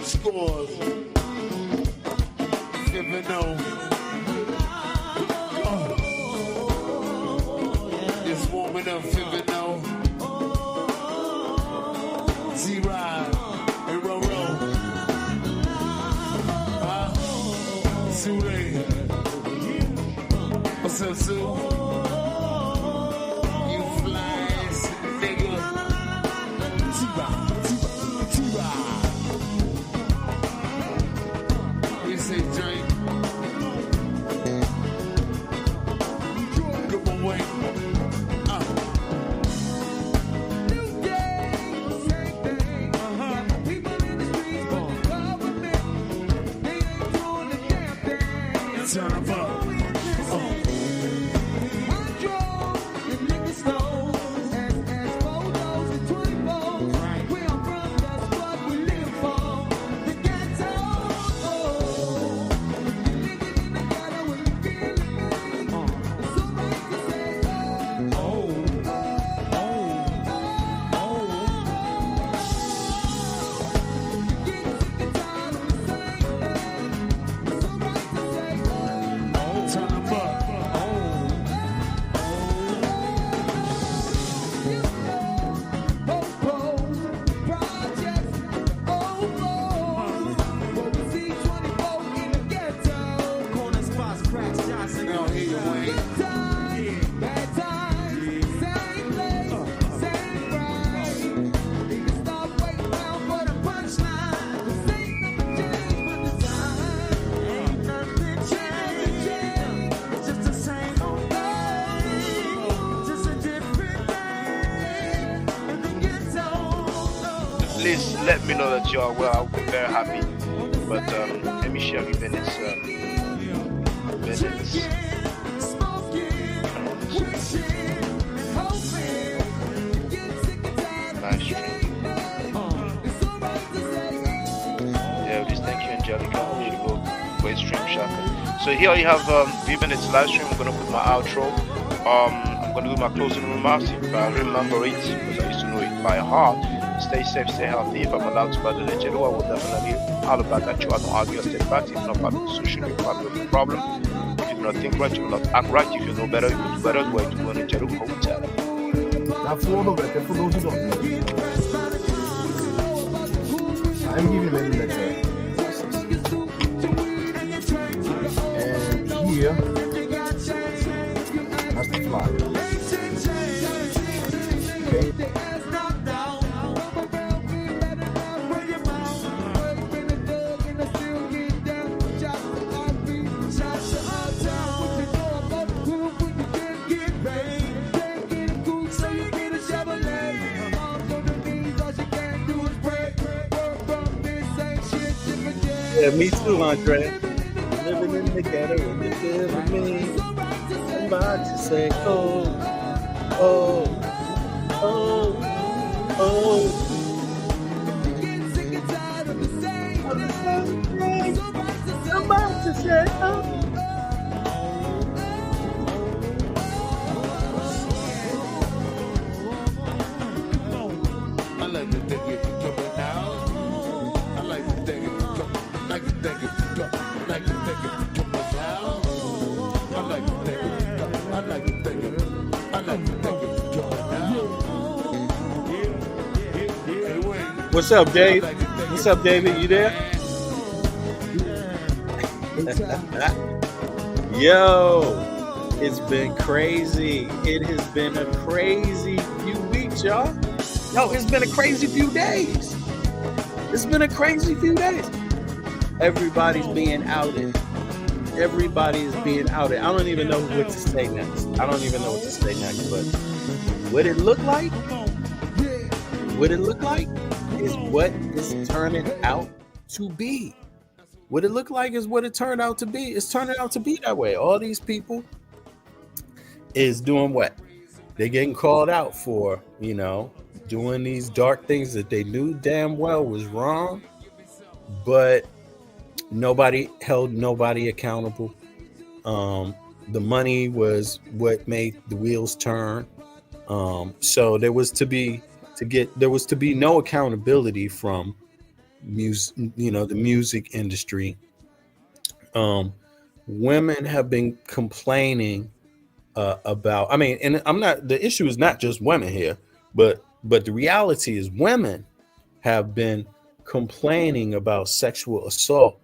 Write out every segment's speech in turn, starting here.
Scores. 7-0. It's warming up 7-0. Z-Ride and Roro. Sue. What's up, Sue? You flying nigga. T-Ride. You say drink. Good one way. Turn up. Please let me know that you are well. I'll be very happy. But let me share with Venice. Nice stream. Yeah, please thank you, Angelica. We should go great stream, Shaka. So here you have Venice live stream. I'm gonna put my outro. I'm gonna do my closing remarks if I remember it, because I used to know it by heart. Stay safe, stay healthy. If I'm allowed to battle the Jello, I will definitely holler back at you. I don't argue, I stay back. If not part of the social, you're part of the problem. If you do not think right, you will not act right. If you know better, you will do better. Where to go in the Jello Hotel. That's all of it. For those who don't know. I'm giving them the and here, that's the flyer. Okay. Yeah, me too, Andre. Living in the ghetto and you feel me. Somebody say, oh, oh, oh, oh. Somebody say, oh. I like to think if you coming out. I like to think if you coming. Like to think if you coming. Like to think if you coming out. I like to think if you coming. I like to think if I like to think if you coming out. What's up, Dave? What's up, David? You there? Yo, it's been crazy. It has been a crazy few weeks, y'all. No, it's been a crazy few days. It's been a crazy few days. Everybody's being outed. Everybody is being outed. I don't even know what to say next. But what it looked like is what it's turning out to be. What it looked like is what it turned out to be. It's turning out to be that way. All these people is doing what? They're getting called out for, doing these dark things that they knew damn well was wrong, but nobody held nobody accountable. The money was what made the wheels turn. So there was to there was to be no accountability from music, the music industry. Women have been complaining about. I mean, and I'm not. The issue is not just women here, but the reality is women have been complaining about sexual assault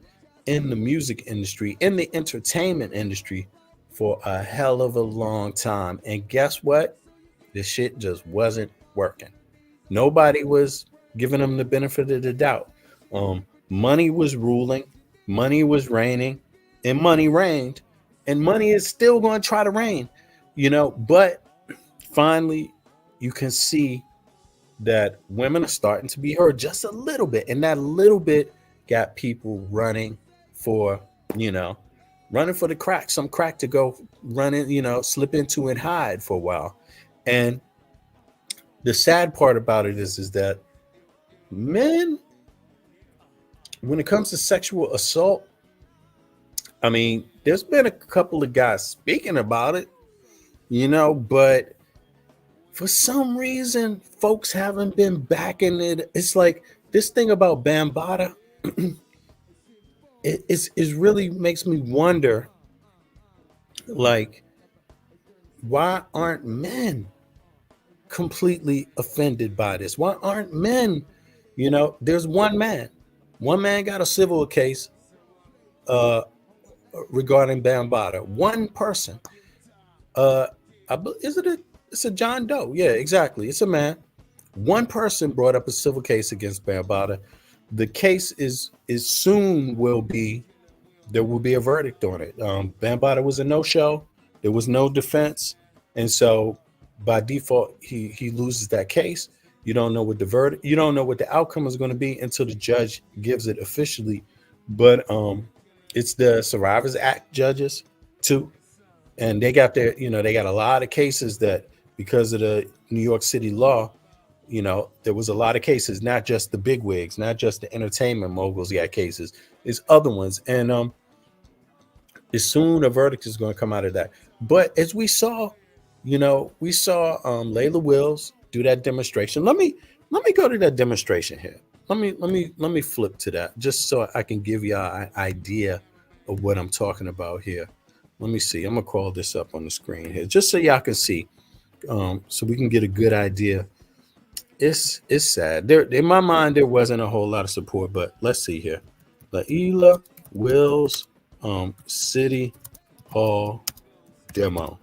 in the music industry, in the entertainment industry, for a hell of a long time. And guess what? This shit just wasn't working. Nobody was giving them the benefit of the doubt. Money was ruling, money was reigning, and money reigned, and money is still going to try to reign, but finally you can see that women are starting to be heard just a little bit, and that little bit got people running for the crack, some crack to go run in, slip into and hide for a while. And the sad part about it is that men, when it comes to sexual assault, I mean, there's been a couple of guys speaking about it, but for some reason, folks haven't been backing it. It's like this thing about Bambaataa, it really makes me wonder, like, why aren't men completely offended by this? Why aren't men, there's one man got a civil case regarding Bambaataa. One person. It's a John Doe. Yeah, exactly. It's a man. One person brought up a civil case against Bambaataa. The case is soon there will be a verdict on it. Bambaataa was a no-show. There was no defense. And so by default, he loses that case. You don't know what the outcome is going to be until the judge gives it officially. But it's the Survivors Act judges too. And they got a lot of cases that, because of the New York City law, there was a lot of cases, not just the bigwigs, not just the entertainment moguls got cases. It's other ones. And as soon a verdict is going to come out of that. But as we saw Layla Wills do that demonstration. Let me go to that demonstration here. Let me flip to that just so I can give you an idea of what I'm talking about here. Let me see. I'm gonna call this up on the screen here just so y'all can see, so we can get a good idea. It's sad. There in my mind there wasn't a whole lot of support, but let's see here. Layla Wills City Hall demo.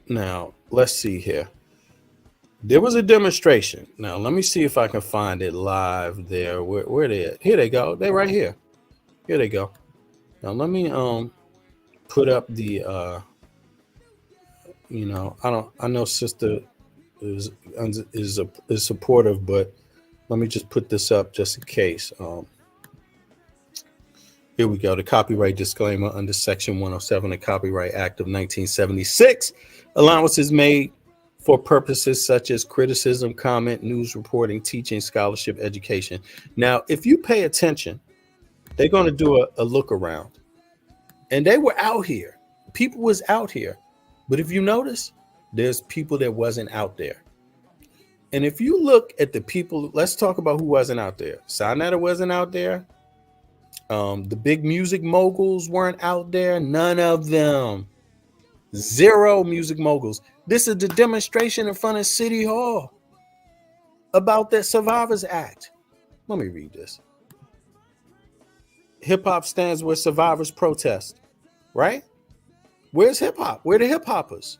Now let's see here. There was a demonstration. Now let me see if I can find it live there. Where they at? Here they go. They're right here. Here they go. Now let me put up the I know sister is supportive, but let me just put this up just in case. Here we go. The copyright disclaimer under Section 107 of the Copyright Act of 1976. Allowances made for purposes such as criticism, comment, news reporting, teaching, scholarship, education. Now, if you pay attention, they're going to do a look around. And they were out here. People was out here. But if you notice, there's people that wasn't out there. And if you look at the people, let's talk about who wasn't out there. Sonetta wasn't out there. The big music moguls weren't out there. None of them. Zero music moguls. This is the demonstration in front of City Hall about the Survivors Act. Let me read this. Hip hop stands where survivors protest, right? Where's hip hop? Where are the hip hoppers?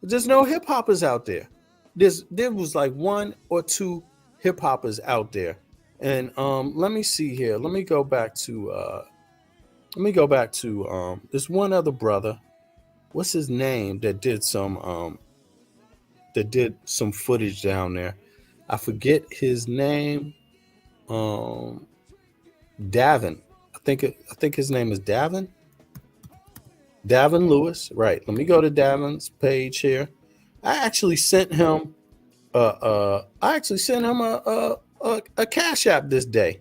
There's no hip hoppers out there. There was like one or two hip hoppers out there. And let me see here. Let me go back to this one other brother. What's his name that did some footage down there? I forget his name. Davin. I think his name is Davin. Davin Lewis. Right. Let me go to Davin's page here. I actually sent him a Cash App this day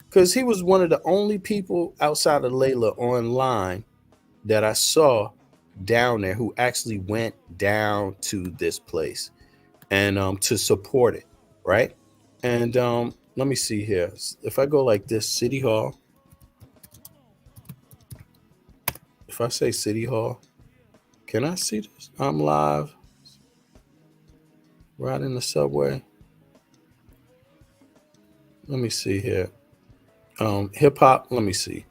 because he was one of the only people outside of Layla online that I saw down there who actually went down to this place and to support it, right? And let me see here. If I go like this, City Hall. If I say City Hall, can I see this? I'm live, riding the subway. Let me see here. Hip hop. Let me see.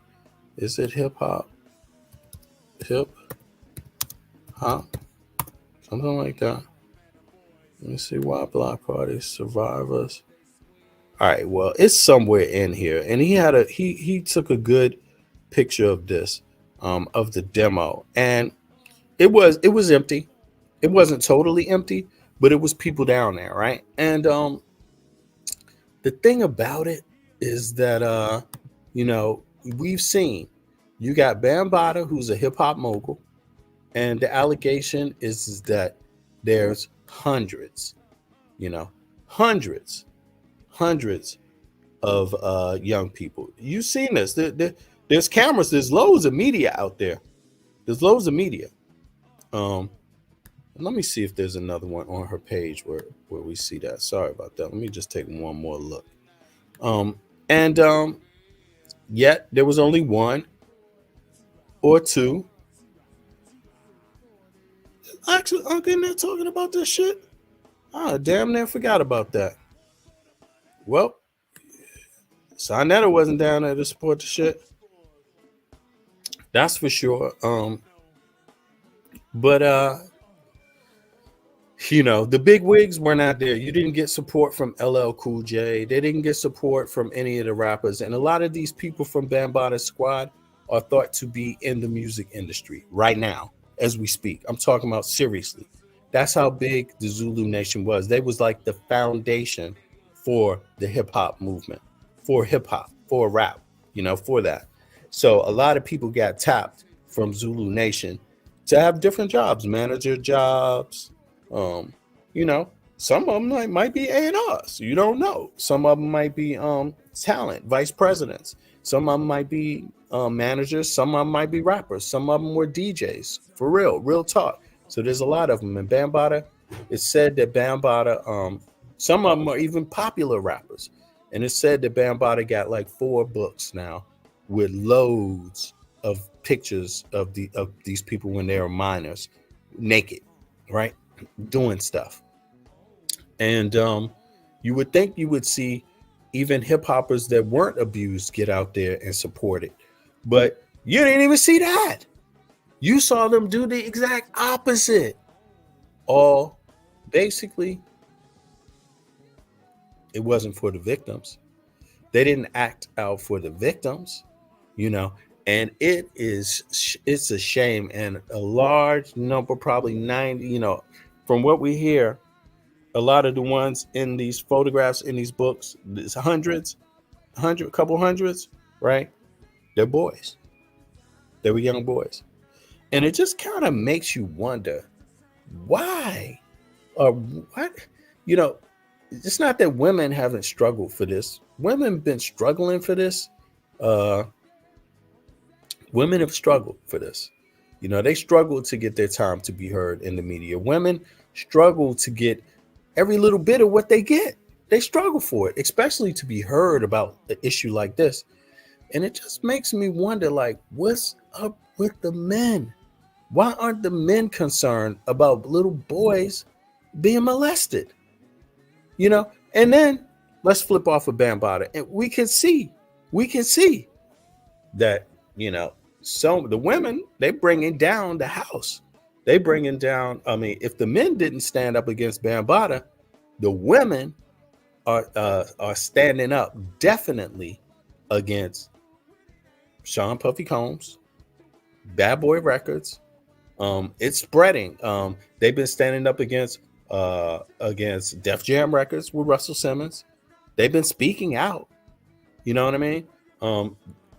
Is it hip hop? Hip hop, something like that. Let me see. Why block parties, survivors. All right. Well, it's somewhere in here, and he took a good picture of this, of the demo, and it was empty. It wasn't totally empty, but it was people down there, right? And the thing about it is that we've seen, you got Bambaataa, who's a hip hop mogul, and the allegation is that there's hundreds of young people. You've seen this. There's cameras. There's loads of media out there. There's loads of media. Let me see if there's another one on her page where we see that. Sorry about that. Let me just take one more look. Yet there was only one or two. Actually, Uncle in there talking about this shit. Damn near forgot about that. Well, Sonetta wasn't down there to support the shit. That's for sure. But the big wigs were not there. You didn't get support from LL Cool J. They didn't get support from any of the rappers. And a lot of these people from Bambaataa's squad are thought to be in the music industry right now as we speak. I'm talking about seriously. That's how big the Zulu Nation was. They was like the foundation for the hip hop movement, for hip hop, for rap, for that. So a lot of people got tapped from Zulu Nation to have different jobs, manager jobs. Some of them might be A&Rs. You don't know. Some of them might be talent, vice presidents. Some of them might be managers. Some of them might be rappers. Some of them were DJs. For real talk. So there's a lot of them. And Bambaataa, it's said that Bambaataa, some of them are even popular rappers. And it's said that Bambaataa got like 4 books now with loads of pictures of these people when they were minors, naked, right? Doing stuff. And you would think you would see even hip hoppers that weren't abused get out there and support it. But you didn't even see that. You saw them do the exact opposite. All basically, it wasn't for the victims. They didn't act out for the victims, and it's a shame. And a large number, probably 90, from what we hear, a lot of the ones in these photographs, in these books, there's couple hundreds, right? They're boys. They were young boys. And it just kind of makes you wonder why or what, it's not that women haven't struggled for this. Women have been struggling for this. Women have struggled for this. They struggle to get their time to be heard in the media. Women struggle to get every little bit of what they get. They struggle for it, especially to be heard about an issue like this. And it just makes me wonder, like, what's up with the men? Why aren't the men concerned about little boys being molested? And then let's flip off of Bambaataa, and we can see that, some of the women, they bringing down the house. They bringing down, if the men didn't stand up against Bambaataa, the women are standing up definitely against Sean Puffy Combs, Bad Boy Records. It's spreading. They've been standing up against Def Jam Records with Russell Simmons. They've been speaking out. You know what I mean?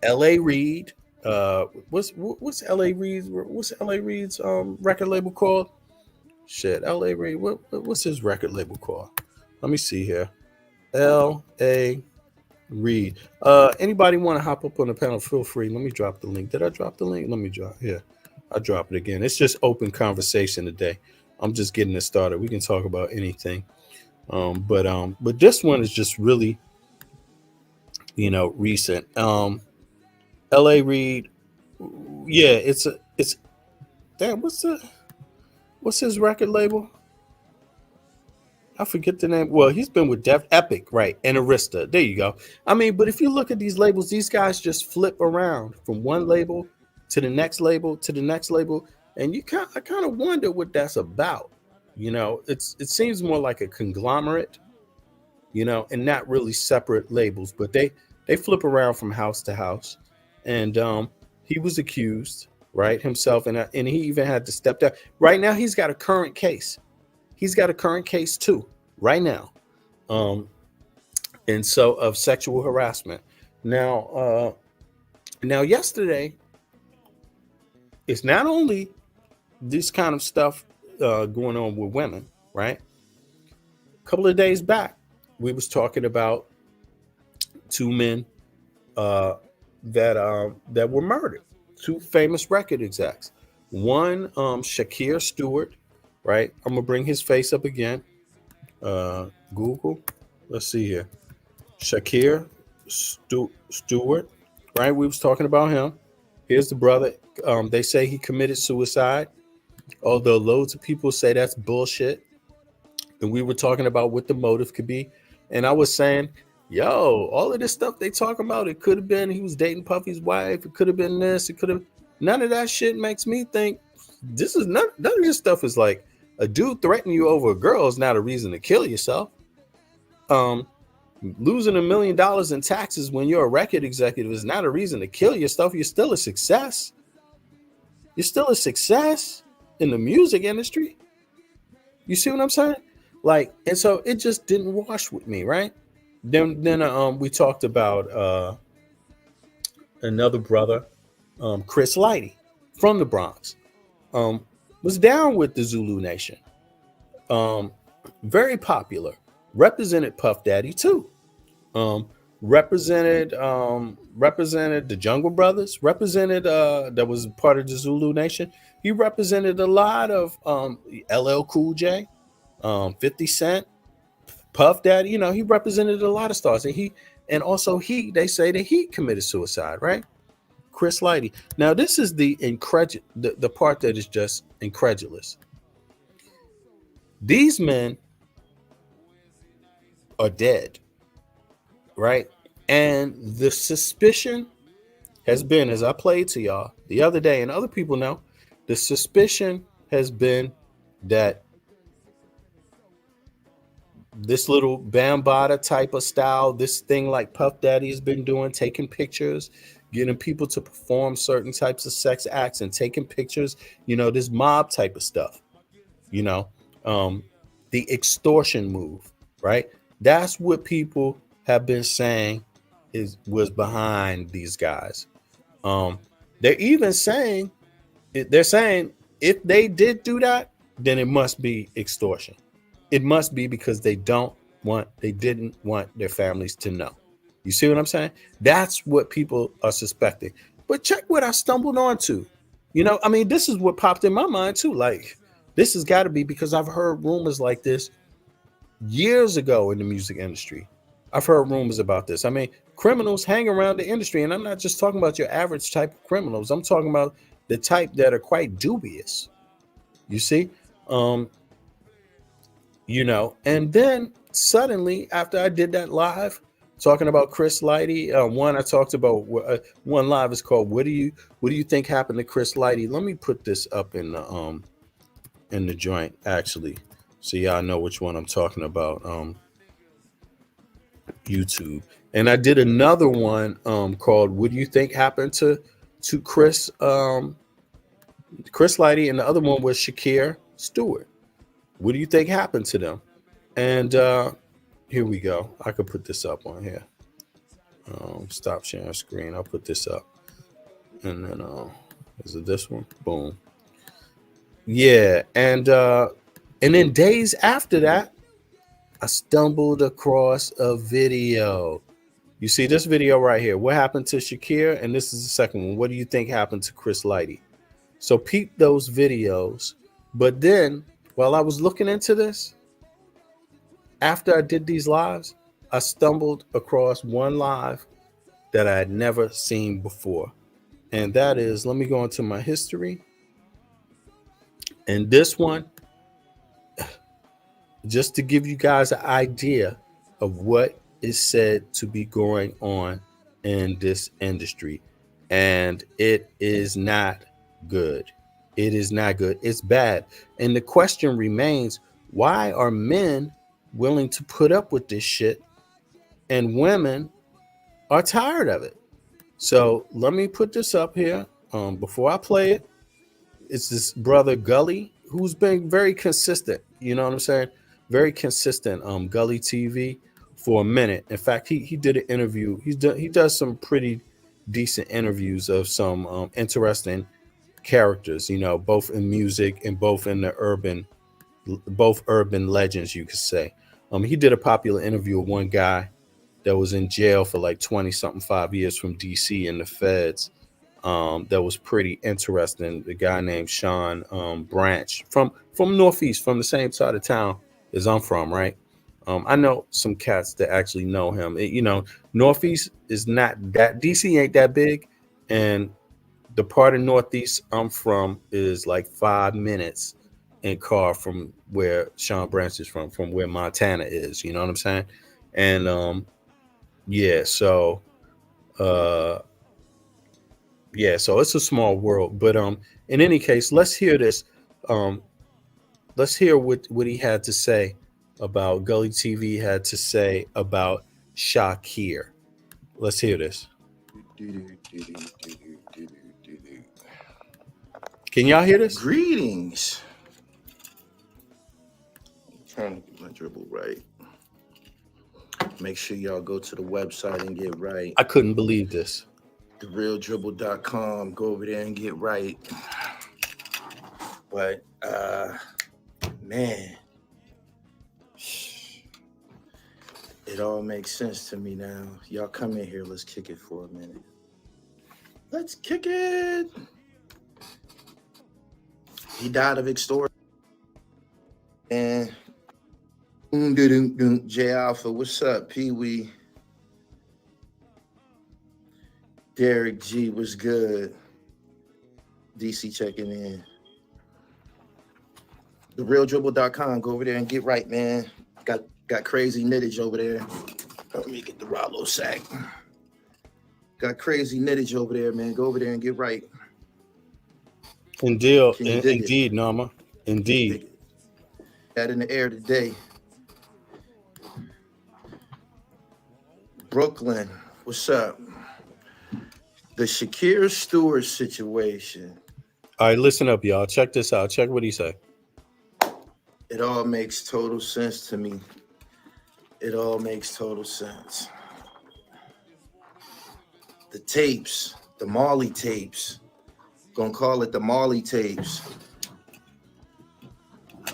L.A. Reid. What's L.A. Reid's record label called? Shit, L.A. Reid. What's his record label called? Let me see here. L.A. Reid. Anybody want to hop up on the panel? Feel free. Let me drop the link. Did I drop the link? Let me drop here. I'll drop it again. It's just open conversation today. I'm just getting it started. We can talk about anything. But this one is just really, recent. L.A. Reid, yeah, it's damn. What's his record label? I forget the name. Well, he's been with Def Epic, right? And Arista. There you go. I mean, but if you look at these labels, these guys just flip around from one label to the next label to the next label, and I kind of wonder what that's about. It seems more like a conglomerate, and not really separate labels, but they flip around from house to house, and he was accused, right, himself, and he even had to step down. Right now, he's got a current case. He's got a current case too, right now, and so of sexual harassment. Now, yesterday, it's not only this kind of stuff going on with women, right? A couple of days back, we was talking about two men that were murdered, two famous record execs. One, Shakir Stewart, right? I'm gonna bring his face up again. Google. Let's see here. Shakir Stewart, right? We was talking about him. Here's the brother. They say he committed suicide, although loads of people say that's bullshit. And we were talking about what the motive could be. And I was saying, yo, all of this stuff they talking about, it could have been he was dating Puffy's wife. It could have been this. It could have. None of that shit makes me think this is none of this stuff is like a dude threatening you over a girl is not a reason to kill yourself. Losing $1 million in taxes when you're a record executive is not a reason to kill yourself. You're still a success. You're still a success in the music industry. You see what I'm saying? Like, and so it just didn't wash with me, right? Then we talked about another brother, Chris Lighty from the Bronx, was down with the Zulu Nation. Very popular. Represented Puff Daddy too. Represented the Jungle Brothers. Represented that was part of the Zulu Nation. He represented a lot of LL Cool J, 50 Cent, Puff Daddy. He represented a lot of stars, and also they say that he committed suicide, right? Chris Lighty. Now this is the part that is just incredulous. These men are dead, right? And the suspicion has been, as I played to y'all the other day, and other people know, the suspicion has been that this little Bambaataa type of style, this thing like Puff Daddy has been doing, taking pictures, getting people to perform certain types of sex acts and taking pictures, this mob type of stuff, the extortion move, right? That's what people have been saying was behind these guys. They're even saying, if they did do that, then it must be extortion. It must be because they didn't want their families to know. You see what I'm saying? That's what people are suspecting. But check what I stumbled onto. This is what popped in my mind too. Like, this has got to be because I've heard rumors like this years ago in the music industry. I've heard rumors about this. Criminals hang around the industry, and I'm not just talking about your average type of criminals. I'm talking about the type that are quite dubious. You see? And then suddenly, after I did that live, talking about Chris Lighty, one I talked about, one live is called "What do you think happened to Chris Lighty?" Let me put this up in the joint actually, so y'all know which one I'm talking about. YouTube, and I did another one called "What do you think happened to Chris Lighty?" and the other one was Shakir Stewart. What do you think happened to them? And here we go. I could put this up on here. Stop sharing screen. I'll put this up. And then is it this one? Boom. Yeah. And then days after that, I stumbled across a video. You see this video right here. What happened to Shakir? And this is the second one. What do you think happened to Chris Lighty? So peep those videos. But then while I was looking into this, after I did these lives, I stumbled across one live that I had never seen before. And that is, let me go into my history. And this one, just to give you guys an idea of what is said to be going on in this industry. And it is not good. It is not good. It's bad. And the question remains, why are men willing to put up with this shit and women are tired of it? So let me put this up here before I play it. It's this brother Gully who's been very consistent. You know what I'm saying? Very consistent. Gully TV for a minute. In fact, he did an interview. He does some pretty decent interviews of some interesting characters. You know, both in music and both in the both urban legends, you could say. He did a popular interview with one guy that was in jail for like 5 years from DC in the feds. That was pretty interesting. The guy named Sean Branch from Northeast, from the same side of town as I'm from, right? I know some cats that actually know him. You know, Northeast is not that, DC ain't that big, and the part of Northeast I'm from is like 5 minutes in car from where Sean Branch is from where Montana is. You know what I'm saying? And yeah, so so it's a small world. But in any case, let's hear this. Let's hear what he had to say about Gully TV had to say about Shakir. Let's hear this. Can y'all hear this? Greetings. I'm trying to get my dribble right. Make sure y'all go to the website and get right. I couldn't believe this. TheRealDribble.com. Go over there and get right. But man, it all makes sense to me now. Y'all come in here, let's kick it for a minute. Let's kick it. He died of extortion. And J Alpha, what's up? Pee Wee. Derek G, what's good? DC checking in. TheRealDribble.com. Go over there and get right, man. Got crazy knittage over there. Let me get the Rollo sack. Got crazy knittage over there, man. Go over there and get right. Indeed, Norma. Indeed. That in the air today. Brooklyn, what's up? The Shakir Stewart situation. All right, listen up, y'all. Check this out. Check what he said. It all makes total sense to me. It all makes total sense. The tapes, the Marley tapes. Gonna call it the Marley tapes.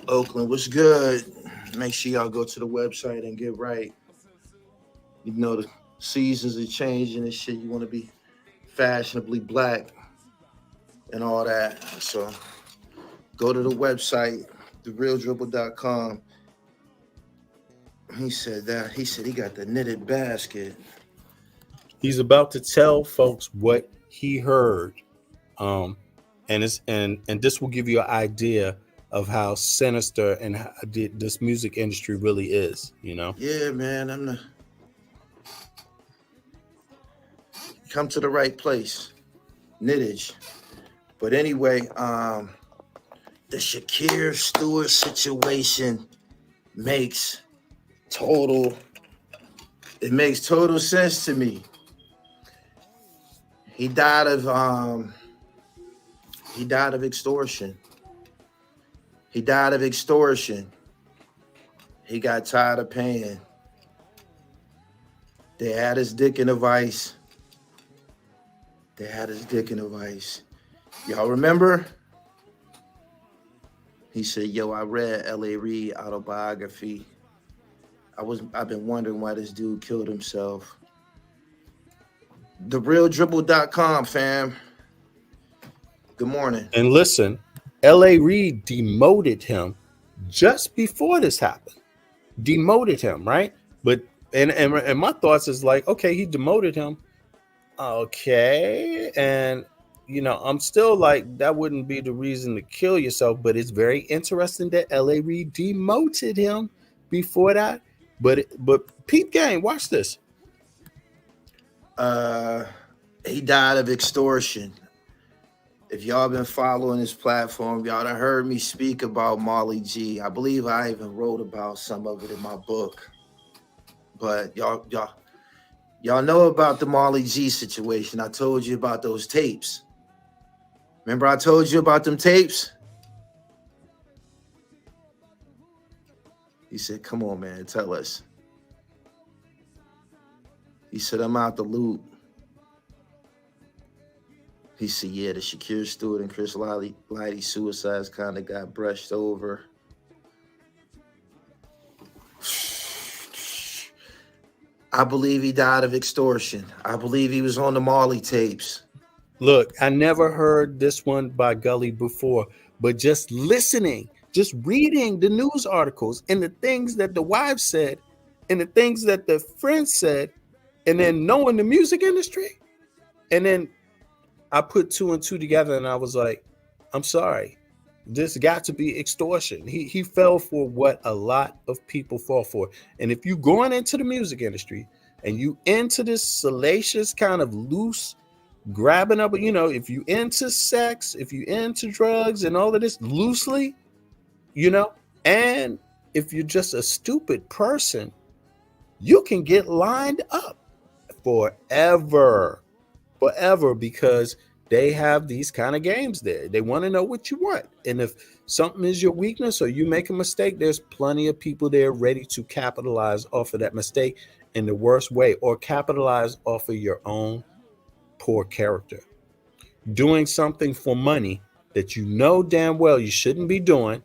Oakland, what's good? Make sure y'all go to the website and get right. You know the seasons are changing and shit. You want to be fashionably black and all that. So go to the website, TheRealDribble.com. He said he got the knitted basket. He's about to tell folks what he heard. And this will give you an idea of how sinister and how this music industry really is, you know? Yeah, man, come to the right place. Knittage. But anyway, the Shakir Stewart situation makes total sense to me. He died of extortion. He got tired of paying. They had his dick in a vice. Y'all remember? He said, yo, I read L.A. Reid autobiography. I've been wondering why this dude killed himself. TheRealDribble.com, fam. Good morning. And listen, L.A. Reid demoted him just before this happened. Demoted him, right? But and my thoughts is like, okay, he demoted him. Okay. And I'm still like, that wouldn't be the reason to kill yourself, but it's very interesting that L.A. Reid demoted him before that. But Peep Gang, watch this. He died of extortion. If y'all been following this platform, y'all done heard me speak about Molly G. I believe I even wrote about some of it in my book. But y'all know about the Molly G situation. I told you about those tapes. Remember I told you about them tapes? He said, come on, man, tell us. He said, I'm out the loop. He said, yeah, the Shakir Stewart and Chris Lighty suicides kind of got brushed over. I believe he died of extortion. I believe he was on the Molly tapes. Look, I never heard this one by Gully before, but just listening, just reading the news articles and the things that the wives said and the things that the friends said, and then knowing the music industry, and then I put 2 and 2 together and I was like, I'm sorry, this got to be extortion. He fell for what a lot of people fall for. And if you going into the music industry and you into this salacious kind of loose grabbing up, if you into sex, if you into drugs and all of this loosely, and if you're just a stupid person, you can get lined up forever, because they have these kind of games there. They want to know what you want. And if something is your weakness or you make a mistake, there's plenty of people there ready to capitalize off of that mistake in the worst way, or capitalize off of your own poor character. Doing something for money that you know damn well you shouldn't be doing,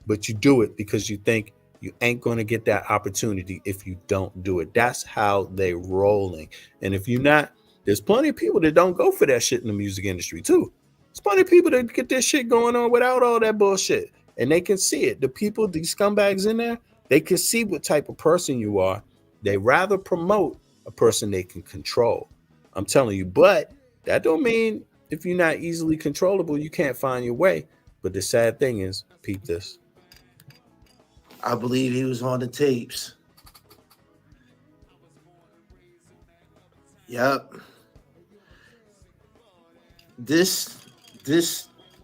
but you do it because you think you ain't going to get that opportunity if you don't do it. That's how they rolling. And if you're not, there's plenty of people that don't go for that shit in the music industry too. There's plenty of people that get this shit going on without all that bullshit. And they can see it. The people, these scumbags in there, they can see what type of person you are. They rather promote a person they can control. I'm telling you, but that don't mean if you're not easily controllable, you can't find your way. But the sad thing is, peep this. I believe he was on the tapes. Yep. This,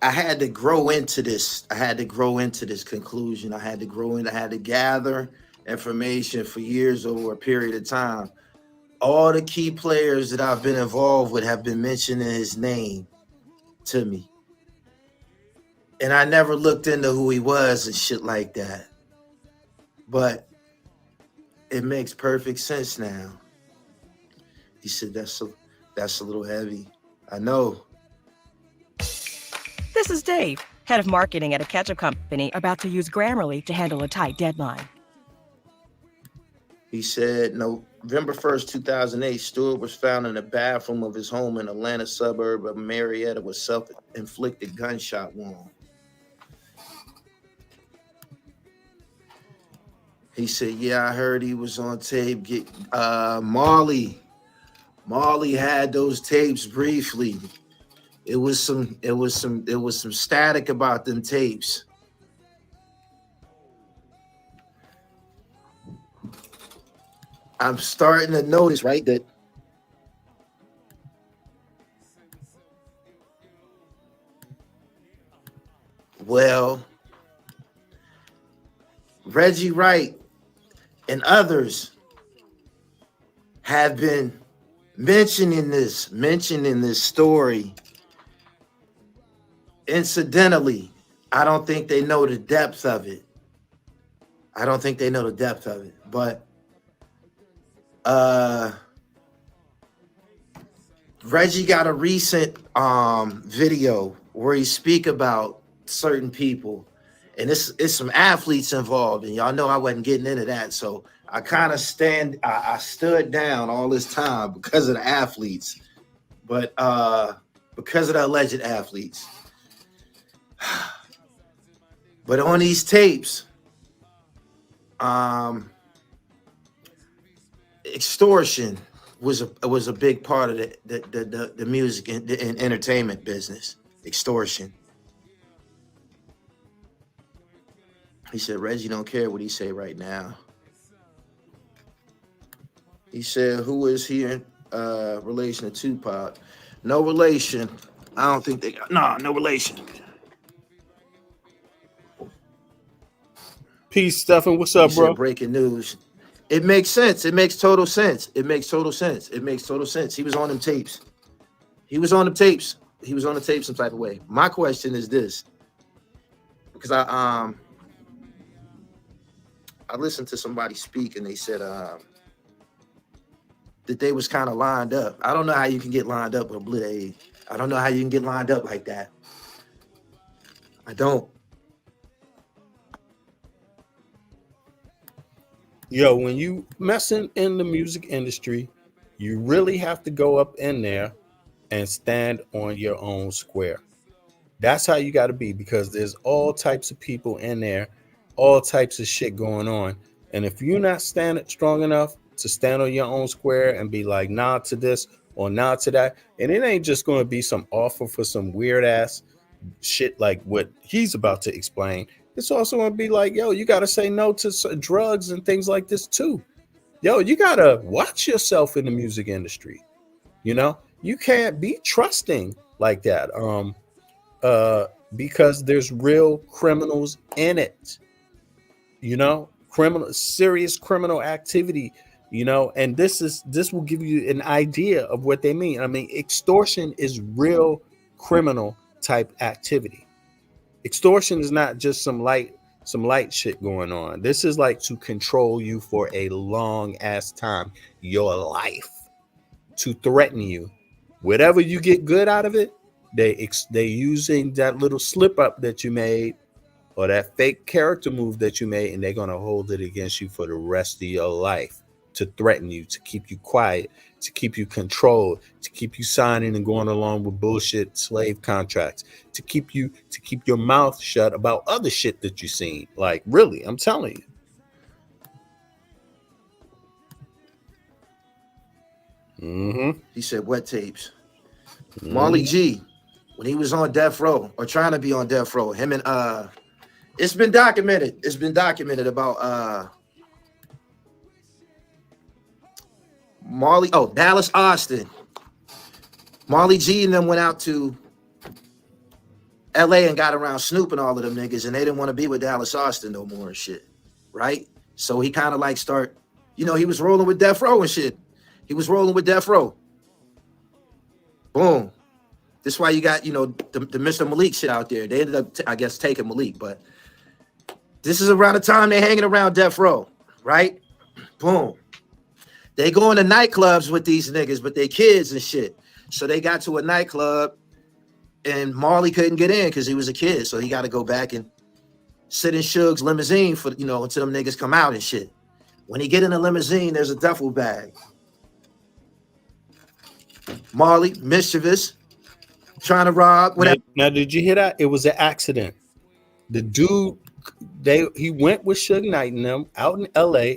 I had to grow into this. I had to grow into this conclusion. I had to gather information for years over a period of time. All the key players that I've been involved with have been mentioning his name to me. And I never looked into who he was and shit like that. But it makes perfect sense now. He said, that's a little heavy. I know. This is Dave, head of marketing at a ketchup company about to use Grammarly to handle a tight deadline. He said, November 1st, 2008, Stewart was found in the bathroom of his home in Atlanta suburb of Marietta with self-inflicted gunshot wound. He said, yeah, I heard he was on tape. Marley had those tapes briefly. It was some static about them tapes. I'm starting to notice, right, that Reggie Wright and others have been mentioning this story. Incidentally, I don't think they know the depth of it. But Reggie got a recent video where he speak about certain people, and it's some athletes involved, and y'all know I wasn't getting into that, so I kind of I stood down all this time because of the athletes, but because of the alleged athletes. But on these tapes, extortion was a big part of the music and entertainment business. Extortion. He said Reggie don't care what he say right now. He said, who is he in relation to Tupac? No relation. I don't think they got no relation. Peace, Stephen. What's up, He bro? said, breaking news. It makes sense. It makes total sense. It makes total sense. It makes total sense. He was on them tapes. He was on the tapes. He was on the tape some type of way. My question is this, because I listened to somebody speak and they said that they was kind of lined up. I don't know how you can get lined up with a Blitz. I don't know how you can get lined up like that. I don't. Yo, when you messing in the music industry, you really have to go up in there and stand on your own square. That's how you got to be, because there's all types of people in there, all types of shit going on. And if you're not standing strong enough to stand on your own square and be like, nah to this or nah to that, and it ain't just going to be some offer for some weird ass shit like what he's about to explain. It's also going to be like, yo, you got to say no to drugs and things like this too. Yo, you got to watch yourself in the music industry. You know, you can't be trusting like that. Because there's real criminals in it. You know, serious criminal activity, you know, and this will give you an idea of what they mean. I mean, extortion is real criminal type activity. Extortion is not just some light shit going on. This is like to control you for a long ass time, your life, to threaten you. Whatever you get good out of it, they using that little slip up that you made or that fake character move that you made, and they're going to hold it against you for the rest of your life, to threaten you, to keep you quiet, to keep you controlled, to keep you signing and going along with bullshit slave contracts, to keep your mouth shut about other shit that you've seen. Like, really, I'm telling you. He said wet tapes. Marley G, when he was on death row or trying to be on death row, him and it's been documented. It's been documented about Dallas Austin. Marley G and them went out to LA and got around Snoop and all of them niggas, and they didn't want to be with Dallas Austin no more and shit. Right? So he kind of like he was rolling with Death Row and shit. He was rolling with Death Row. Boom. This is why you got, the Mr. Malik shit out there. They ended up, I guess, taking Malik, but this is around the time they're hanging around Death Row, right? Boom. They go into nightclubs with these niggas, but they kids and shit. So they got to a nightclub, and Marley couldn't get in because he was a kid. So he got to go back and sit in Suge's limousine for, until them niggas come out and shit. When he get in the limousine, there's a duffel bag. Marley, mischievous, trying to rob. Whatever. Now, did you hear that? It was an accident. The dude, he went with Suge Knight and them out in LA.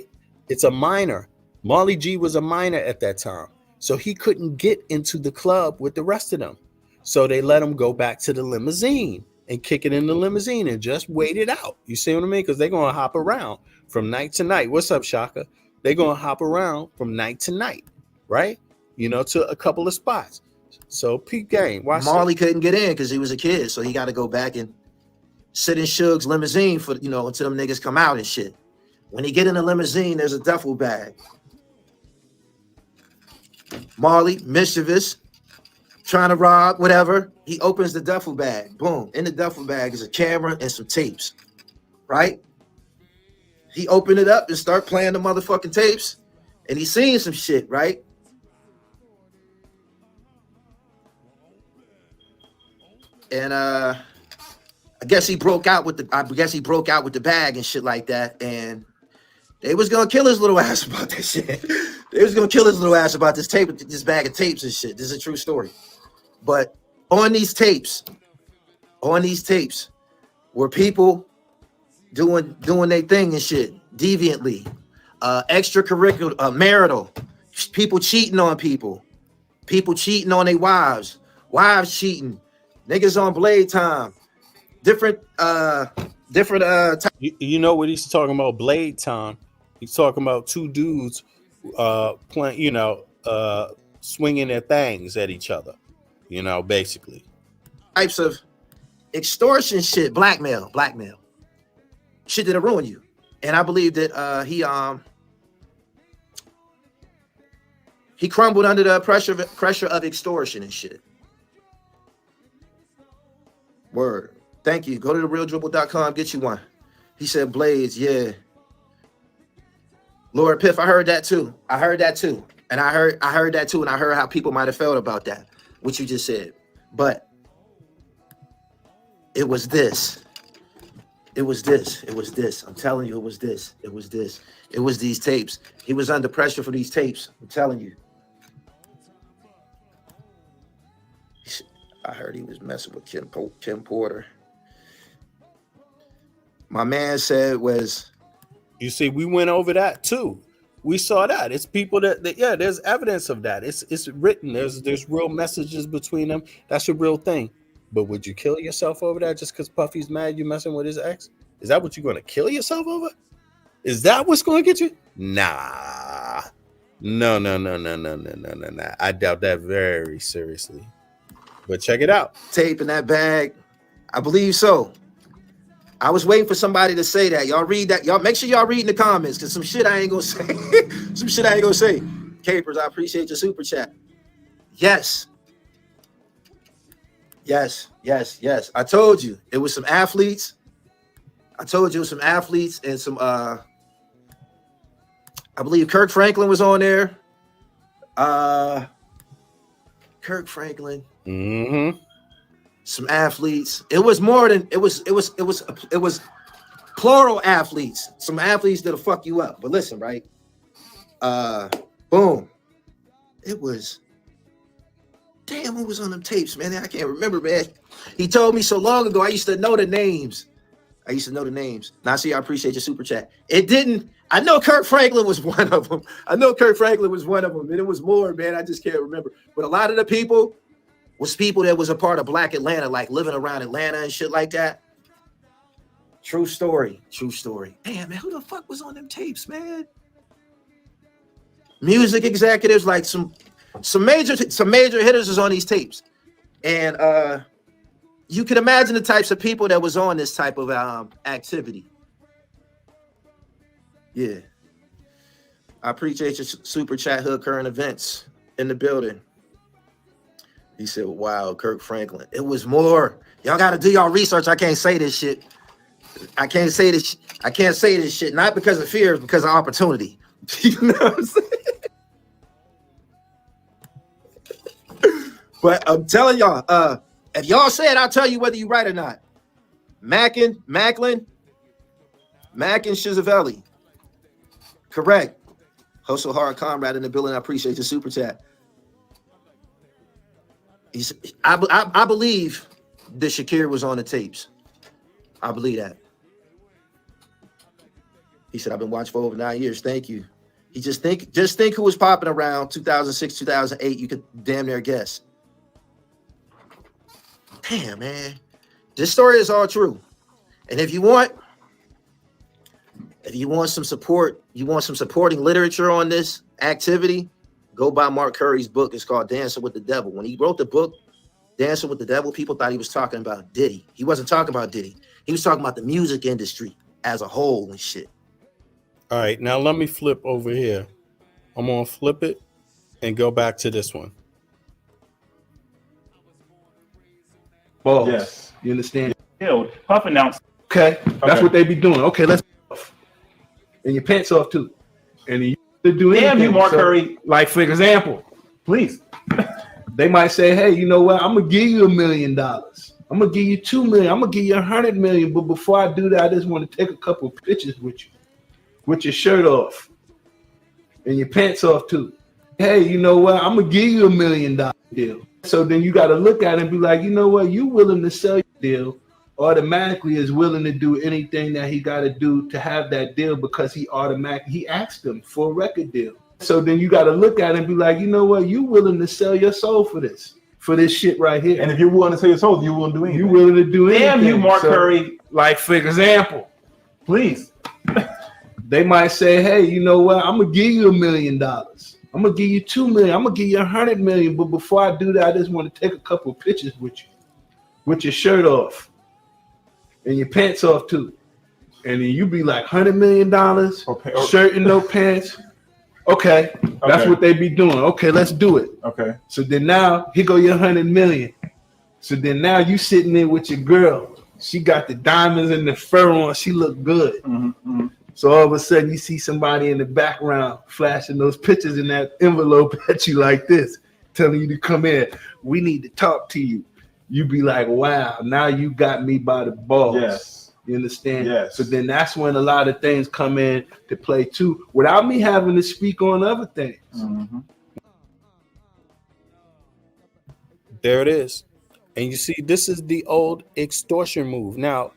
It's a minor. Marley G was a minor at that time. So he couldn't get into the club with the rest of them. So they let him go back to the limousine and kick it in the limousine and just wait it out. You see what I mean? Because they're going to hop around from night to night. What's up, Shaka? They're going to hop around from night to night, right? To a couple of spots. So peak game. Marley couldn't get in because he was a kid. So he got to go back and sit in Suge's limousine for, until them niggas come out and shit. When he get in the limousine, there's a duffel bag. Marley, mischievous, trying to rob, whatever. He opens the duffel bag. Boom. In the duffel bag is a camera and some tapes. Right? He opened it up and start playing the motherfucking tapes. And he's seeing some shit, right? And I guess he broke out with the bag and shit like that. And they was gonna kill his little ass about that shit. They was gonna kill his little ass about this bag of tapes and shit. This is a true story. But on these tapes were people doing their thing and shit deviantly, extracurricular, marital, people cheating on people cheating on their wives cheating, niggas on Blade Time, different You know what he's talking about? Blade Time. He's talking about two dudes playing, swinging their things at each other, basically. types of extortion shit, blackmail shit that'll ruin you. And I believe that he crumbled under the pressure of extortion and shit. Word. Thank you. Go to therealdribble.com, get you one. He said Blades, yeah. Lord Piff, I heard that too. And I heard that too. And I heard how people might have felt about that, what you just said. But it was this. I'm telling you, it was this. It was these tapes. He was under pressure for these tapes. I'm telling you. I heard he was messing with Kim Porter. My man said was... You see, we went over that too. We saw that. It's people that there's evidence of that. It's written. There's real messages between them. That's a real thing. But would you kill yourself over that just because Puffy's mad you messing with his ex? Is that what you're going to kill yourself over? Is that what's going to get you? Nah. No. I doubt that very seriously. But check it out. Tape in that bag. I believe so. I was waiting for somebody to say that. Y'all read that. Y'all make sure y'all read in the comments because some shit I ain't gonna say. Capers, I appreciate your super chat. Yes. I told you it was some athletes. And some I believe Kirk Franklin was on there. Kirk Franklin. Mm-hmm. Some athletes. It was more than it was plural athletes. Some athletes that'll fuck you up. But listen, right? Boom. It was damn, who was on them tapes, man? I can't remember, man. He told me so long ago. I used to know the names. Now, see, I appreciate your super chat. It didn't. I know Kirk Franklin was one of them. And it was more, man. I just can't remember. But a lot of the people was people that was a part of Black Atlanta, like living around Atlanta and shit like that. True story. Damn, man, who the fuck was on them tapes, man? Music executives, like some major hitters is on these tapes. And you can imagine the types of people that was on this type of activity. Yeah. I appreciate your super chat, Hood. Current events in the building. He said, wow, Kirk Franklin. It was more. Y'all got to do y'all research. I can't say this shit. Not because of fear, because of opportunity. You know what I'm saying? But I'm telling y'all, if y'all say it, I'll tell you whether you're right or not. Mackin, Shizavelli. Correct. Hustle Hard Comrade in the building. I appreciate your super chat. I believe that Shakir was on the tapes. I believe that. He said, I've been watching for over 9 years. Thank you. He just think who was popping around 2006, 2008. You could damn near guess. Damn, man. This story is all true. And if you want some support, you want some supporting literature on this activity, go buy Mark Curry's book. It's called Dancing with the Devil. When he wrote the book, Dancing with the Devil, people thought he was talking about Diddy. He wasn't talking about Diddy. He was talking about the music industry as a whole and shit. All right, now let me flip over here. I'm going to flip it and go back to this one. Balls. Yes. You understand? Killed. Puff announced. Okay. That's what they be doing. Okay, let's off. And your pants off too. And you do anything. Damn you, Mark Curry. Like, for example, Please. they might say, hey, you know what? I'm gonna give you $1 million. I'm gonna give you $2 million. I'm gonna give you $100 million. But before I do that, I just want to take a couple of pictures with you, with your shirt off and your pants off too. Hey, you know what? I'm gonna give you $1 million deal. So then you got to look at it and be like, you know what? You willing to sell your deal automatically is willing to do anything that he got to do to have that deal because he asked them for a record deal. So then you got to look at it and be like, you know what? You willing to sell your soul for this shit right here. And if you're willing to sell your soul, you willing to do anything. You willing to do anything. Damn you, Mark Curry. Like, for example, Please. they might say, hey, you know what? I'm going to give you $1 million. I'm going to give you $2 million. I'm going to give you $100 million. But before I do that, I just want to take a couple of pictures with you, with your shirt off and your pants off too. And then you be like, $100 million, shirt and no pants. Okay, that's what they be doing. Okay, let's do it. Okay. So then now, here go your $100 million. So then now you sitting there with your girl. She got the diamonds and the fur on. She look good. Mm-hmm. So all of a sudden you see somebody in the background flashing those pictures in that envelope at you like this, telling you to come in. We need to talk to you. You be like, wow, now you got me by the balls. Yes. You understand? Yes. So then that's when a lot of things come in to play too, without me having to speak on other things. Mm-hmm. There it is. And you see, this is the old extortion move. Now,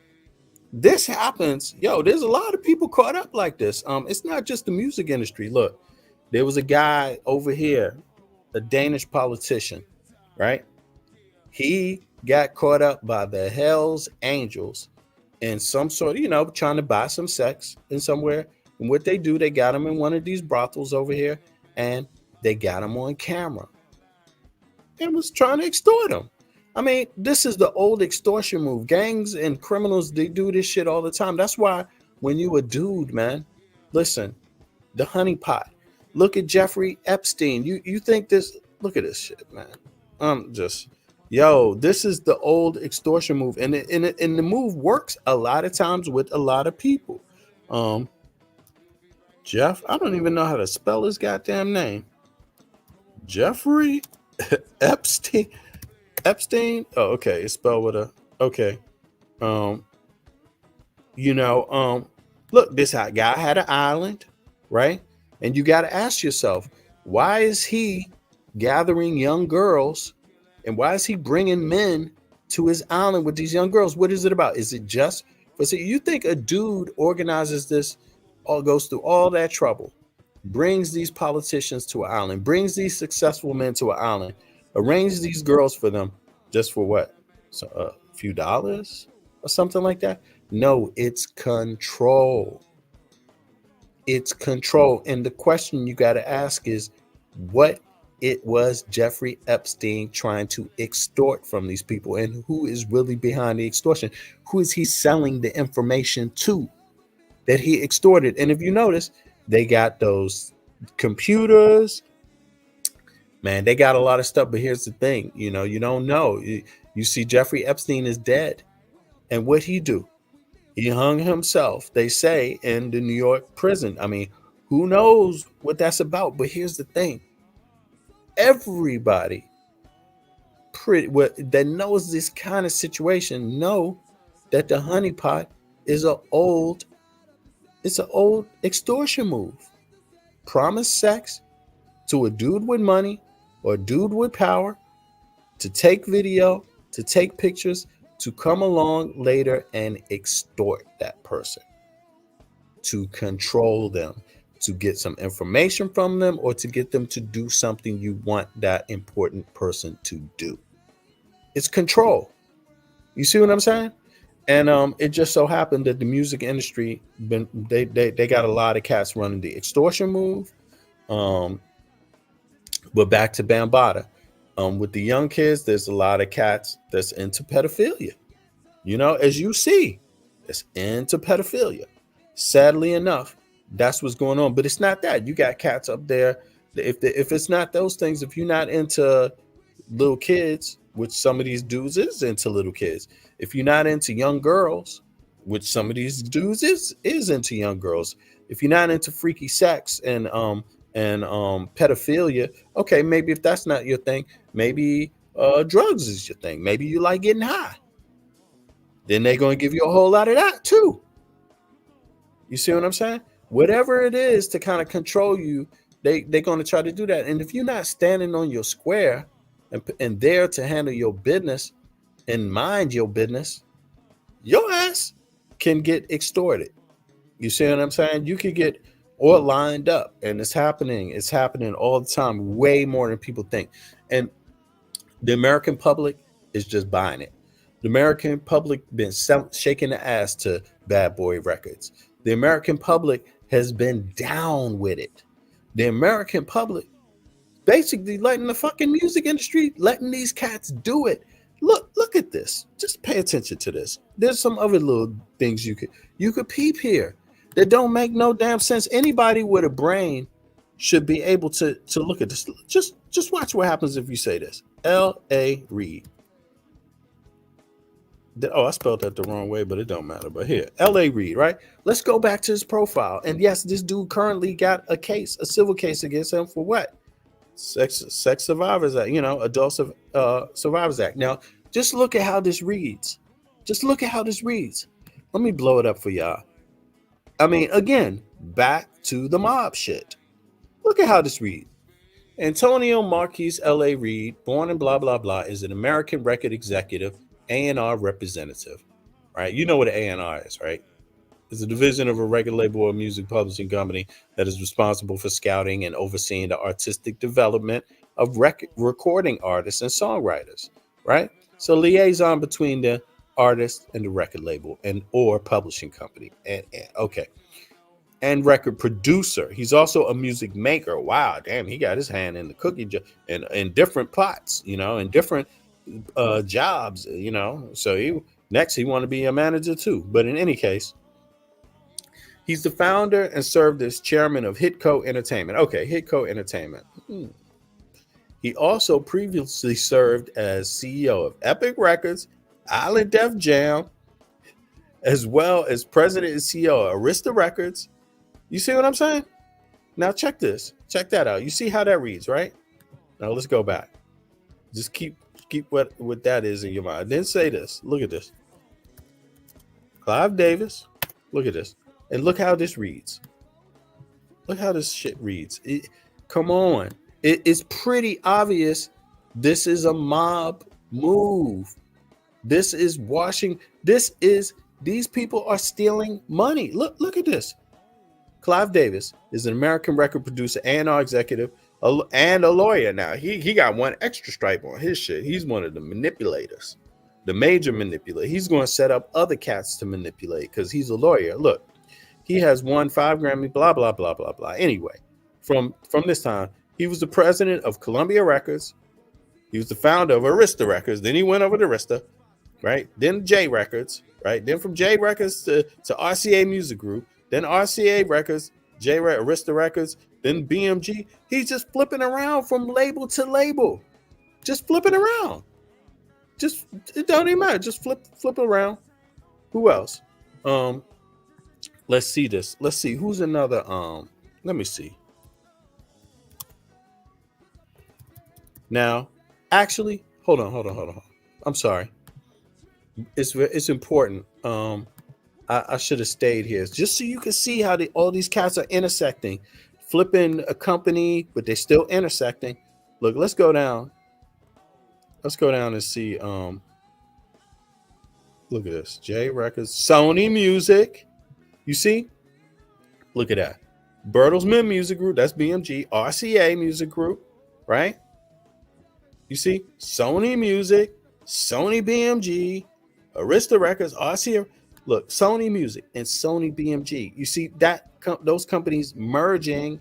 this happens. Yo, there's a lot of people caught up like this. It's not just the music industry. Look, there was a guy over here, a Danish politician, right? He got caught up by the Hells Angels in some sort of, trying to buy some sex in somewhere. And what they do, they got him in one of these brothels over here, and they got him on camera and was trying to extort him. I mean, this is the old extortion move. Gangs and criminals, they do this shit all the time. That's why when you a dude, man, listen, the honeypot. Look at Jeffrey Epstein. You think this, look at this shit, man. This is the old extortion move. And the move works a lot of times with a lot of people. Jeff, I don't even know how to spell his goddamn name. Jeffrey Epstein. Epstein. Oh, okay. It's spelled with a. Okay. Look, this guy had an island, right? And you got to ask yourself, why is he gathering young girls, and why is he bringing men to his island with these young girls? What is it about? Is it just for? See, you think a dude organizes this, or goes through all that trouble, brings these politicians to an island, brings these successful men to an island, arrange these girls for them just for what? So a few dollars or something like that? No, it's control. It's control. And the question you got to ask is, what it was Jeffrey Epstein trying to extort from these people, and who is really behind the extortion? Who is he selling the information to that he extorted? And if you notice, they got those computers. Man, they got a lot of stuff, but here's the thing, you don't know. You see Jeffrey Epstein is dead. And what'd he do? He hung himself, they say, in the New York prison. I mean, who knows what that's about? But here's the thing. Everybody that knows this kind of situation know that the honeypot is an old extortion move. Promise sex to a dude with money or a dude with power to take video, to take pictures, to come along later and extort that person, to control them, to get some information from them, or to get them to do something you want that important person to do. It's control. You see what I'm saying? And it just so happened that the music industry, they got a lot of cats running the extortion move. But back to Bambaataa. With the young kids, there's a lot of cats that's into pedophilia. As you see, it's into pedophilia. Sadly enough, that's what's going on. But it's not that. You got cats up there. If it's not those things, if you're not into little kids, which some of these dudes is into little kids. If you're not into young girls, which some of these dudes is into young girls. If you're not into freaky sex and pedophilia, okay, maybe if that's not your thing, maybe drugs is your thing. Maybe you like getting high. Then they're going to give you a whole lot of that too. You see what I'm saying? Whatever it is to kind of control you, they're going to try to do that. And if you're not standing on your square, and there to handle your business and mind your business, your ass can get extorted. You see what I'm saying? You could get or lined up, and it's happening. It's happening all the time, way more than people think. And the American public is just buying it. The American public been shaking the ass to Bad Boy Records. The American public has been down with it. The American public basically letting the fucking music industry, letting these cats do it. Look at this. Just pay attention to this. There's some other little things you could peep here that don't make no damn sense. Anybody with a brain should be able to look at this. Just watch what happens if you say this. L.A. Reid. Oh, I spelled that the wrong way, but it don't matter. But here, L.A. Reid, right? Let's go back to his profile. And yes, this dude currently got a civil case against him for what? Sex Survivors Act, Adult Survivors Act. Now, just look at how this reads. Let me blow it up for y'all. I mean, again, back to the mob shit. Look at how this reads. Antonio Marquis L.A. Reid, born in blah, blah, blah, is an American record executive, A&R representative, right? You know what an A&R is, right? It's a division of a record label or music publishing company that is responsible for scouting and overseeing the artistic development of recording artists and songwriters, right? So liaison between the artist and the record label or publishing company. And record producer. He's also a music maker. Wow, damn, he got his hand in the cookie jar and in different pots, in different jobs, So he want to be a manager too. But in any case, he's the founder and served as chairman of Hitco Entertainment. Okay, Hitco Entertainment. He also previously served as CEO of Epic Records, Island Def Jam, as well as president and CEO of Arista Records. You see what I'm saying? Now check this. Check that out. You see how that reads, right? Now let's go back. Just keep what that is in your mind. Then say this. Look at this. Clive Davis. Look at this. And look how this reads. Look how this shit reads. Come on. It's pretty obvious this is a mob move. This is these people are stealing money. Look at this. Clive Davis is an American record producer, A&R executive, and a lawyer. Now he got one extra stripe on his shit. He's one of the manipulators, the major manipulator. He's going to set up other cats to manipulate because he's a lawyer. Look, he has won 5 Grammy, blah, blah, blah, blah, blah. Anyway, from this time, he was the president of Columbia Records. He was the founder of Arista Records. Then he went over to Arista, right? Then J Records, right? Then from J Records to RCA Music Group. Then RCA Records, Arista Records, then BMG. He's just flipping around from label to label. Just flipping around. It don't even matter. Just flip around. Who else? Let's see this. Let's see who's another. Let me see. Now, actually, hold on. I'm sorry. It's important. I should have stayed here just so you can see how all these cats are intersecting, flipping a company, but they're still intersecting. Look, let's go down. Let's go down and see. Look at this. J Records, Sony Music. You see? Look at that. Bertelsmann Music Group. That's BMG. RCA Music Group. Right? You see? Sony Music, Sony BMG, Arista Records, RCA. Look, Sony Music and Sony BMG. You see that those companies merging,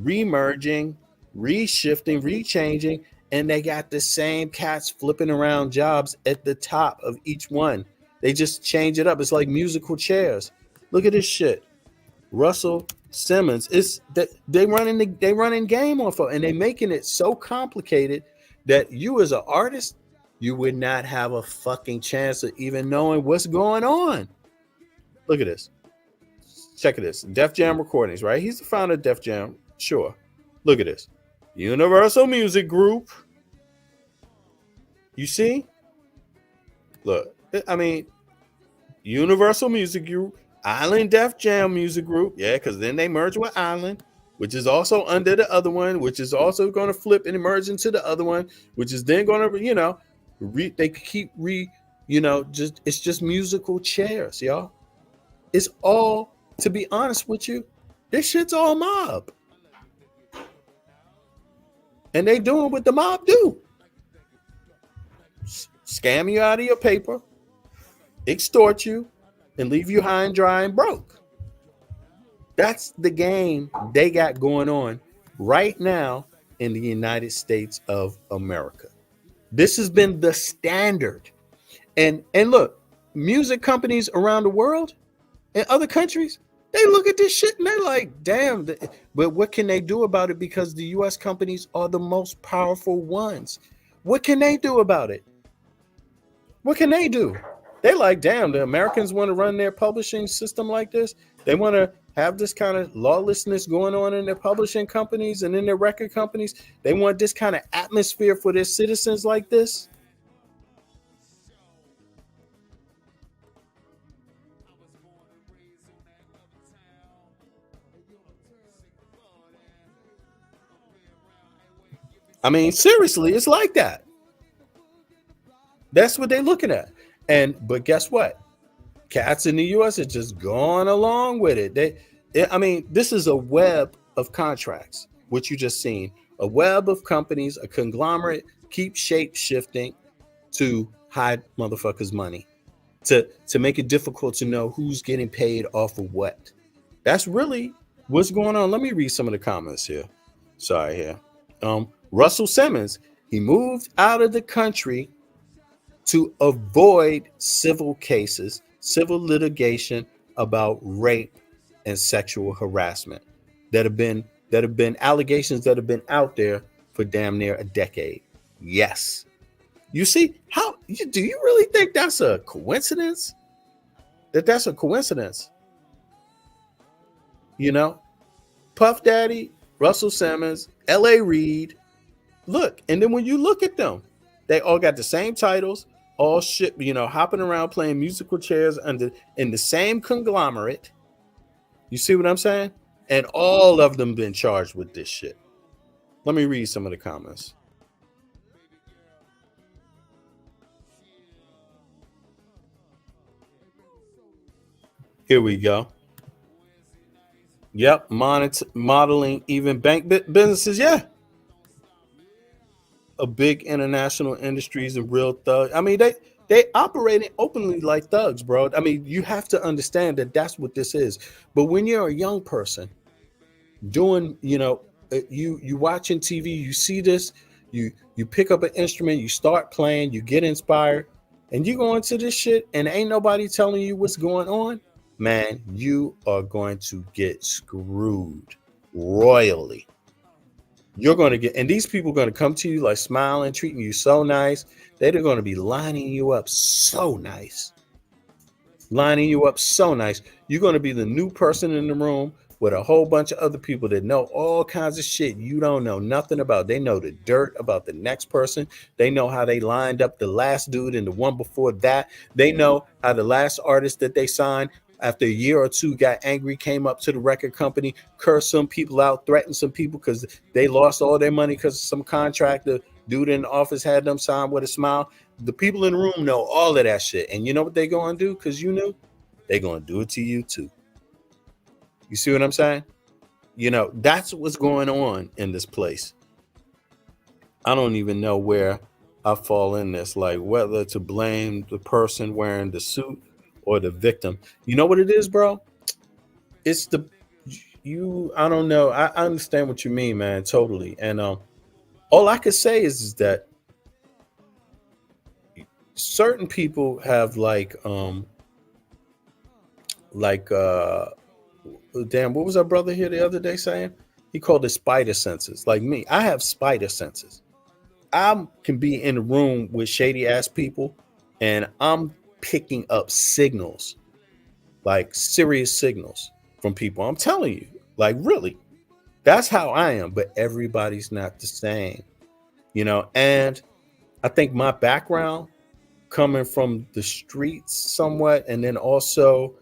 remerging, reshifting, rechanging, and they got the same cats flipping around jobs at the top of each one. They just change it up. It's like musical chairs. Look at this shit. Russell Simmons. It's that they running game off of, and they making it so complicated that you as an artist, you would not have a fucking chance of even knowing what's going on. Look at this. Check this. Def Jam Recordings, right? He's the founder of Def Jam. Sure. Look at this. Universal Music Group. You see? Look, I mean, Universal Music Group, Island Def Jam Music Group. Yeah, because then they merged with Island. which is also under the other one, which is also going to flip and emerge into the other one, which is then going to, they keep just it's just musical chairs, y'all. It's all, to be honest with you, this shit's all mob. And they doing what the mob do. Scam you out of your paper, extort you, and leave you high and dry and broke. That's the game they got going on right now in the United States of America. This has been the standard. And look, music companies around the world in other countries, they look at this shit and they're like, damn, but what can they do about it? Because the US companies are the most powerful ones. What can they do about it? What can they do? They're like, damn, the Americans want to run their publishing system like this. They want to have this kind of lawlessness going on in their publishing companies and in their record companies. They want this kind of atmosphere for their citizens like this. I mean, seriously, it's like that. That's what they're looking at. But guess what? Cats in the US are just going along with it. This is a web of contracts, what you just seen. A web of companies, a conglomerate, keep shape shifting to hide motherfuckers' money, to make it difficult to know who's getting paid off of what. That's really what's going on. Let me read some of the comments here. Sorry here. Russell Simmons, he moved out of the country to avoid civil cases, civil litigation about rape and sexual harassment that have been allegations that have been out there for damn near a decade. Yes. You see, do you really think that's a coincidence? That's a coincidence? Puff Daddy, Russell Simmons, L.A. Reid. Look, and then when you look at them, they all got the same titles, all shit, hopping around playing musical chairs in the same conglomerate. You see what I'm saying? And all of them been charged with this shit. Let me read some of the comments. Here we go. Yep, modeling even bank businesses. Yeah. A big international industries and real thugs. I mean, they operating openly like thugs, bro. I mean, you have to understand that that's what this is. But when you're a young person doing, you watching TV, you see this, you pick up an instrument, you start playing, you get inspired, and you go into this shit and ain't nobody telling you what's going on, man, you are going to get screwed royally. You're going to get, and these people are going to come to you like smiling, treating you so nice. They're going to be lining you up so nice. Lining you up so nice. You're going to be the new person in the room with a whole bunch of other people that know all kinds of shit you don't know nothing about. They know the dirt about the next person. They know how they lined up the last dude and the one before that. They know how the last artist that they signed after a year or two got angry, came up to the record company, cursed some people out, threatened some people because they lost all their money because some contractor dude in the office had them sign with a smile. The people in the room know all of that shit. And you know what they're going to do? Because you knew? They're going to do it to you too. You see what I'm saying? That's what's going on in this place. I don't even know where I fall in this, like whether to blame the person wearing the suit or the victim. You know what it is, bro? It's I don't know. I understand what you mean, man, totally. And all I could say is that certain people have damn, what was our brother here the other day saying? He called it spider senses. Like me, I have spider senses. I can be in a room with shady ass people and I'm picking up signals, like serious signals from people. I'm telling you, like really, that's how I am. But everybody's not the same, and I think my background coming from the streets somewhat, and then also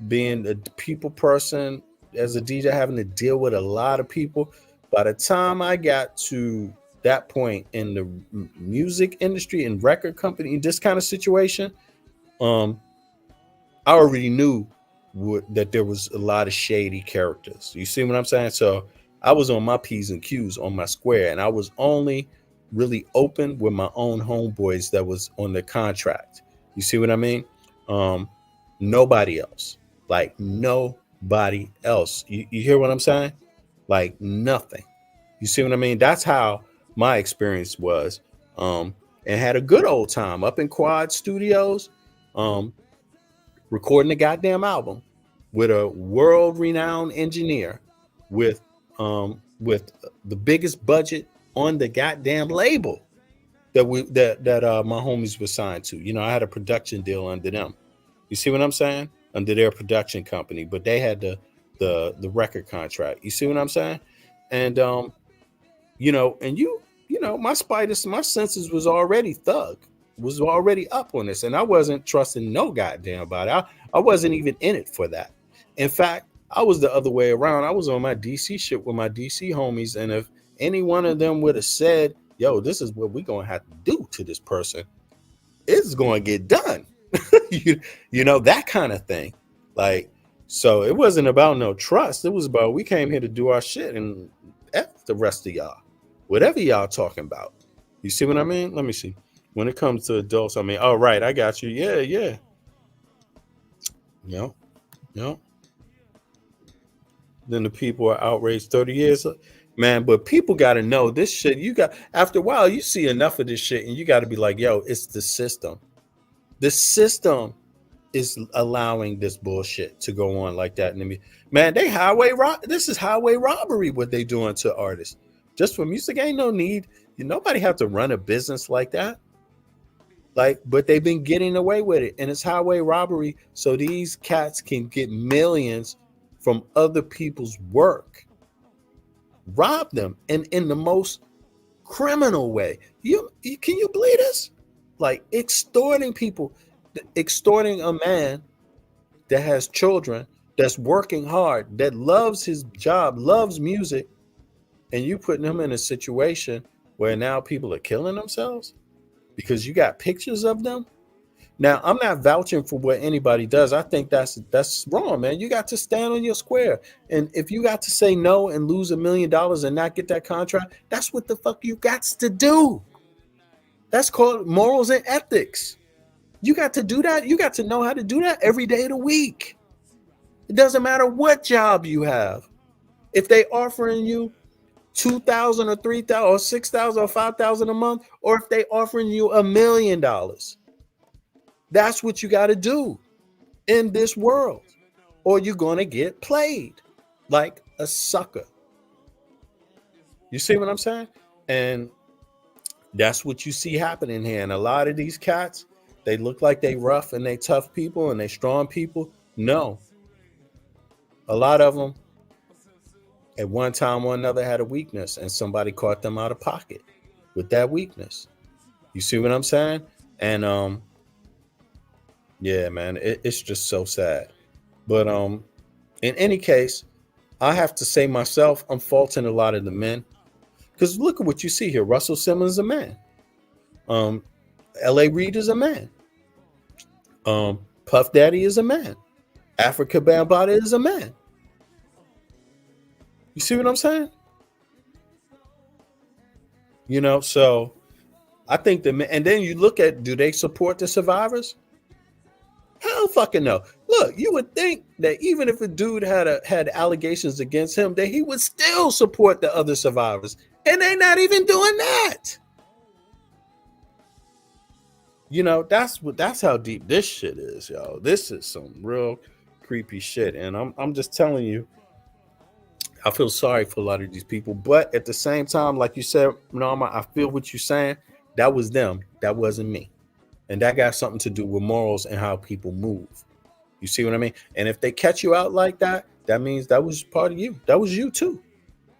being a people person as a DJ, having to deal with a lot of people. By the time I got to that point in the music industry and record company, this kind of situation, I already knew that there was a lot of shady characters. You see what I'm saying? So I was on my P's and Q's on my square, and I was only really open with my own homeboys that was on the contract. You see what I mean? Nobody else. Like nobody else. You hear what I'm saying? Like nothing. You see what I mean? That's how my experience was. And had a good old time up in Quad Studios, recording the goddamn album with a world-renowned engineer with the biggest budget on the goddamn label that my homies were signed to. You know, I had a production deal under them. You see what I'm saying? Under their production company, but they had the record contract. You see what I'm saying? And you know, and you know, my senses was already up on this, and I wasn't trusting no goddamn body. I wasn't even in it for that. In fact, I was the other way around. I was on my DC shit with my DC homies, and if any one of them would have said, yo, this is what we're gonna have to do to this person, it's gonna get done. you know, that kind of thing. Like, so it wasn't about no trust. It was about, we came here to do our shit, and F the rest of y'all, whatever y'all talking about. You see what I mean? Let me see. When it comes to adults, I mean, all right, I got you. Yeah. Yep. Then the people are outraged 30 years. Man, but people got to know this shit. After a while, you see enough of this shit, and you got to be like, yo, it's the system. The system is allowing this bullshit to go on like that. Man, this is highway robbery, what they doing to artists. Just for music, ain't no need. Nobody have to run a business like that. Like, but they've been getting away with it, and it's highway robbery, so these cats can get millions from other people's work. Rob them, and in the most criminal way. Can you believe this? Like, extorting people, extorting a man that has children, that's working hard, that loves his job, loves music, and you putting him in a situation where now people are killing themselves because you got pictures of them. Now, I'm not vouching for what anybody does. I think that's wrong, man. You got to stand on your square. And if you got to say no and lose $1 million and not get that contract, that's what the fuck you got to do. That's called morals and ethics. You got to do that. You got to know how to do that every day of the week. It doesn't matter what job you have. If they offering you $2,000 or $3,000 or $6,000 or $5,000 a month, or if they offering you $1 million, that's what you got to do in this world, or you're going to get played like a sucker. You see what I'm saying? And that's what you see happening here. And a lot of these cats, they look like they rough and they tough people and they strong people. No. A lot of them at one time or another had a weakness, and somebody caught them out of pocket with that weakness. You see what I'm saying? And yeah, man, it's just so sad. But in any case, I have to say myself, I'm faulting a lot of the men, because look at what you see here. Russell Simmons is a man. L.A. Reid is a man. Puff Daddy is a man. Africa Bambaataa is a man. You see what I'm saying? You know, so I think and then you look at, do they support the survivors? Hell fucking no. Look, you would think that even if a dude had allegations against him, that he would still support the other survivors. And they're not even doing that. You know, that's how deep this shit is, y'all. This is some real creepy shit. And I'm just telling you, I feel sorry for a lot of these people. But at the same time, like you said, Norma, I feel what you're saying. That was them. That wasn't me. And that got something to do with morals and how people move. You see what I mean? And if they catch you out like that, that means that was part of you. That was you too.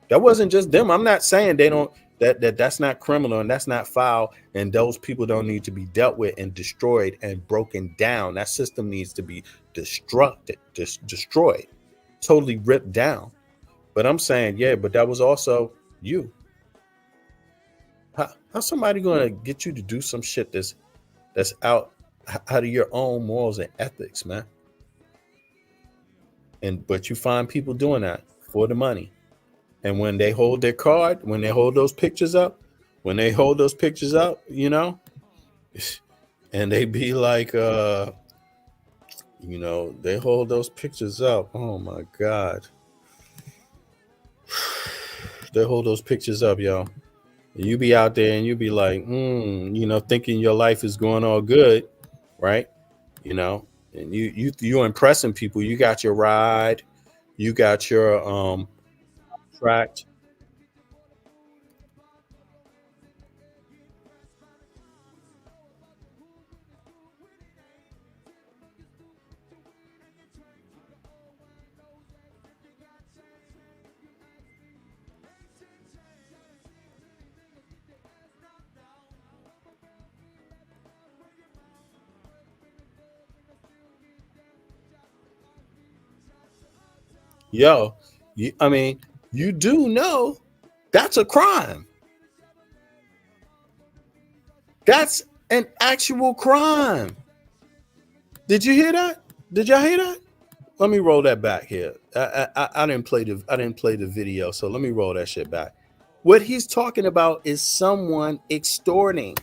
That wasn't just them. I'm not saying they don't, that's not criminal and that's not foul, and those people don't need to be dealt with and destroyed and broken down. That system needs to be destroyed. totally ripped down. But I'm saying, yeah, but that was also you. How's somebody gonna get you to do some shit that's out of your own morals and ethics, man? But you find people doing that for the money. And when they hold their card, when they hold those pictures up, you know, and they be like, they hold those pictures up. Oh my God. They hold those pictures up, yo. You be out there and you be like, thinking your life is going all good, right? And you're impressing people. You got your ride, you got your tract. Yo, you do know that's a crime. That's an actual crime. Did you hear that? Did y'all hear that? Let me roll that back here. I didn't play the video, so let me roll that shit back. What he's talking about is someone extorting.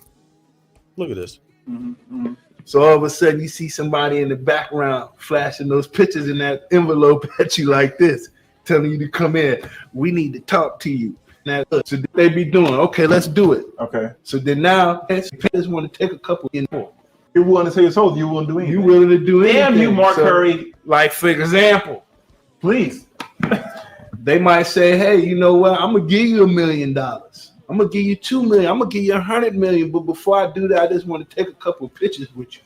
Look at this. Mm-hmm. So all of a sudden you see somebody in the background flashing those pictures in that envelope at you like this, telling you to come in. We need to talk to you. Now, so they be doing, okay, let's do it. Okay. So then now parents want to take a couple in more. You're willing to sell your soul. You won't do anything. You willing to do anything. Damn you, Mark Curry. Like, for example, Please. they might say, hey, you know what? I'm going to give you $1 million. I'm going to give you $2 million. I'm going to give you $100 million. But before I do that, I just want to take a couple of pictures with you,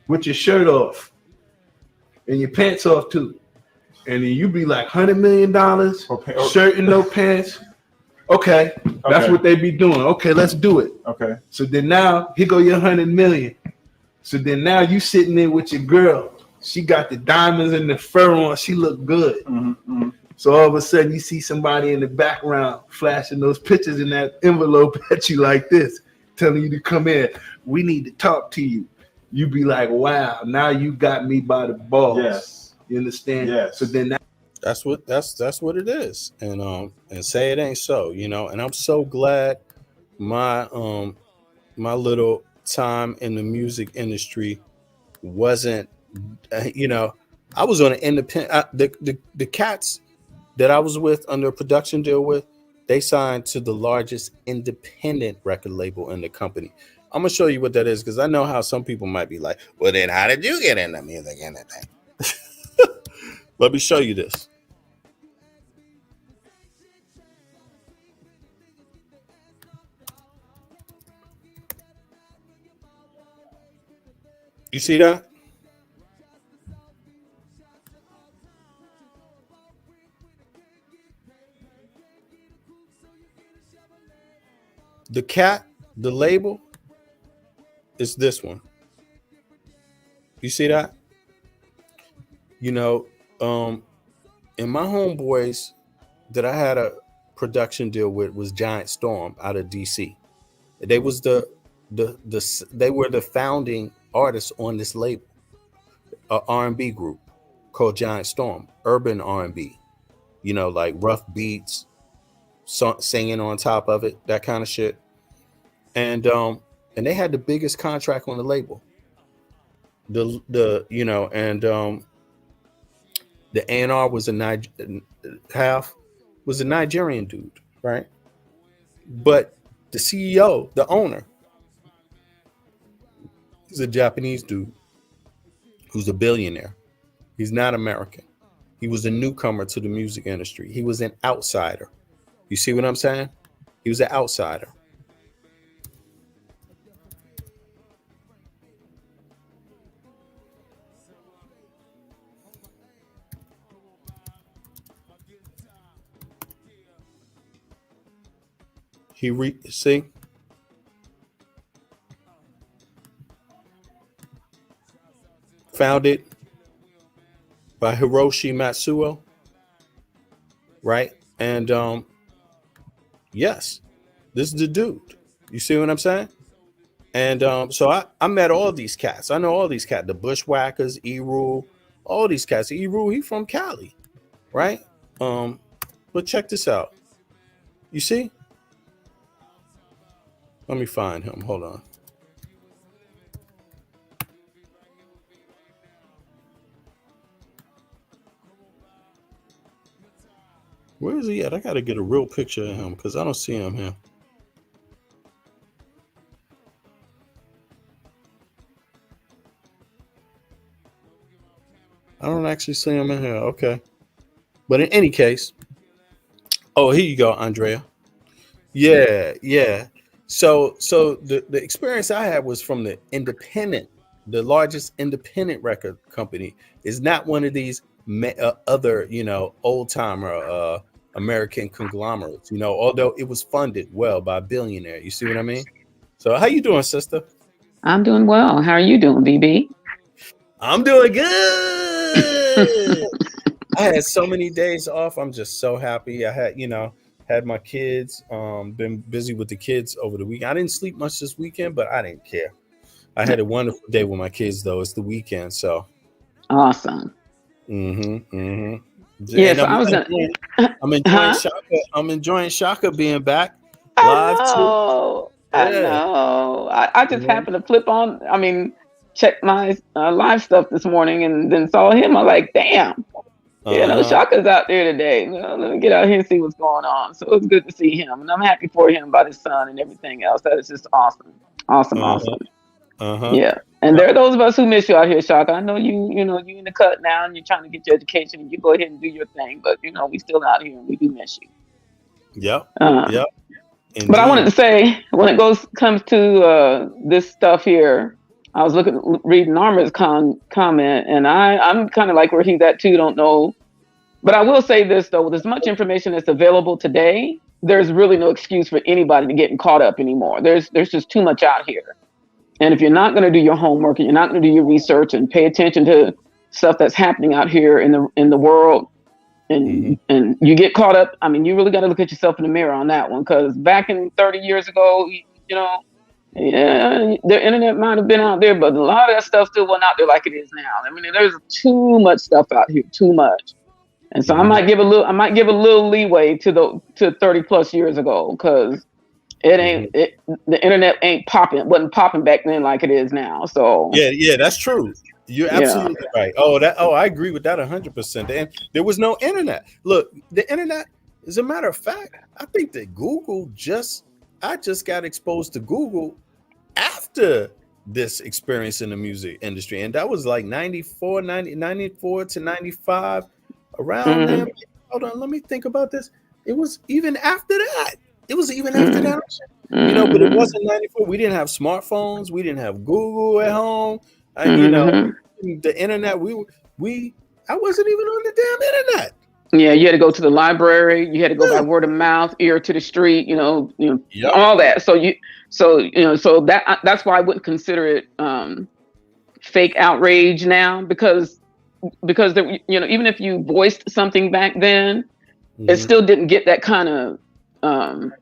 with your shirt off and your pants off too. And then you be like $100 million, shirt and no pants. Okay. That's what they be doing. Okay, let's do it. Okay. So then now, here go your $100 million. So then now you sitting there with your girl. She got the diamonds and the fur on. She look good. Mm-hmm, mm-hmm. So all of a sudden you see somebody in the background flashing those pictures in that envelope at you like this, telling you to come in. We need to talk to you. You be like, wow, now you got me by the balls. Yes. You understand? Yes. So then That's what it is. And say it ain't so, and I'm so glad my little time in the music industry wasn't, I was on an independent, the cats that I was with under a production deal with, they signed to the largest independent record label in the company. I'm gonna show you what that is, because I know how some people might be like, well, then how did you get into music and that thing? Let me show you this. You see that? The cat, the label is this one. You see that? And my homeboys that I had a production deal with was Giant Storm out of DC. They was they were the founding artists on this label, a R&B group called Giant Storm, urban R&B, like rough beats, singing on top of it, that kind of shit. And they had the biggest contract on the label. The A&R was a Nigerian dude, right? But the CEO, the owner, he's a Japanese dude who's a billionaire. He's not American. He was a newcomer to the music industry. He was an outsider. You see what I'm saying? He was an outsider. See? Founded by Hiroshi Matsuo. right? And yes, this is the dude. You see what I'm saying? And so I met all these cats. I know all these cats, the Bushwhackers, E-Rule, all these cats. E-Rule, he from Cali, right? But check this out. You see? Let me find him. Hold on. Where is he at? I got to get a real picture of him because I don't see him here. I don't actually see him in here. Okay. But in any case, oh, here you go, Andrea. Yeah. So the experience I had was from the largest independent record company. Is not one of these other, old timer American conglomerates, although it was funded well by a billionaire. You see what I mean? So how you doing, sister? I'm doing well. How are you doing, BB? I'm doing good. I had so many days off. I'm just so happy. I had my kids, been busy with the kids over the weekend. I didn't sleep much this weekend, but I didn't care. I had a wonderful day with my kids, though. It's the weekend, so. Awesome. Yeah, so I'm enjoying Shaka. I'm enjoying Shaka being back live too. I know. I just happened to flip on. Check my live stuff this morning and then saw him. I'm like, damn. Shaka's out there today. Let me get out here and see what's going on. So it was good to see him, and I'm happy for him about his son and everything else. That is just awesome. Yeah, and there are those of us who miss you out here, Shaka. I know you in the cut now, and you're trying to get your education, and you go ahead and do your thing. But we still out here, and we do miss you. Yep. But I wanted to say, when it comes to this stuff here, I was reading Armor's comment, and I'm kind of like where he's at too. Don't know, but I will say this though: with as much information that's available today, there's really no excuse for anybody to getting caught up anymore. There's just too much out here, and if you're not going to do your homework and you're not going to do your research and pay attention to stuff that's happening out here in the world, and you get caught up, you really got to look at yourself in the mirror on that one, because back in 30 years ago, yeah, the internet might have been out there, but a lot of that stuff still wasn't out there like it is now. There's too much stuff out here, too much, and so I might give a little leeway to 30 plus years ago, because the internet wasn't popping back then like it is now. So yeah, that's true. You're absolutely right. I agree with that 100%. And there was no internet. Look, the internet, as a matter of fact, I think that I just got exposed to Google after this experience in the music industry. And that was like 94 to 95, around there. Hold on, let me think about this. It was even after that. But it wasn't 94. We didn't have smartphones. We didn't have Google at home. The internet, I wasn't even on the damn internet. Yeah, you had to go to the library. You had to go by word of mouth, ear to the street. All that. So that's why I wouldn't consider it fake outrage now, because even if you voiced something back then, it still didn't get that kind of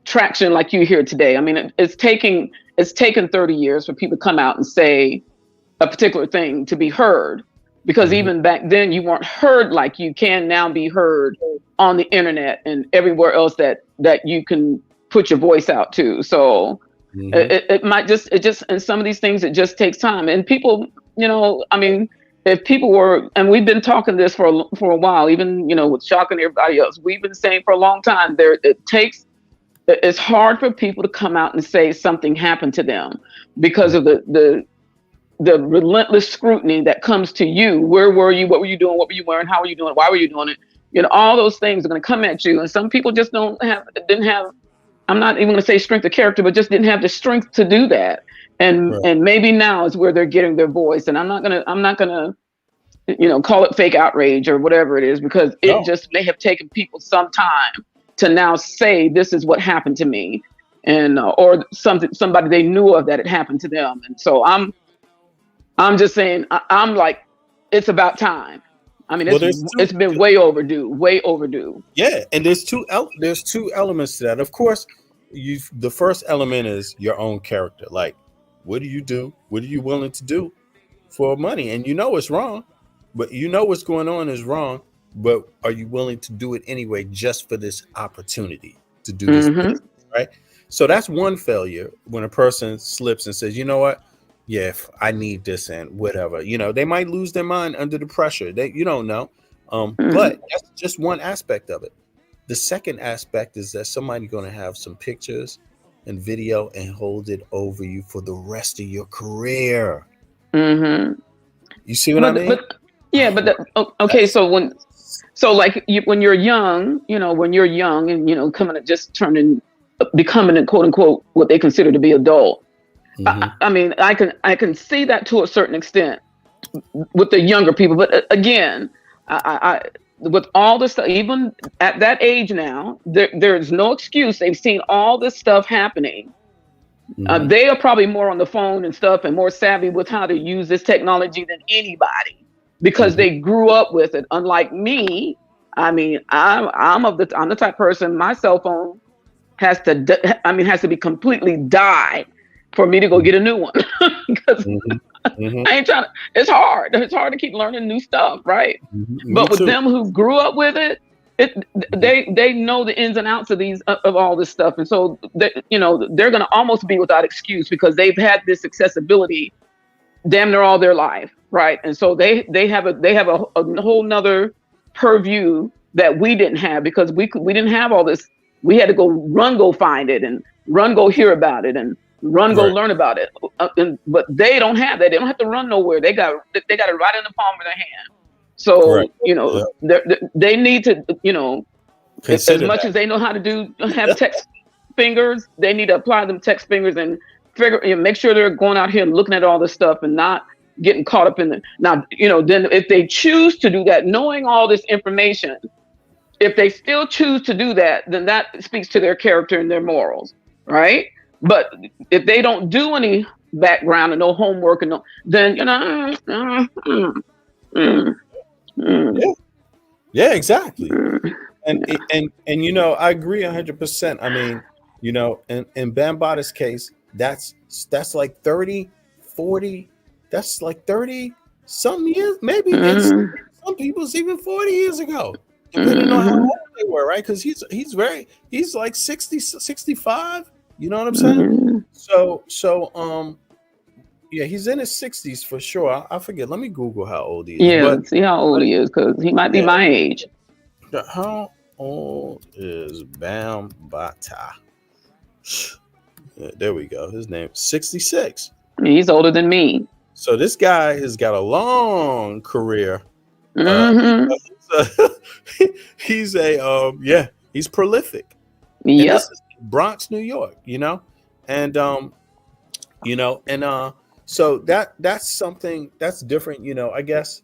traction like you hear today. It's taken 30 years for people to come out and say a particular thing to be heard. Because even back then, you weren't heard like you can now be heard on the internet and everywhere else that you can put your voice out to. So it might just and some of these things, it just takes time. And people, if people were, and we've been talking this for a while, even with Shock and everybody else, we've been saying for a long time, it's hard for people to come out and say something happened to them because of the relentless scrutiny that comes to you. Where were you? What were you doing? What were you wearing? How were you doing it? Why were you doing it? All those things are going to come at you. And some people just didn't have, I'm not even going to say strength of character, but just didn't have the strength to do that. And maybe now is where they're getting their voice. And I'm not going to call it fake outrage or whatever it is, because it just may have taken people some time to now say, this is what happened to me. And, or somebody they knew of that it happened to them. And so I'm just saying, I'm like, it's about time, I mean, Well, it's been way overdue, way overdue. Yeah, and there's two elements to that. Of course, the first element is your own character. Like, what do you do? What are you willing to do for money? And you know it's wrong, but you know what's going on is wrong. But are you willing to do it anyway just for this opportunity to do this business, right? So that's one failure when a person slips and says, you know what? Yeah, if I need this and whatever, you know, they might lose their mind under the pressure. You don't know. But that's just one aspect of it. The second aspect is that somebody's going to have some pictures and video and hold it over you for the rest of your career. You see what I mean? Okay. So when you're young, when you're young and coming to just becoming a quote unquote what they consider to be adult. I mean, I can see that to a certain extent with the younger people, but again, I with all this stuff, even at that age now, there's no excuse. They've seen all this stuff happening. They are probably more on the phone and stuff and more savvy with how to use this technology than anybody because they grew up with it. Unlike me, I mean, I'm the type of person. My cell phone has to be completely die for me to go get a new one because I ain't trying to. It's hard to keep learning new stuff, right? But with them who grew up with it, they know the ins and outs of all this stuff, and so they're going to almost be without excuse because they've had this accessibility damn near all their life, right? And so they have a whole nother purview that we didn't have because we didn't have all this. We had to go find it and go hear about it and go learn about it. But they don't have that. They don't have to run nowhere. They got it right in the palm of their hand. So, they need to, as much as they know how to have text fingers, they need to apply them text fingers and make sure they're going out here and looking at all this stuff and not getting caught up in it. Now, then if they choose to do that, knowing all this information, if they still choose to do that, then that speaks to their character and their morals, right? But if they don't do any background and no homework then yeah, exactly. And I agree 100%. I mean, in Bambaata's case, that's like 30, 40, that's like 30 some years, maybe some people's even 40 years ago. Depending on how old they were, right? Because he's like 60, 65. You know what I'm saying? So yeah, he's in his 60s for sure. I forget. Let me Google how old he is. Yeah, see how old he is because he might be my age. How old is Bambaata? There we go. His name is 66. He's older than me. So this guy has got a long career. He's prolific. Yeah. Bronx, New York, and so that's something that's different. I guess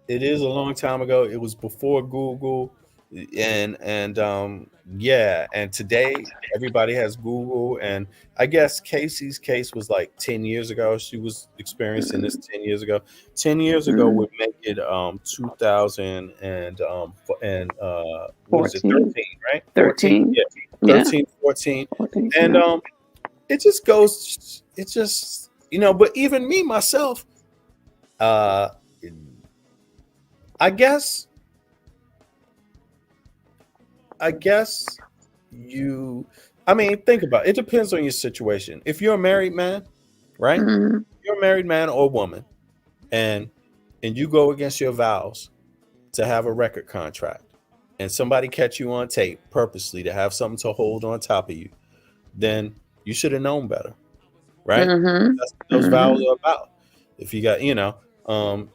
it is a long time ago. It was before Google, and today everybody has Google, and I guess Casey's case was like 10 years ago. She was experiencing this 10 years ago. 10 years ago would make it 2000 and what was it, 13, right? 13. Yeah. 13, 14. And it just goes, but even me myself, I guess think about it. It depends on your situation. If you're a married man, right? You're a married man or woman, and you go against your vows to have a record contract, and somebody catch you on tape purposely to have something to hold on top of you, then you should have known better, right? That's what those vows are about. If you got, or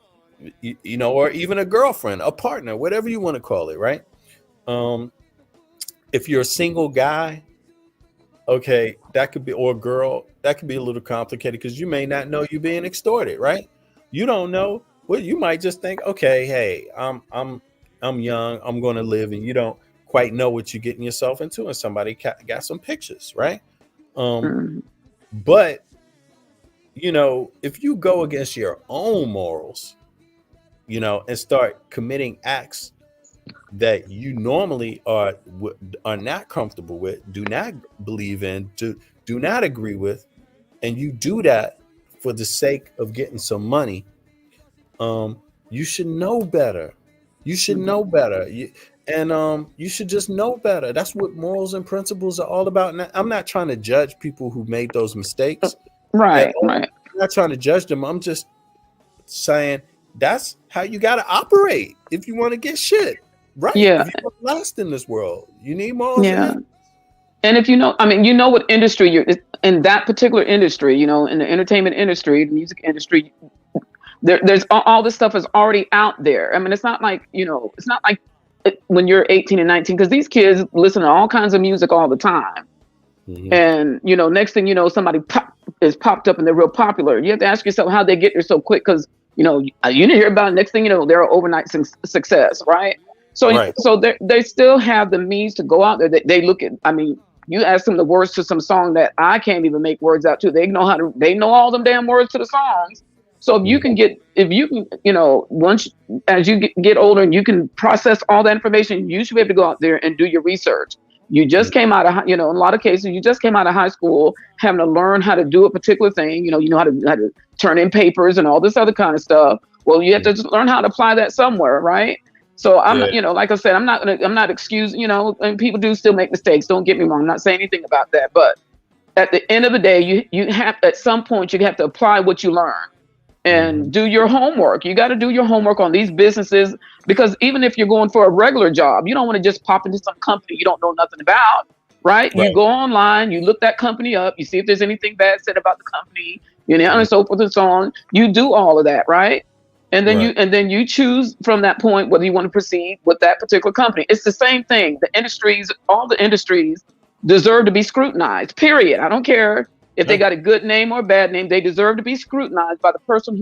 even a girlfriend, a partner, whatever you want to call it, right? If you're a single guy, okay, that could be, or girl, that could be a little complicated because you may not know you're being extorted, right? You don't know. Well, you might just think, okay, hey, I'm young, I'm going to live, and you don't quite know what you're getting yourself into, and somebody got some pictures, right? But if you go against your own morals, and start committing acts that you normally are not comfortable with, do not believe in, do not agree with, and you do that for the sake of getting some money, you should know better. You should know better. You should just know better. That's what morals and principles are all about. And I'm not trying to judge people who made those mistakes. Right. I'm not trying to judge them. I'm just saying that's how you got to operate if you want to get shit right. Yeah. If you want to last in this world, you need morals. Yeah. And if what industry you're in, that particular industry, in the entertainment industry, the music industry, there's all this stuff is already out there. I mean, it's not like, when you're 18 and 19, because these kids listen to all kinds of music all the time. Mm-hmm. And, next thing you know, somebody is popped up and they're real popular. You have to ask yourself how they get there so quick, because, you didn't hear about it. Next thing you know, they're an overnight success, right? So, so they still have the means to go out there. They look at, you ask them the words to some song that I can't even make words out to. They know all them damn words to the songs. So if you can once as you get older and you can process all that information, you should be able to go out there and do your research. You just came out of, in a lot of cases, you just came out of high school, having to learn how to do a particular thing. You know how to turn in papers and all this other kind of stuff. Well, you have to just learn how to apply that somewhere, right? So I'm, like I said, I'm not excusing, and people do still make mistakes. Don't get me wrong. I'm not saying anything about that. But at the end of the day, you have, at some point, you have to apply what you learn and do your homework. You got to do your homework on these businesses, because even if you're going for a regular job, you don't want to just pop into some company you don't know nothing about, right? You go online, you look that company up, you see if there's anything bad said about the company, and so forth and so on. You do all of that, right? And then you choose from that point whether you want to proceed with that particular company. It's the same thing. All the industries deserve to be scrutinized, period. I don't care if they got a good name or a bad name. They deserve to be scrutinized by the person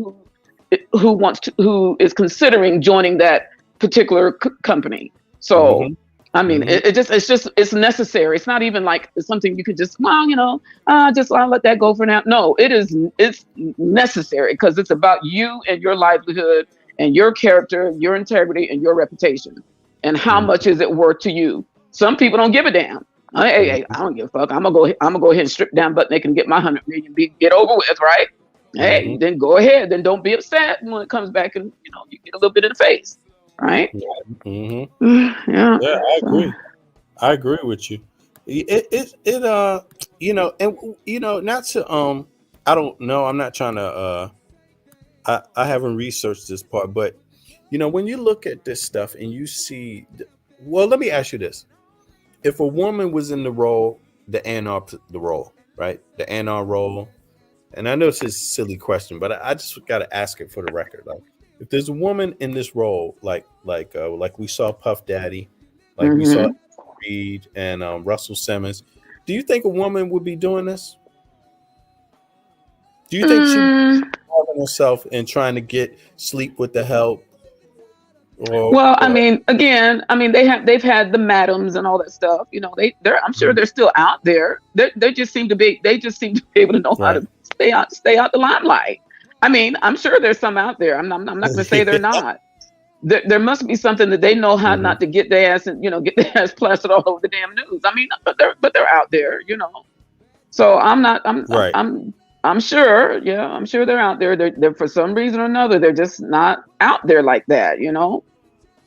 who is considering joining that particular company. So, it's necessary. It's not even like it's something you could just, I'll let that go for now. No, it's necessary, because it's about you and your livelihood and your character, your integrity, and your reputation. And how much is it worth to you? Some people don't give a damn. Hey, I don't give a fuck. I'm gonna go ahead and strip down butt naked and get my 100 million, get over with, right? Hey, then go ahead. Then don't be upset when it comes back and you get a little bit in the face, right? Yeah, yeah. I agree. I agree with you. Not to I don't know. I'm not trying to. I haven't researched this part, but when you look at this stuff and you see, well, let me ask you this: if a woman was in the role, the role, right? The Anar role, and I know it's a silly question, but I just got to ask it for the record. Like, if there's a woman in this role, like we saw Puff Daddy, like we saw Reed and Russell Simmons, do you think a woman would be doing this? Do you think she's involving herself and trying to get sleep with the help? They've had the madams and all that stuff. I'm sure they're still out there. They just seem to be able to know how to stay out the limelight. I'm sure there's some out there. I'm not going to say they're not. There must be something that they know how not to get their ass and get their ass plastered all over the damn news. But they're out there. So I'm sure. Yeah, I'm sure they're out there. They're for some reason or another, they're just not out there like that.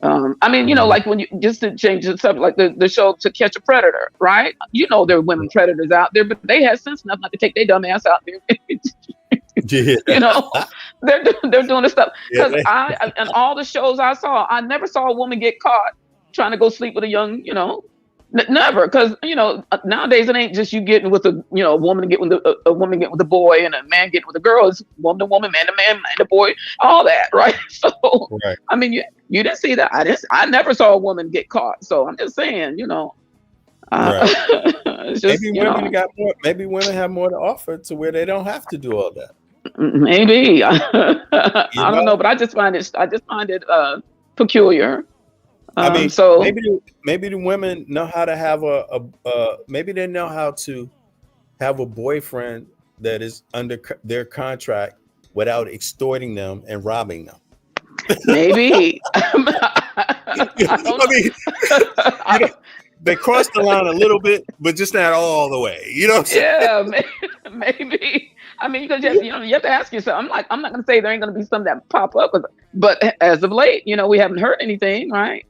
Like when you, just to change the subject, like the show To Catch a Predator, right? There are women predators out there, but they had sense enough not to take their dumb ass out there. They're doing this stuff, because and all the shows I saw, I never saw a woman get caught trying to go sleep with a young, never, because nowadays it ain't just you getting with a woman getting with a woman getting with a boy and a man getting with a girl. It's woman to woman, man to man, man to boy, all that, right? So you didn't see that. I never saw a woman get caught. So I'm just saying, it's just, maybe women have more to offer to where they don't have to do all that. Maybe I don't know, but I just find it peculiar. So maybe the women know how to have maybe they know how to have a boyfriend that is under their contract without extorting them and robbing them. Maybe. I mean, they crossed the line a little bit, but just not all the way. You know what I'm saying? Yeah, maybe. I mean, because you have to ask yourself. I'm not going to say there ain't going to be some that pop up, but as of late, we haven't heard anything, right?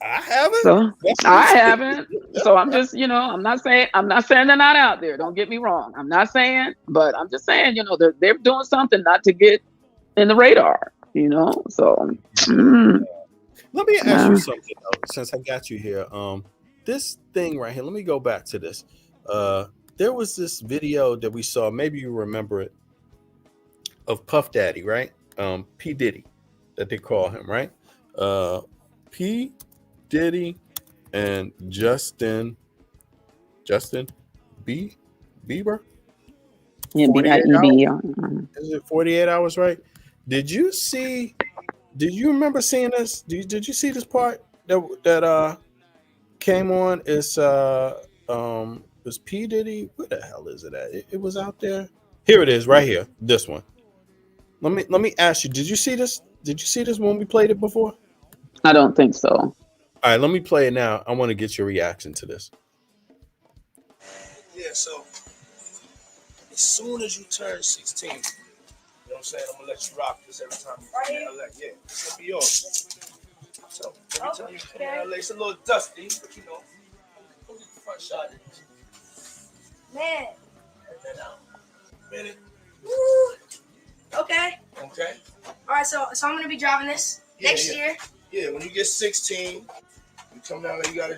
I haven't. So I haven't. So I'm just, I'm not saying they're not out there. Don't get me wrong. I'm not saying, but I'm just saying, they're doing something not to get in the radar. So. Let me ask you something though, since I got you here. This thing right here. Let me go back to this. There was this video that we saw. Maybe you remember it, of Puff Daddy, right? P Diddy, that they call him, right? P Diddy and Justin Bieber. Yeah, 48 B-I-E-B. Is it 48 hours, right? Did you remember seeing this? Did you see this part that came on? It's P Diddy. Where the hell is it at? It was out there. Here it is, right here. This one. Let me ask you. Did you see this? Did you see this when we played it before? I don't think so. All right, let me play it now. I want to get your reaction to this. Yeah, so as soon as you turn 16, you know what I'm saying? I'm gonna let you rock this every time you come to LA. Yeah, it's gonna be yours. So every time you come to LA, it's a little dusty, but go get the front shot. Man. And then out. Minute. Woo. Okay. Okay. All right, so I'm gonna be driving this next year. Yeah, when you get 16, you come down there, you gotta,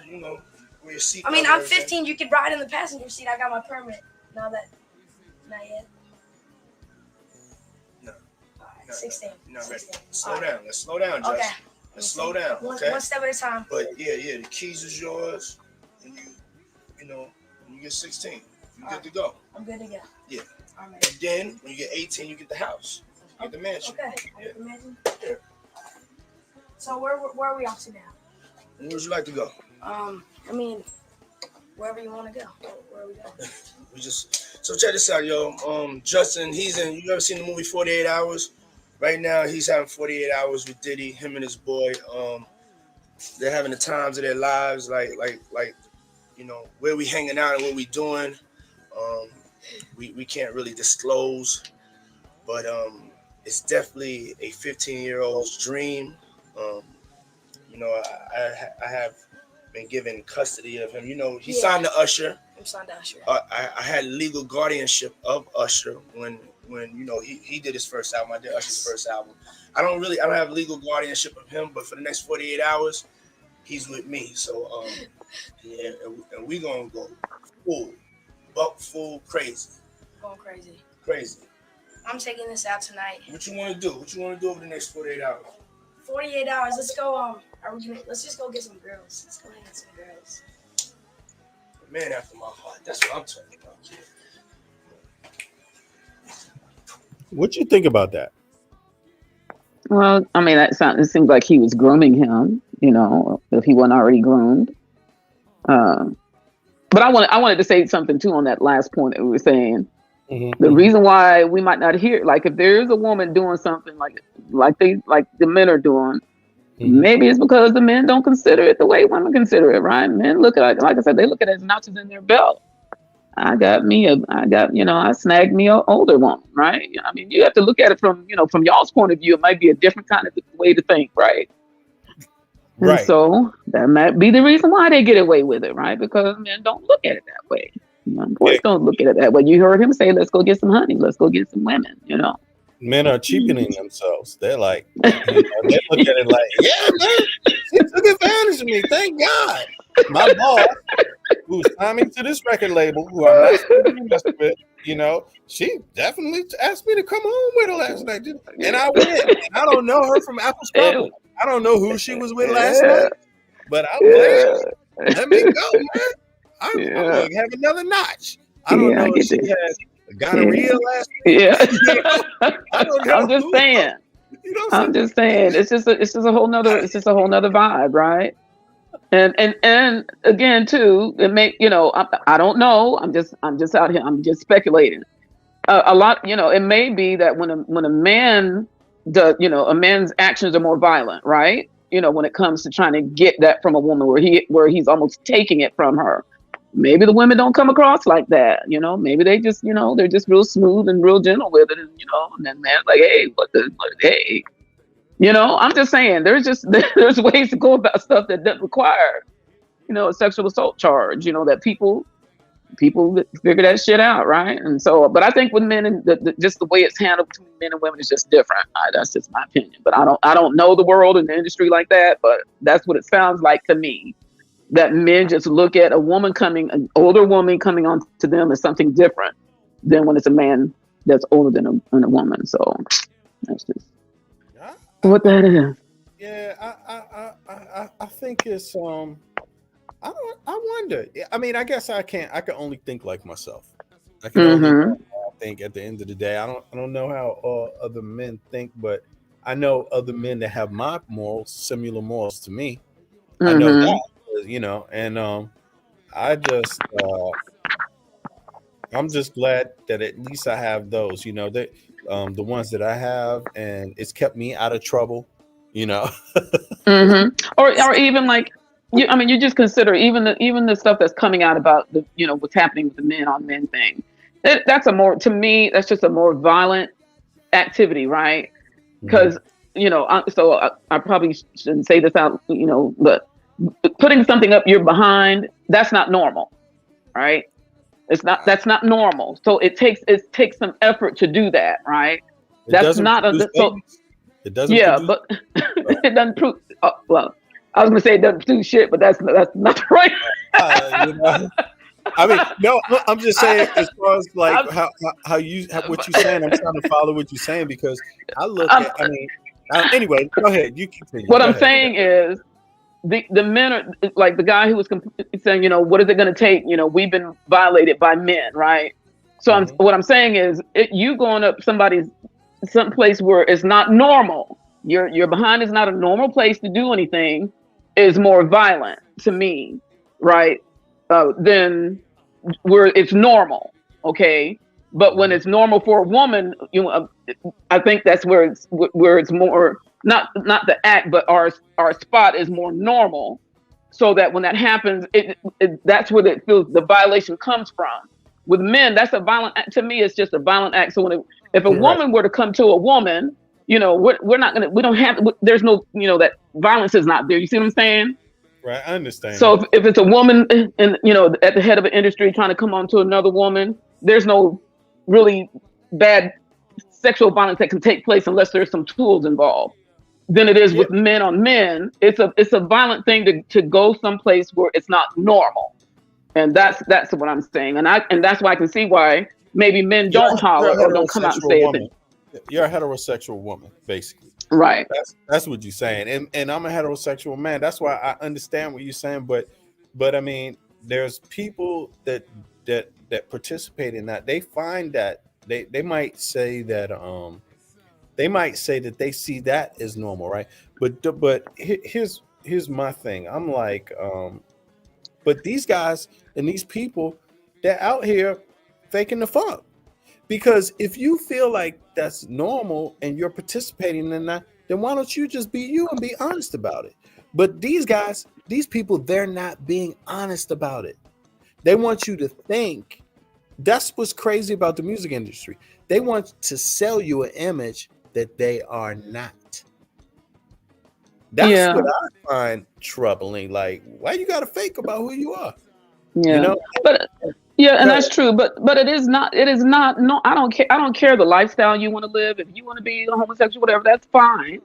wear your seat. I mean, I'm 15. You could ride in the passenger seat. I got my permit. Not yet. No. All right, 16. You're not ready. 16. Slow down. Let's slow down, Josh. Okay. Let's slow down. Okay. One step at a time. But yeah, the keys is yours. And when you get 16, you're good to go. I'm good to go. Yeah. All right. And then when you get 18, you get the house. You get the mansion. Okay. Yeah. The mansion? Yeah. So where are we off to now? Where would you like to go? I mean, wherever you want to go. Where are we going? So check this out, yo. Justin, you ever seen the movie 48 Hours? Right now, he's having 48 hours with Diddy, him and his boy. They're having the times of their lives, like, where we hanging out and what we doing. We can't really disclose, but it's definitely a 15-year-old's dream. I have been given custody of him. He signed to Usher. I'm signed to Usher. I had legal guardianship of Usher when he did his first album. I did Usher's first album. I don't have legal guardianship of him, but for the next 48 hours, he's with me. So and we gonna go full crazy. Going crazy. Crazy. I'm taking this out tonight. What you want to do? What you want to do over the next 48 hours? 48 hours. Let's go. Let's just go get some girls. Let's go get some girls. Man after my heart. That's what I'm talking about. What you think about that? Well, I mean, it seems like he was grooming him, if he wasn't already groomed. But I wanted to say something too on that last point that we were saying. Mm-hmm. The reason why we might not hear, like, if there's a woman doing something like the men are doing, mm-hmm. maybe it's because the men don't consider it the way women consider it, right? Men look at it, like I said, they look at it as notches in their belt. I snagged me an older woman, right? I mean, you have to look at it from y'all's point of view. It might be a different kind of way to think, right? Right. And so that might be the reason why they get away with it, right? Because men don't look at it that way. Boys don't look at it that way. You heard him say, "Let's go get some honey. Let's go get some women." Men are cheapening themselves. They're like, they look at it like, "Yeah, man, she took advantage of me. Thank God." My boss, who's signed me to this record label, who I'm not supposed with, she definitely asked me to come home with her last night, and I went. And I don't know her from Apple Scrubble. I don't know who she was with last night, but I was like, let me go, man. I'm going to have another notch. I don't know if she had gonorrhea last night. Yeah. I don't know. I'm just saying. I'm just saying. It's just a whole nother vibe, right? And again, too, it may, I don't know. I'm just out here. I'm just speculating. A lot, it may be that when a man a man's actions are more violent, right? When it comes to trying to get that from a woman, where he's almost taking it from her. Maybe the women don't come across like that, maybe they just, they're just real smooth and real gentle with it. And, and then man's like, hey, hey, I'm just saying there's ways to go about stuff that doesn't require, a sexual assault charge, that people figure that shit out, right? And so, but I think with men and just the way it's handled between men and women is just different. That's just my opinion. But I don't know the world and the industry like that, but that's what it sounds like to me. That men just look at an older woman coming on to them as something different than when it's a man that's older than a woman. So that's just what that is. Yeah, I think it's I wonder. I mean, I guess I can only think like myself. I can only think at the end of the day. I don't know how other men think, but I know other men that have my morals, similar morals to me. I know that, and I'm just glad that at least I have those, the ones that I have, and it's kept me out of trouble, Or even like, you just consider even the stuff that's coming out about the, what's happening with the men on men thing. To me, that's just a more violent activity, right? Because, I probably shouldn't say this out, but putting something up your behind, that's not normal, right? That's not normal. So it takes some effort to do that, right? That's not it doesn't. Yeah, but it doesn't prove. Well, I was gonna say it doesn't do shit, but that's not right. I mean, no, I'm just saying as far as like how what you're saying. I'm trying to follow what you're saying because I look at. I mean, anyway, go ahead. You continue. What I'm saying is. The men are like the guy who was saying, what is it going to take? We've been violated by men, right? So what I'm saying is, you going up someplace where it's not normal. Your behind is not a normal place to do anything. Is more violent to me, right? Than where it's normal, okay? But when it's normal for a woman, I think that's where it's more. Not the act, but our spot is more normal, so that when that happens, that's where it feels the violation comes from. With men, that's a violent act. To me, it's just a violent act. So if a woman were to come to a woman, we're not gonna. We don't have. There's no. That violence is not there. You see what I'm saying? Right, I understand. So if it's a woman and at the head of an industry trying to come on to another woman, there's no really bad sexual violence that can take place unless there's some tools involved. Than it is with men on men. It's a violent thing to go someplace where it's not normal, and that's what I'm saying. And that's why I can see why maybe men don't holler or don't come out and say it. You're a heterosexual woman, basically. Right. That's what you're saying, and I'm a heterosexual man. That's why I understand what you're saying. But I mean, there's people that participate in that. They find that they might say that they see that as normal, right? But here's my thing. I'm like, but these guys and these people, they're out here faking the funk. Because if you feel like that's normal and you're participating in that, then why don't you just be you and be honest about it? But these guys, these people, they're not being honest about it. They want you to think. That's what's crazy about the music industry. They want to sell you an image that they are not. That's what I find troubling. Like, why you gotta fake about who you are? Yeah, but and that's true. But it is not. No, I don't care. I don't care the lifestyle you want to live. If you want to be a homosexual, whatever, that's fine.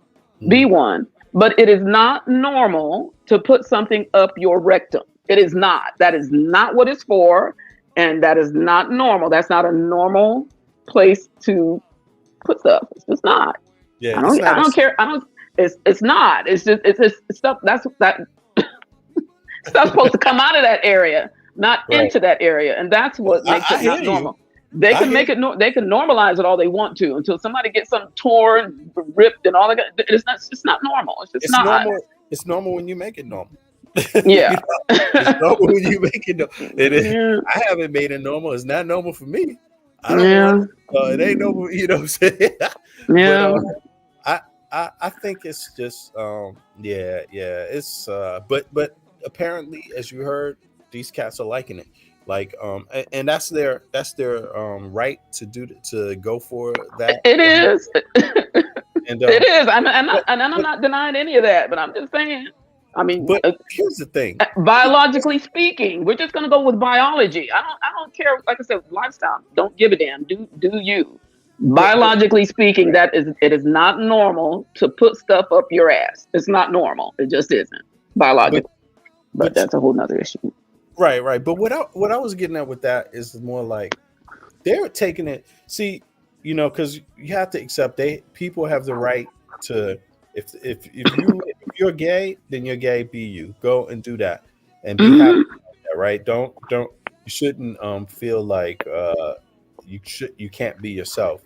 Be one. But it is not normal to put something up your rectum. It is not. That is not what it's for, and that is not normal. That's not a normal place to put stuff. It's just not. Yeah, I don't care. It's not. It's just stuff that's stuff's supposed to come out of that area, not into that area, and that's what makes it not normal. They can make it. They can normalize it all they want to until somebody gets something torn, ripped, and all that. It's not normal. It's just not. Normal. It's normal when you make it normal. Yeah. It's normal when you make it normal. It is. Yeah. I haven't made it normal. It's not normal for me. I don't know. It ain't normal. You know what I'm saying? Yeah. But, I think it's just it's but apparently, as you heard, these cats are liking it. Like and that's their right to go for that. It is. And it is. I'm not denying any of that, but I'm just saying. I mean, but here's the thing. Biologically speaking, we're just gonna go with biology. I don't care. Like I said, lifestyle. Don't give a damn. Do you? Biologically speaking, it is not normal to put stuff up your ass. It's not normal. It just isn't biologically. But that's a whole nother issue. Right. But what I was getting at with that is more like they're taking it. See, because you have to accept people have the right to if you're gay, then you're gay. Be you. Go and do that and be happy with that, right? You shouldn't feel like you can't be yourself.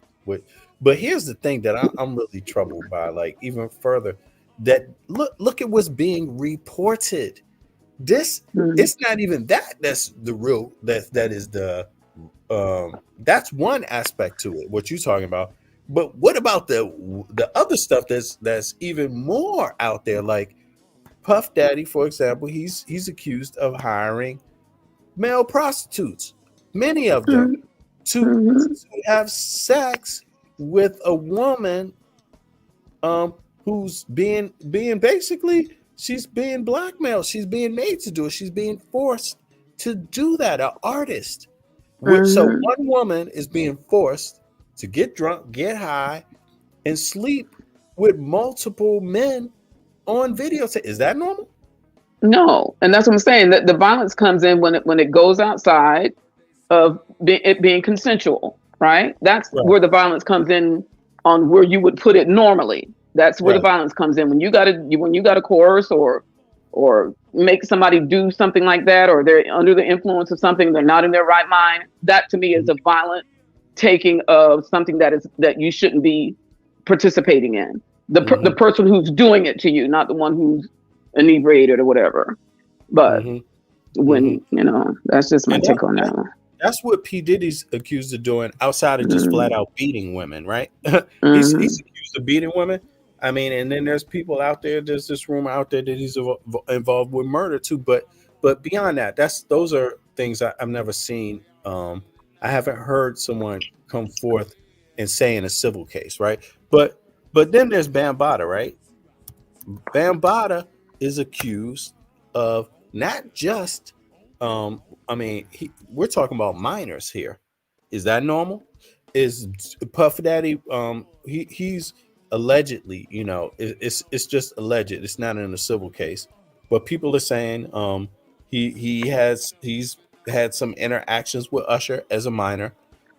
But here's the thing that I'm really troubled by, like even further, that look at what's being reported. This it's not even that's the real that is the that's one aspect to it, what you're talking about. But what about the other stuff that's even more out there? Like Puff Daddy, for example, he's accused of hiring male prostitutes, many of them, to have sex with a woman who's being basically, she's being blackmailed. She's being made to do it. She's being forced to do that, an artist. So one woman is being forced to get drunk, get high, and sleep with multiple men on videotape. Is that normal? No, and that's what I'm saying. That the violence comes in when it goes outside of it being consensual, right? That's where the violence comes in, on where you would put it normally. That's where the violence comes in when you gotta coerce or make somebody do something like that, or they're under the influence of something, they're not in their right mind. That to me is a violent taking of something that you shouldn't be participating in. The person who's doing it to you, not the one who's inebriated or whatever. But when that's just my take on that one. That's what P. Diddy's accused of doing, outside of just flat out beating women, right? He's accused of beating women. I mean, and then there's people out there. There's this rumor out there that he's involved with murder too. But beyond that, those are things I've never seen. I haven't heard someone come forth and say in a civil case, right? But then there's Bambaataa, right? Bambaataa is accused of not just, we're talking about minors here. Is that normal? Is Puff Daddy? He's allegedly, it's just alleged. It's not in a civil case, but people are saying he's had some interactions with Usher as a minor.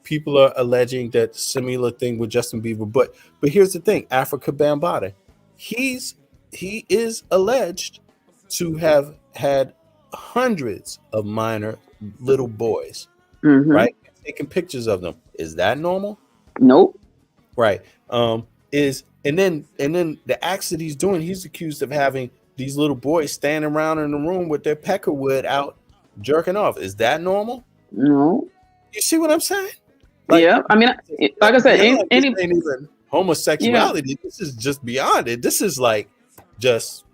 People are alleging that similar thing with Justin Bieber, but here's the thing: Afrika Bambaataa, he is alleged to have had hundreds of minor little boys, right? Taking pictures of them. Is that normal? Nope. Right. And then the acts that he's doing, he's accused of having these little boys standing around in the room with their peckerwood out jerking off. Is that normal? No. You see what I'm saying? Yeah. I mean, like I said, ain't even homosexuality. Yeah. This is just beyond it. This is like just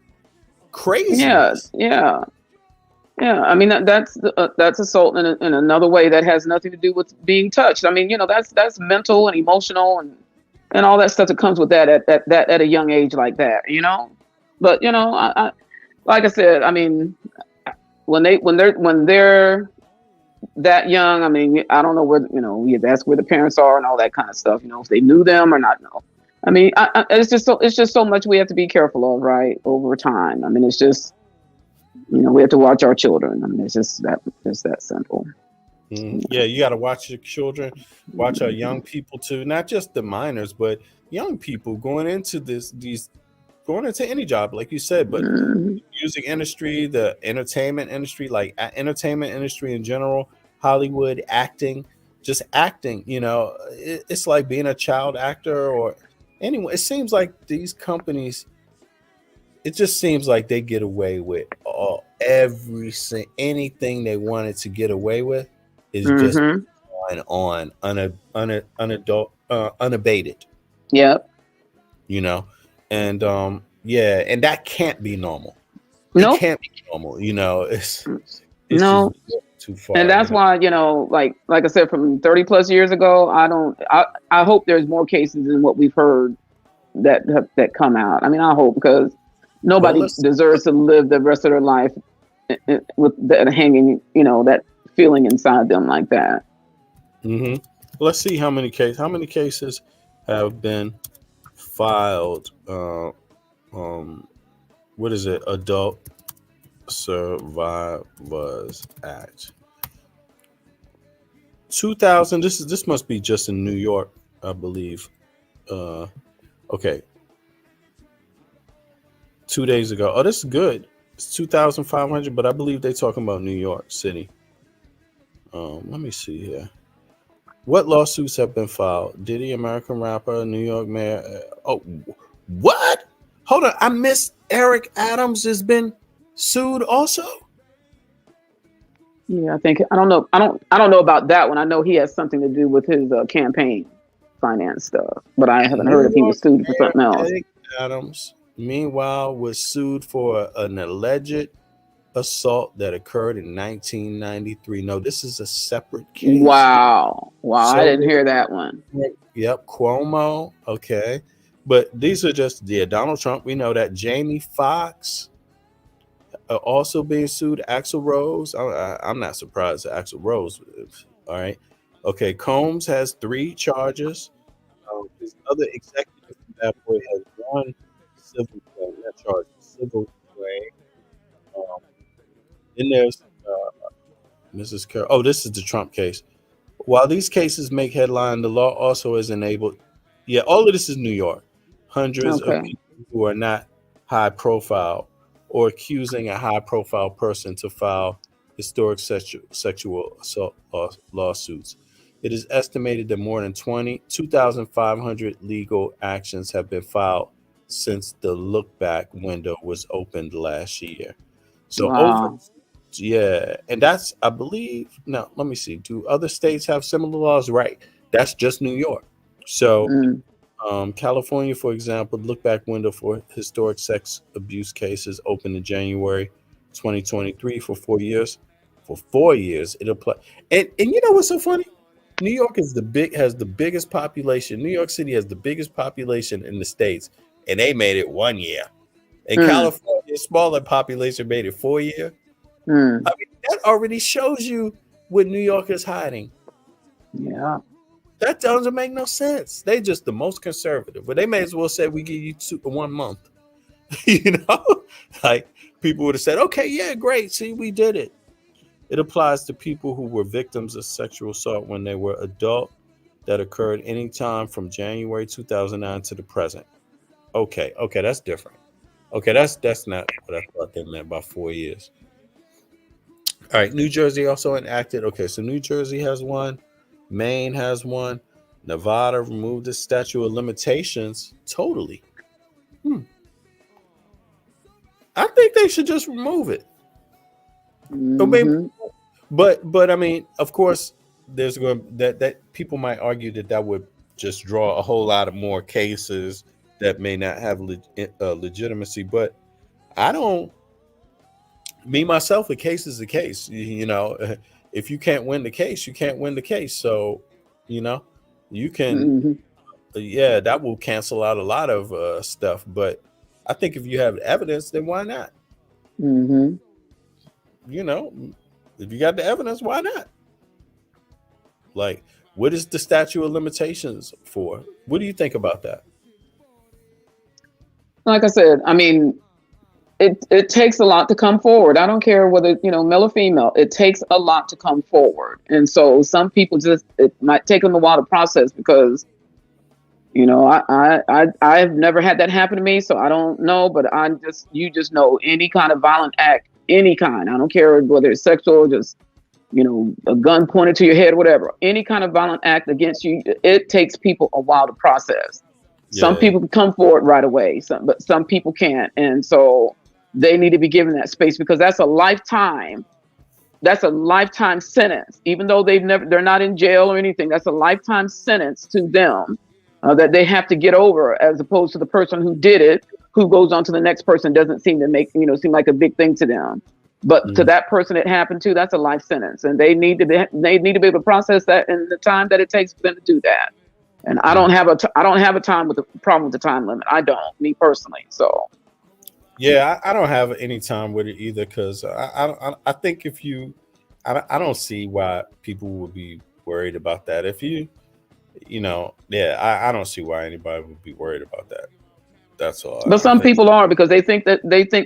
crazy. Yeah. I mean, that's assault in another way that has nothing to do with being touched. I mean, that's mental and emotional and all that stuff that comes with that at a young age like that, But I like I said, I mean, when they're that young, I mean, I don't know where that's where the parents are and all that kind of stuff. If they knew them or not. No, I mean, it's just so much we have to be careful of, right, over time. I mean, it's just we have to watch our children. I mean, it's just that simple. Yeah, you got to watch your children, watch our young people too, not just the minors, but young people going into going into any job, like you said, but music industry, the entertainment industry, like entertainment industry in general, Hollywood, acting, just acting, it's like being a child actor or anyway. It seems like these companies, it just seems like they get away with anything they wanted to get away with is just going on unabated. Yep. And yeah, and that can't be normal. Nope. It can't be normal. You know, it's No. just too far. And that's you know? why, you know, like I said, from 30 plus years ago, I hope there's more cases than what we've heard that come out. I mean, I hope, because nobody deserves to live the rest of their life with that hanging, you know, that feeling inside them like that. Mm-hmm. Let's see how many cases have been filed. What is it? Adult Survivors Act. 2000. This must be just in New York, I believe. Okay. 2 days ago. Oh, this is good. It's 2,500, but I believe they're talking about New York City. Let me see here. What lawsuits have been filed? Diddy, American rapper, New York mayor. Oh, what? Hold on. I missed Eric Adams has been sued also. Yeah, I don't know about that one. I know he has something to do with his campaign finance stuff, but I haven't heard if he was sued for something else. Eric Adams, meanwhile, was sued for an alleged assault that occurred in 1993. No, this is a separate case. Wow. So I didn't hear that one. Yep, Cuomo. Okay, but these are just Donald Trump. We know that. Jamie Foxx also being sued. Axl Rose. I'm not surprised that Axl Rose. All right. Okay. Combs has 3 charges. His other executive from Bad Boy has 1 civil claim. That charge is civil claim. Then there's Mrs. Carroll. Oh, this is the Trump case. While these cases make headline, the law also has enabled. Yeah, all of this is New York. Hundreds of people who are not high profile or accusing a high profile person to file historic sexual assault lawsuits. It is estimated that more than 2,500 legal actions have been filed since the look back window was opened last year. So yeah, and that's, I believe, now let me see, do other states have similar laws? Right, that's just New York. So California, for example, look back window for historic sex abuse cases opened in January 2023 for 4 years. For 4 years, it applies. And you know what's so funny? New York has the biggest population. New York City has the biggest population in the states, and they made it 1 year. And California, smaller population, made it 4 years. I mean, that already shows you what New York is hiding. Yeah. That doesn't make no sense. They just the most conservative. But they may as well say we give you 1 month. You know, like people would have said, okay, yeah, great. See, we did it. It applies to people who were victims of sexual assault when they were adult that occurred anytime from January 2009 to the present. Okay, that's different. Okay, that's not what I thought they meant by 4 years. All right, New Jersey also enacted. Okay, so New Jersey has 1. Maine has 1. Nevada removed the statute of limitations totally. I think they should just remove it. But I mean, of course, there's going that people might argue that would just draw a whole lot of more cases that may not have legitimacy. But I don't. Me myself, a case is a case. You know, if you can't win the case, you can't win the case. So, you know, you can. Yeah, that will cancel out a lot of stuff. But I think if you have evidence, then why not? You know, if you got the evidence, why not? Like, what is the statute of limitations for? What do you think about that? Like I said, I mean, it takes a lot to come forward. I don't care whether, you know, male or female, it takes a lot to come forward. And so some people it might take them a while to process because, you know, I've never had that happen to me, so I don't know, but you just know any kind of violent act, any kind, I don't care whether it's sexual, just, you know, a gun pointed to your head, whatever, any kind of violent act against you, it takes people a while to process. Some people can come forward right away, but some people can't. And so they need to be given that space because that's a lifetime sentence. Even though they're not in jail or anything, that's a lifetime sentence to them that they have to get over, as opposed to the person who did it, who goes on to the next person, doesn't seem to seem like a big thing to them. But to that person it happened to, that's a life sentence, and they need to be able to process that in the time that it takes for them to do that. And I don't have a problem with the time limit. I don't, me personally. So yeah, I don't have any time with it either, because I think if you, I don't see why people would be worried about that. If I don't see why anybody would be worried about that. That's all. But some people are, because they think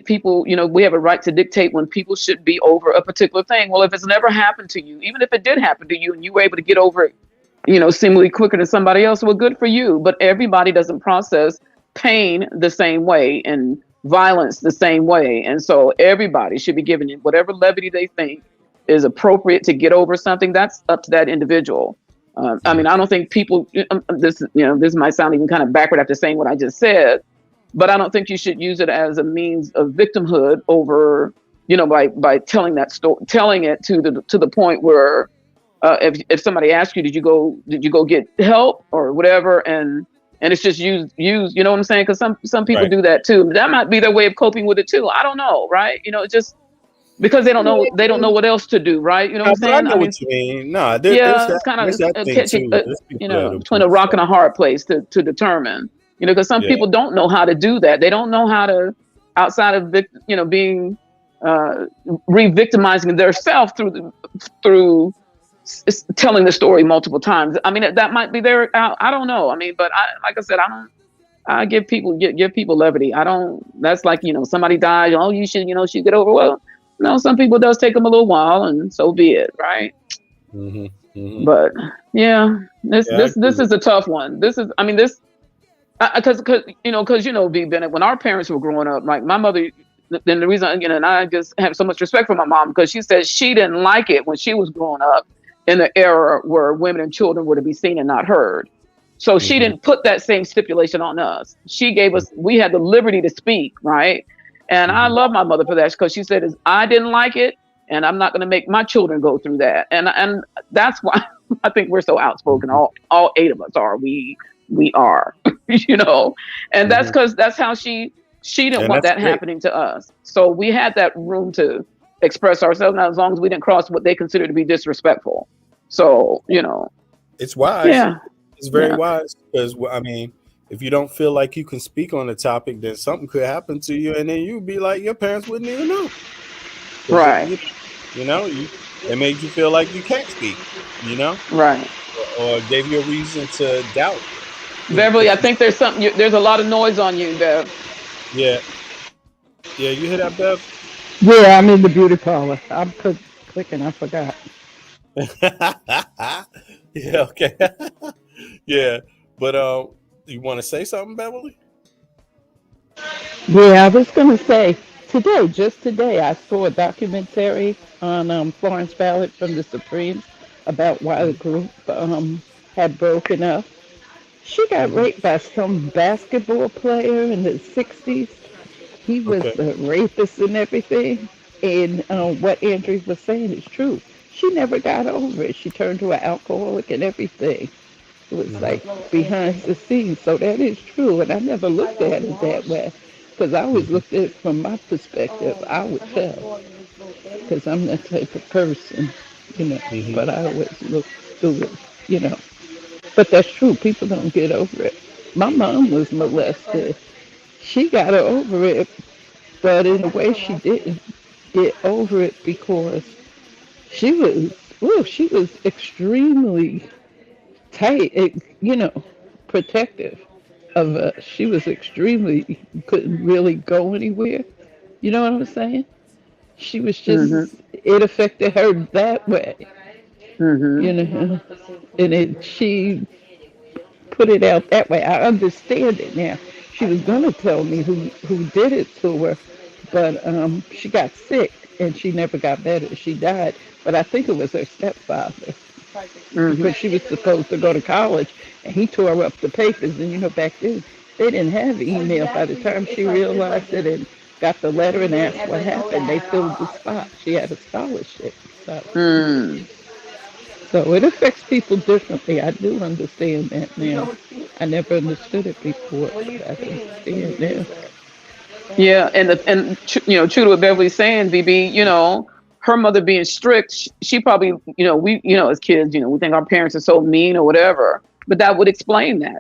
people, we have a right to dictate when people should be over a particular thing. Well, if it's never happened to you, even if it did happen to you and you were able to get over it, seemingly quicker than somebody else, well, good for you. But everybody doesn't process pain the same way and violence the same way. And so everybody should be given whatever levity they think is appropriate to get over something. That's up to that individual. I mean, I don't think people, this might sound even kind of backward after saying what I just said, but I don't think you should use it as a means of victimhood over, by telling that story, telling it to the point where if somebody asks you, did you go get help or whatever, and it's just used, you know what I'm saying? Because some people do that too. That might be their way of coping with it too. I don't know, right? It's just because they don't know what else to do, right? You know what I'm saying? I know what you mean. No, it's kind of catching, between a rock and a hard place to determine. Because some people don't know how to do that. They don't know how to, outside of being re-victimizing themselves through telling the story multiple times. I mean, that might be there. I don't know. I mean, but like I said, I give people levity. I don't. That's like somebody died. Oh, you should get over. Well, no, some people, it does take them a little while, and so be it, right? But yeah, this is a tough one. This is, I mean, this. Because B. Bennett, when our parents were growing up, like my mother, then the reason, and I just have so much respect for my mom, because she says she didn't like it when she was growing up in the era where women and children were to be seen and not heard. So she didn't put that same stipulation on us. She gave us, we had the liberty to speak, right? And I love my mother for that, because she said, I didn't like it, and I'm not going to make my children go through that. And that's why I think we're so outspoken. All 8 of us are. We are, and that's because that's how she didn't want that happening to us. So we had that room to express ourselves, now as long as we didn't cross what they consider to be disrespectful. So, it's wise. Yeah. It's very wise, because I mean, if you don't feel like you can speak on the topic, then something could happen to you, and then you'd be like, your parents wouldn't even know. Right. It made you feel like you can't speak, Right. Or gave you a reason to doubt. Beverly, I think there's a lot of noise on you, Bev. Yeah, you hear that, Bev? Yeah, I'm in the beauty parlor. I'm clicking, I forgot. Yeah, okay. Yeah, but you want to say something, Beverly? Yeah, I was going to say, just today, I saw a documentary on Florence Ballard from the Supremes about why the group had broken up. She got raped by some basketball player in the 60s. He was a rapist and everything. And what Andrew was saying is true. She never got over it. She turned to an alcoholic and everything. It was like behind the scenes. So that is true. And I never looked at it that way, because I always looked at it from my perspective. I would tell, because I'm that type of person, but I always look through it, But that's true. People don't get over it. My mom was molested. She got over it, but in a way she didn't get over it, because she was extremely tight, protective of us. She was extremely, couldn't really go anywhere. You know what I'm saying? She was just, it affected her that way. And she put it out that way. I understand it now. She was gonna tell me who did it to her, but she got sick and she never got better. She died, but I think it was her stepfather, because she was supposed to go to college, and he tore up the papers. And back then they didn't have email. By the time she realized it and got the letter and asked what happened, they filled the spot. She had a scholarship. So. So it affects people differently. I do understand that now. I never understood it before, but I understand now. Yeah, true to what Beverly's saying, BB, her mother being strict, she probably, we, as kids, we think our parents are so mean or whatever, but that would explain that,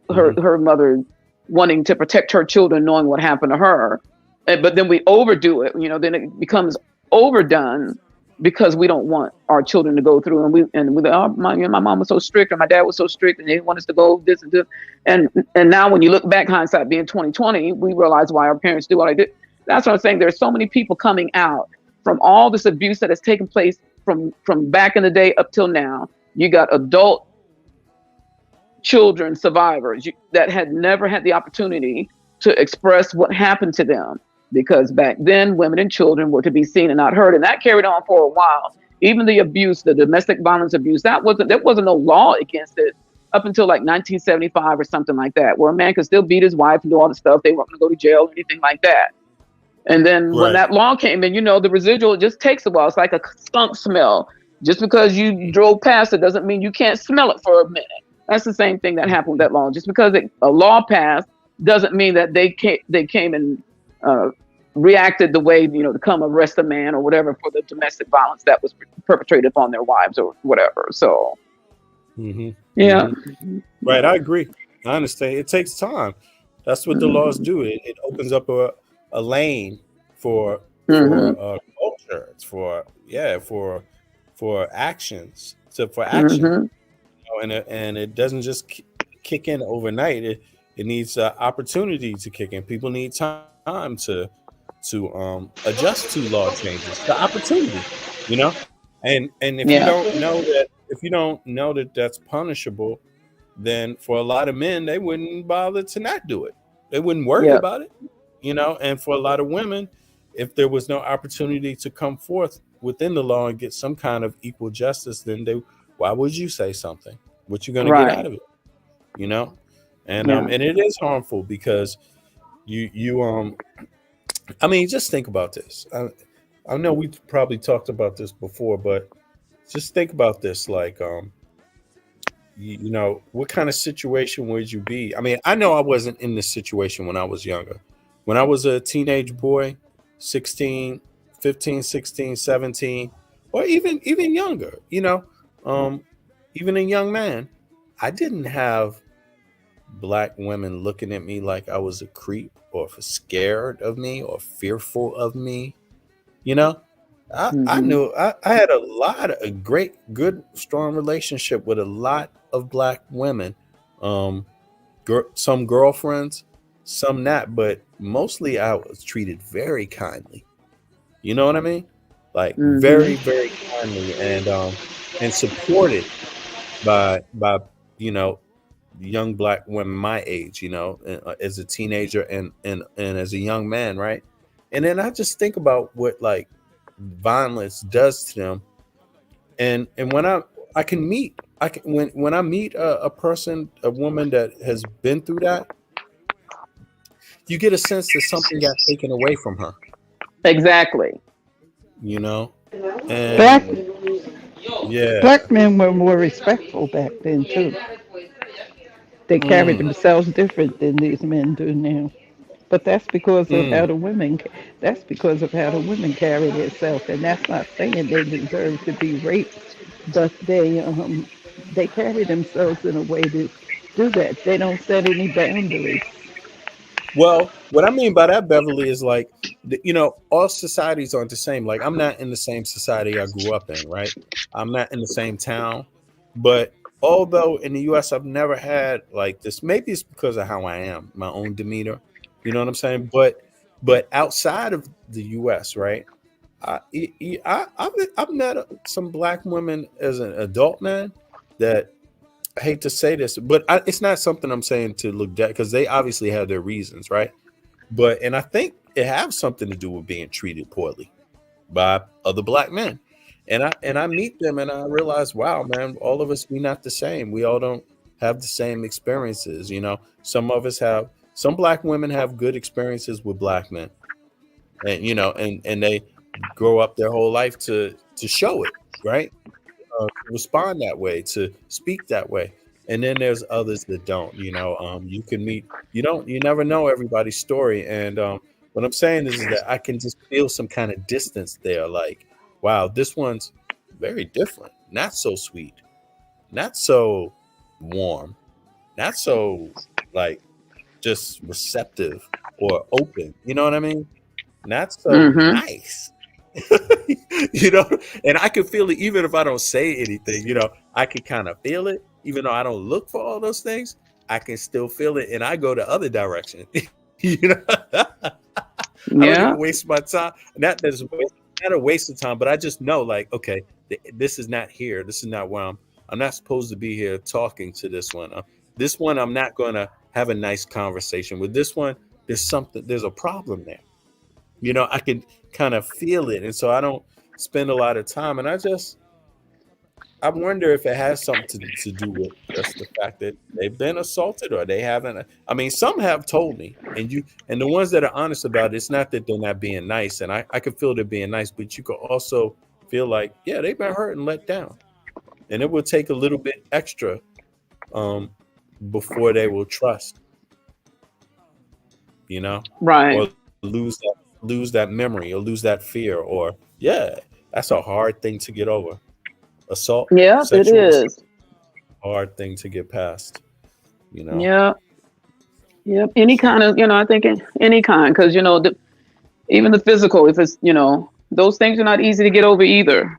her mother wanting to protect her children, knowing what happened to her. But then we overdo it, then it becomes overdone because we don't want our children to go through, my mom was so strict, and my dad was so strict, and they want us to go this and this, and now when you look back, hindsight being 2020, we realize why our parents do what I did. That's what I'm saying. There's so many people coming out from all this abuse that has taken place from back in the day up till now. You got adult children survivors that had never had the opportunity to express what happened to them. Because back then, women and children were to be seen and not heard, and that carried on for a while. Even the abuse, the domestic violence abuse, there wasn't no law against it up until like 1975 or something like that, where a man could still beat his wife and do all the stuff. They weren't going to go to jail or anything like that. And then when that law came in, the residual, it just takes a while. It's like a skunk smell. Just because you drove past it doesn't mean you can't smell it for a minute. That's the same thing that happened with that law. Just because a law passed doesn't mean that they came and reacted the way, to come arrest a man or whatever for the domestic violence that was perpetrated upon their wives or whatever. So, yeah. Right. I agree. I understand. It takes time. That's what the laws do. It opens up a lane for culture. It's for actions. For action. And it doesn't just kick in overnight. It needs opportunity to kick in. People need time to adjust to law changes, the opportunity, and if you don't know that that's punishable, then for a lot of men, they wouldn't bother to not do it. They wouldn't worry about it, and for a lot of women, if there was no opportunity to come forth within the law and get some kind of equal justice, then why would you say something? What you going to get out of it, and it is harmful because you just think about this. I know we probably talked about this before, but just think about this. Like, what kind of situation would you be? I mean, I know I wasn't in this situation when I was younger. When I was a teenage boy, 15, 16, 17, or even younger, even a young man, I didn't have Black women looking at me like I was a creep or scared of me or fearful of me. I knew I had a great, good, strong relationship with a lot of Black women. Some girlfriends, some not, but mostly I was treated very kindly. You know what I mean? Like very, very kindly and supported by young Black women my age, as a teenager and as a young man, right? And then I just think about what like violence does to them, and when when I meet a woman that has been through that, you get a sense that something got taken away from her. Exactly. And Black men were more respectful back then too. They carried themselves different than these men do now. But that's because of how the women. That's because of how the women carry themselves, and that's not saying they deserve to be raped, but they carry themselves in a way to do that. They don't set any boundaries. Well, what I mean by that, Beverly, is like, all societies aren't the same. Like, I'm not in the same society I grew up in, right? I'm not in the same town, but although in the U.S. I've never had like this, maybe it's because of how I am, my own demeanor. You know what I'm saying? But outside of the U.S., right? I've met some Black women as an adult man that, I hate to say this, but it's not something I'm saying to look at, because they obviously have their reasons, right? And I think it has something to do with being treated poorly by other Black men. And I meet them and I realize, wow, man, all of us, we're not the same. We all don't have the same experiences. Some Black women have good experiences with Black men, and and they grow up their whole life to show it, right? respond that way, to speak that way. And then there's others that don't. You know, you can meet. You never know everybody's story. And what I'm saying is that I can just feel some kind of distance there. Like, wow, this one's very different. Not so sweet. Not so warm. Not so like just receptive or open. You know what I mean? Not so nice. You know, and I can feel it even if I don't say anything. You know, I can kind of feel it, even though I don't look for all those things. I can still feel it, and I go the other direction. You know, I don't even waste my time. Not a waste of time, but I just know, like, okay, this is not here. This is not where I'm not supposed to be here talking to this one. This one, I'm not going to have a nice conversation with. This one, there's a problem there. You know, I can kind of feel it. And so I don't spend a lot of time. And I wonder if it has something to do with just the fact that they've been assaulted or they haven't. I mean, some have told me, and the ones that are honest about it, it's not that they're not being nice. And I can feel they're being nice, but you could also feel like, yeah, they've been hurt and let down. And it will take a little bit extra before they will trust, you know, right? Or lose that memory or lose that fear, or that's a hard thing to get over. Assault, yeah, it is hard thing to get past, you know. Yeah, any kind of, you know, I think any kind, because you know, even the physical, if it's, you know, those things are not easy to get over either.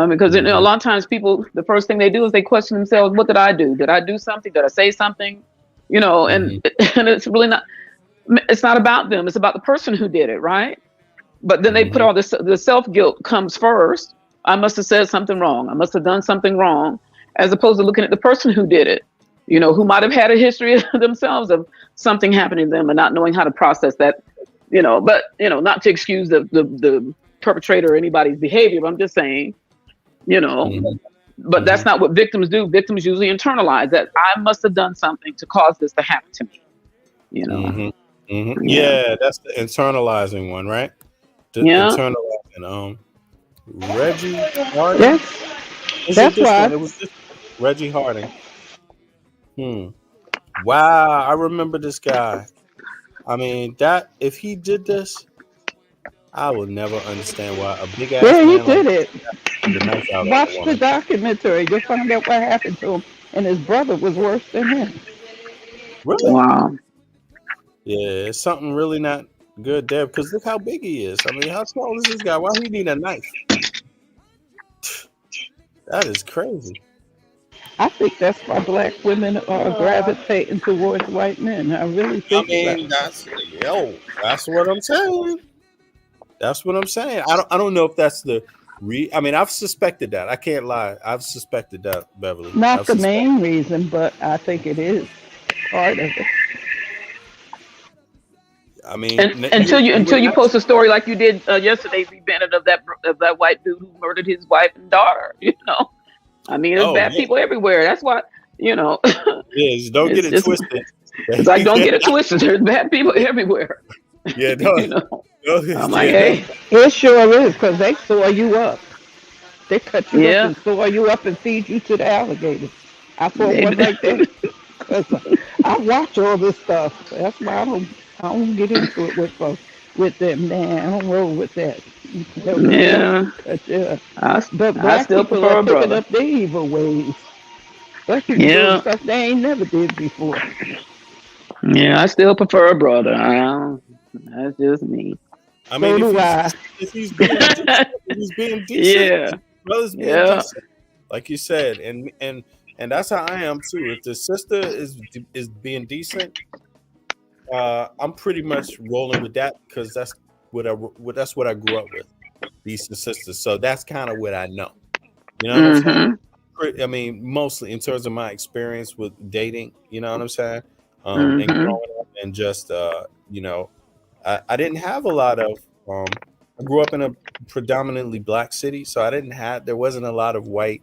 Because you know, a lot of times people, the first thing they do is they question themselves, what did I do? Did I do something? Did I say something? You know, and it's really not. It's not about them. It's about the person who did it, right? But then they put all this. The self-guilt comes first. I must have said something wrong. I must have done something wrong, as opposed to looking at the person who did it. You know, who might have had a history themselves of something happening to them and not knowing how to process that. You know, but you know, not to excuse the perpetrator or anybody's behavior. But I'm just saying, you know. But that's not what victims do. Victims usually internalize that I must have done something to cause this to happen to me. You know. Yeah, that's the internalizing one, right? Internalizing. Reggie Harding. Yes, that's why it was just Reggie Harding. Wow, I remember this guy. I mean, that if he did this, I will never understand why a big ass. Yeah, he did it. Watch the documentary. You'll find out what happened to him, and his brother was worse than him. Really? Wow. Yeah, it's something really not good there, because look how big he is. I mean, how small is this guy? Why he need a knife? That is crazy. I think that's why black women are gravitating towards white men. I really think. I mean, that's what I'm saying. That's what I'm saying. I don't know if that's the I mean, I've suspected that. I can't lie. I've suspected that, Beverly. Not the main reason, but I think it is part of it. I mean, until you post a story like you did yesterday, Bennett, of that white dude who murdered his wife and daughter. You know, I mean, there's bad people everywhere. That's why, you know. Yeah, don't get it twisted. It's like, don't get it twisted. There's bad people everywhere. Yeah, no. You know? I'm like, hey, it sure is, because they saw you up. They cut you up and saw you up and feed you to the alligators. I saw one like that. Because I watch all this stuff. That's why I don't get into it with them. Man, I don't roll with that. But black people are picking up their evil ways. Black people doing stuff they ain't never did before. Yeah, I still prefer a brother. That's just me. I mean, if he's being decent, brother's being decent, like you said, and that's how I am too. If the sister is being decent, I'm pretty much rolling with that, because that's what I grew up with, decent sisters. So that's kind of what I know. You know what I'm saying? I mean, mostly in terms of my experience with dating. You know what I'm saying? And growing up, and just you know. I didn't have a lot of. I grew up in a predominantly black city, so there wasn't a lot of white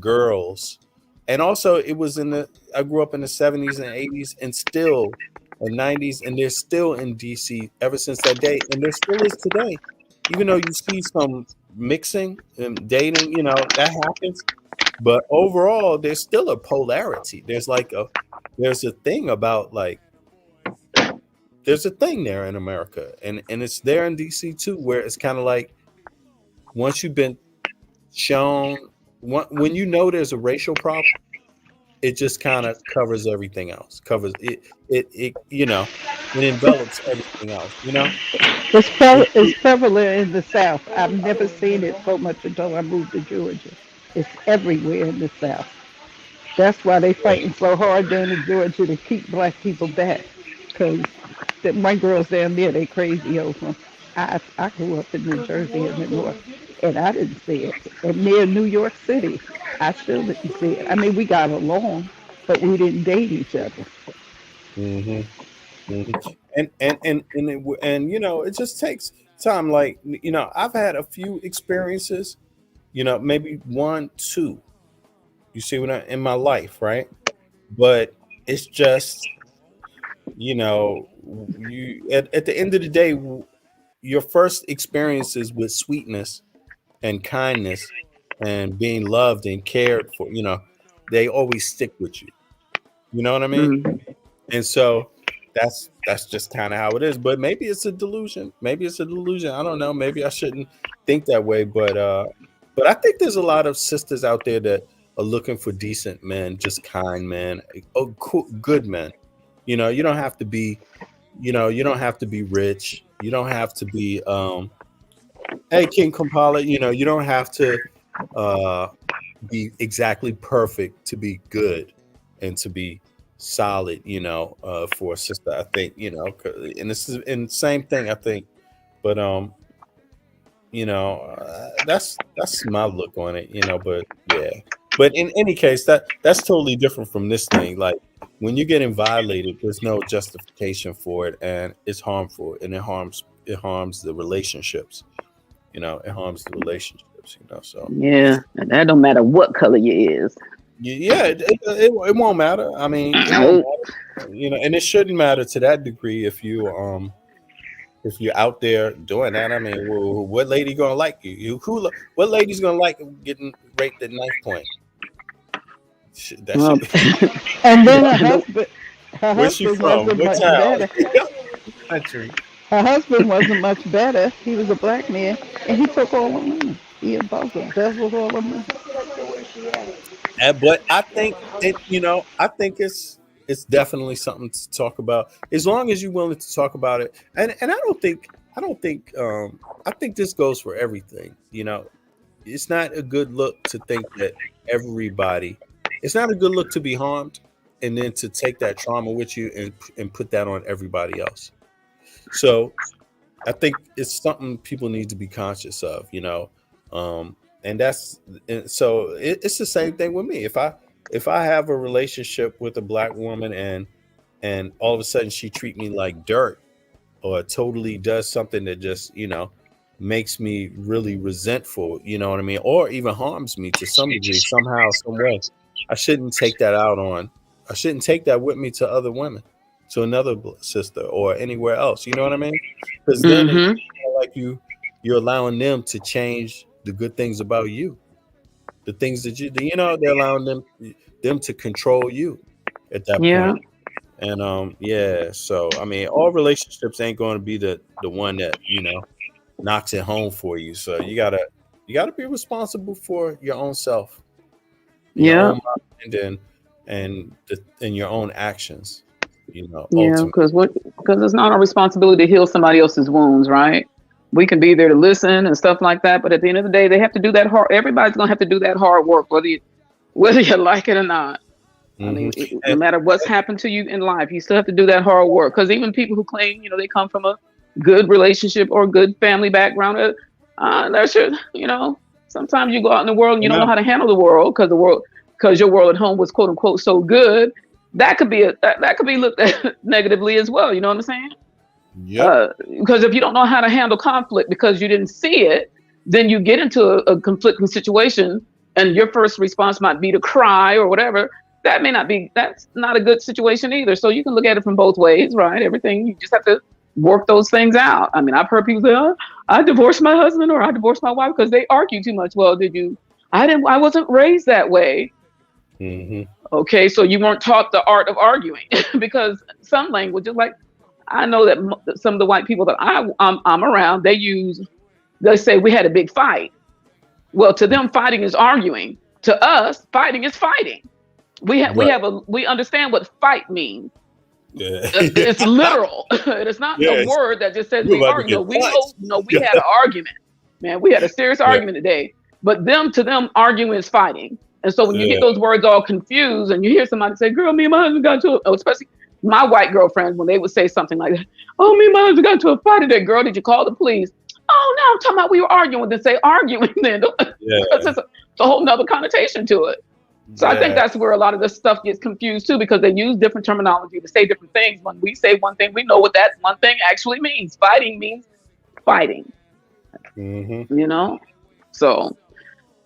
girls, and also it was I grew up in the 70s and 80s, and still in 90s, and they're still in DC ever since that day, and there still is today. Even though you see some mixing and dating, you know, that happens, But overall, there's still a polarity. There's a thing about like, there's a thing there in America, and it's there in DC too, where it's kind of like, once you've been shown, when you know there's a racial problem, it just kind of covers everything else. Covers it. It envelops everything else. It's prevalent in the South. I've never seen it so much until I moved to Georgia. It's everywhere in the South. That's why they fighting so hard down in Georgia to keep black people back. Because the white girls down there, they crazy over. I grew up in New Jersey in the North, and I didn't see it. And near New York City, I still didn't see it. I mean, we got along, but we didn't date each other. Mm-hmm. Mm-hmm. And it just takes time. Like, I've had a few experiences, maybe 1, 2. You see what in my life, right? But it's just, you at the end of the day, your first experiences with sweetness and kindness and being loved and cared for, they always stick with you. You know what I mean? Mm-hmm. And so that's just kind of how it is. But maybe it's a delusion. I don't know. Maybe I shouldn't think that way. But I think there's a lot of sisters out there that are looking for decent men, just kind men, good men. You don't have to be, you don't have to be rich. You don't have to be, hey, King Kampala, you don't have to be exactly perfect to be good and to be solid, for a sister, I think, and this is in the same thing, I think, but, that's my look on it, but yeah. But in any case, that's totally different from this thing. Like, when you're getting violated, there's no justification for it, and it's harmful, and it harms the relationships. It harms the relationships. So yeah, and that don't matter what color you is. Yeah, it won't matter. I mean, it won't matter, and it shouldn't matter to that degree if you're out there doing that. I mean, what lady gonna like you? What lady's gonna like getting raped at knife point? And then her husband wasn't much better. Country. Her husband wasn't much better. He was a black man, and he took all the money. He embezzled all the money. But I think I think it's definitely something to talk about, as long as you're willing to talk about it. And I think this goes for everything. It's not a good look to think that it's not a good look to be harmed and then to take that trauma with you and put that on everybody else. So I think it's something people need to be conscious of, and so it's the same thing with me. If I have a relationship with a black woman and all of a sudden she treat me like dirt, or totally does something that just, makes me really resentful, you know what I mean? Or even harms me to some degree, somehow, some way. I shouldn't take that with me to other women, to another sister or anywhere else. You know what I mean? Because then it's like you're allowing them to change the good things about you. The things that they're allowing them to control you at that point. And so I mean, all relationships ain't going to be the one that knocks it home for you. So you gotta be responsible for your own self, your own mind and your own actions. Because it's not our responsibility to heal somebody else's wounds, right? We can be there to listen and stuff like that, but at the end of the day, they have to do that hard. Everybody's gonna have to do that hard work, whether you like it or not. I mean, no matter what's happened to you in life, you still have to do that hard work. Because even people who claim, they come from a good relationship or good family background, sometimes you go out in the world and you don't know how to handle the world because your world at home was quote unquote so good. That could be looked at negatively as well. You know what I'm saying? Yeah. Because if you don't know how to handle conflict because you didn't see it, then you get into a conflicting situation, and your first response might be to cry or whatever. That's not a good situation either. So you can look at it from both ways, right? Everything, you just have to work those things out. I mean, I've heard people say, I divorced my husband or I divorced my wife because they argue too much. Well, did you I wasn't raised that way. Mm-hmm. Okay, so you weren't taught the art of arguing because some languages, like I know that some of the white people that I'm around, they say we had a big fight. Well, to them, fighting is arguing. To us, fighting is fighting. We understand what fight means. Yeah. It's literal. It's not a word that just says we argue. No, we had an argument, man. We had a serious argument today. But to them, arguing is fighting. And so when you get those words all confused and you hear somebody say, girl, me and my husband got into it, especially my white girlfriends, when they would say something like that, oh, me and my husband got into a fight today, girl, did you call the police? Oh, no, I'm talking about we were arguing. Then say arguing then. It's a whole nother connotation to it. So I think that's where a lot of this stuff gets confused too, because they use different terminology to say different things. When we say one thing, we know what that one thing actually means. Fighting means fighting. Mm-hmm. So,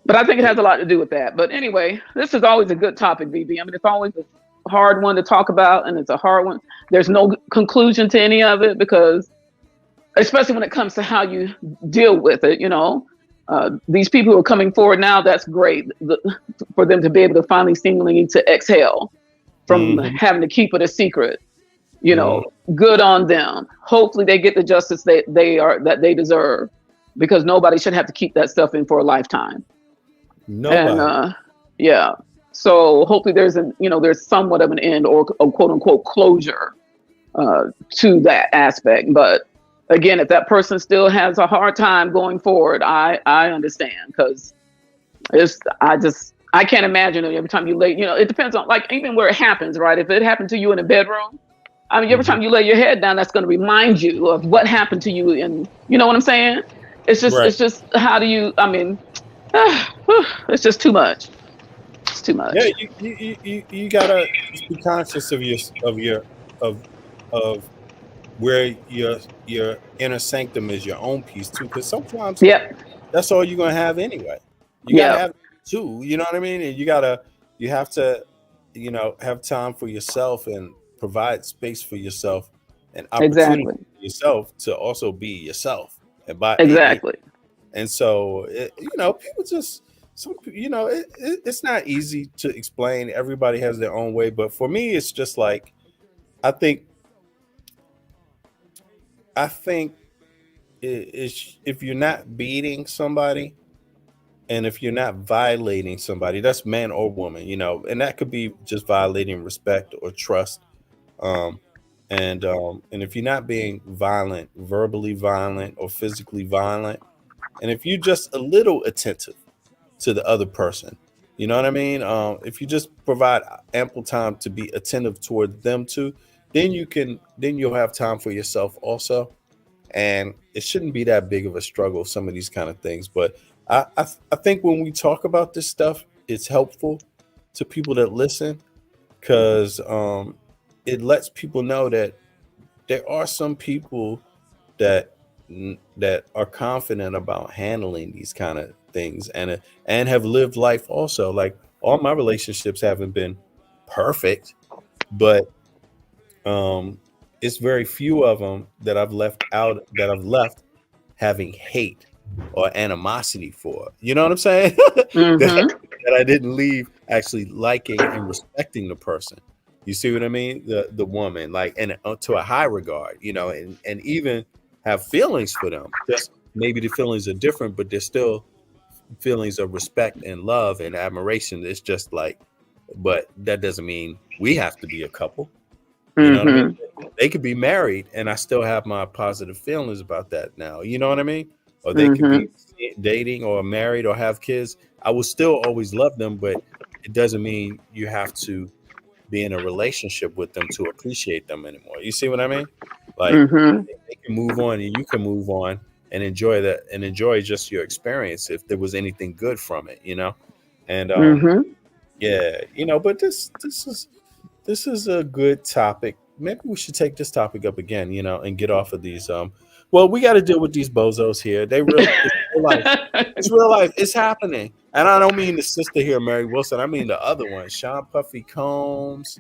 but I think it has a lot to do with that. But anyway, this is always a good topic, VB. I mean, it's always a hard one to talk about, and it's a hard one. There's no conclusion to any of it because, especially when it comes to how you deal with it, these people who are coming forward now, that's great for them to be able to finally seemingly to exhale from having to keep it a secret. Good on them. Hopefully they get the justice that they deserve, because nobody should have to keep that stuff in for a lifetime. Nobody. And so hopefully there's somewhat of an end or a quote unquote closure to that aspect. But again, if that person still has a hard time going forward, I understand, because I can't imagine every time you lay, it depends on, like, even where it happens, right? If it happened to you in a bedroom, I mean, every time you lay your head down, that's going to remind you of what happened to you. And you know what I'm saying? It's just how do you, I mean, it's just too much. It's too much. Yeah, you gotta be conscious of where your inner sanctum is, your own peace too, because sometimes that's all you're gonna have anyway. You gotta have it too, you know what I mean? And you have to have time for yourself and provide space for yourself and opportunity for yourself to also be yourself. And so people just it's not easy to explain. Everybody has their own way, but for me it's just like I think if you're not beating somebody and if you're not violating somebody, that's man or woman, and that could be just violating respect or trust. And if you're not being violent, verbally violent or physically violent, and if you're just a little attentive to the other person, you know what I mean? If you just provide ample time to be attentive toward them too, then you'll have time for yourself also. And it shouldn't be that big of a struggle, some of these kind of things. But I think when we talk about this stuff, it's helpful to people that listen, because it lets people know that there are some people that are confident about handling these kind of things and have lived life also. Like, all my relationships haven't been perfect, but it's very few of them that I've left having hate or animosity for. You know what I'm saying? that I didn't leave actually liking and respecting the person. You see what I mean? The woman, like, and to a high regard, and even have feelings for them. Just maybe the feelings are different, but they're still feelings of respect and love and admiration. It's just like, but that doesn't mean we have to be a couple. You know what I mean? They could be married and I still have my positive feelings about that now. You know what I mean? Or they could be dating or married or have kids. I will still always love them, but it doesn't mean you have to be in a relationship with them to appreciate them anymore. You see what I mean? Like, they can move on and you can move on and enjoy that and enjoy just your experience if there was anything good from it, And but this is a good topic. Maybe we should take this topic up again, and get off of these. Well, we got to deal with these bozos here. It's real life. It's real life. It's happening. And I don't mean the sister here, Mary Wilson. I mean the other one, Sean Puffy Combs.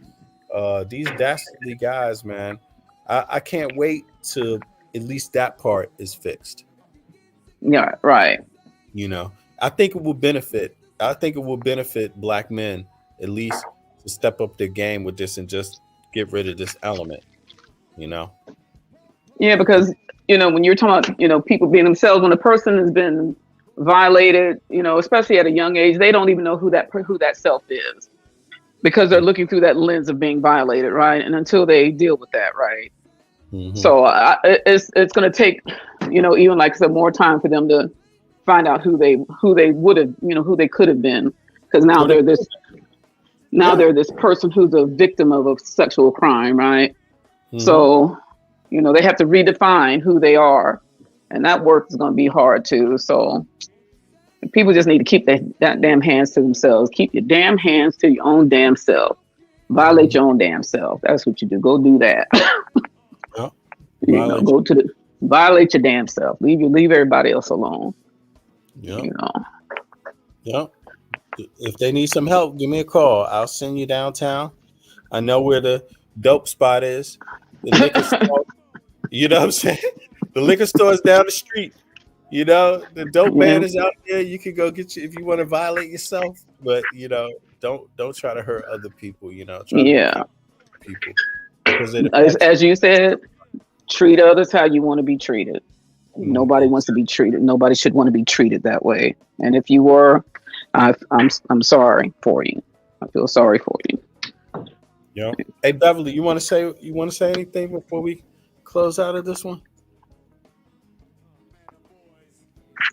These dastardly guys, man. I can't wait till at least that part is fixed. Yeah, right. I think it will benefit. I think it will benefit black men at least to step up their game with this and just get rid of this element. You know. Yeah, because when you're talking about people being themselves, when a person has been violated, especially at a young age, they don't even know who that self is, because they're looking through that lens of being violated, right? And until they deal with that, right? Mm-hmm. So it's going to take, even like I said, more time for them to find out who they would have, who they could have been, because now they're this person who's a victim of a sexual crime, right? Mm-hmm. So they have to redefine who they are, and that work is going to be hard too. So people just need to keep that damn hands to themselves. Keep your damn hands to your own damn self. Violate your own damn self. That's what you do. Go do that. Yep. Violate your damn self. Leave everybody else alone. Yep. Yep. If they need some help, give me a call. I'll send you downtown. I know where the dope spot is. The liquor store. You know what I'm saying? The liquor store is down the street. The dope man is out there. You can go get you if you want to violate yourself, but don't try to hurt other people. People. As you said, treat others how you want to be treated. Mm-hmm. Nobody wants to be treated. Nobody should want to be treated that way. And if you were, I'm sorry for you. I feel sorry for you. Yeah. Hey Beverly, you want to say anything before we close out of this one?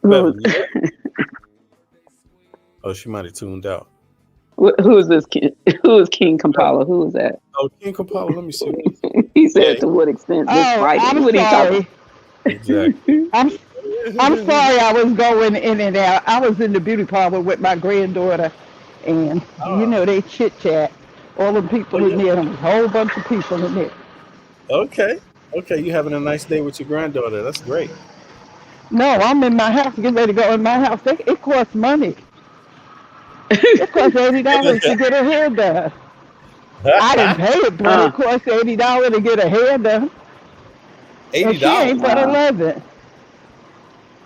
Beverly, oh, she might have tuned out. Who is this kid? Who is King Kampala? Who is that? Oh, King Kampala. Let me see. He said, "To what extent this fight?" I'm what sorry. Exactly. I'm sorry. I was going in and out. I was in the beauty parlor with my granddaughter, and they chit chat. All the people in there, a whole bunch of people in there. Okay. You having a nice day with your granddaughter? That's great. No, I'm in my house. Get ready to go in my house. It costs money. It costs $80 to get her hair done. I didn't pay it, but it costs $80 to get her hair done. $80. She ain't but 11.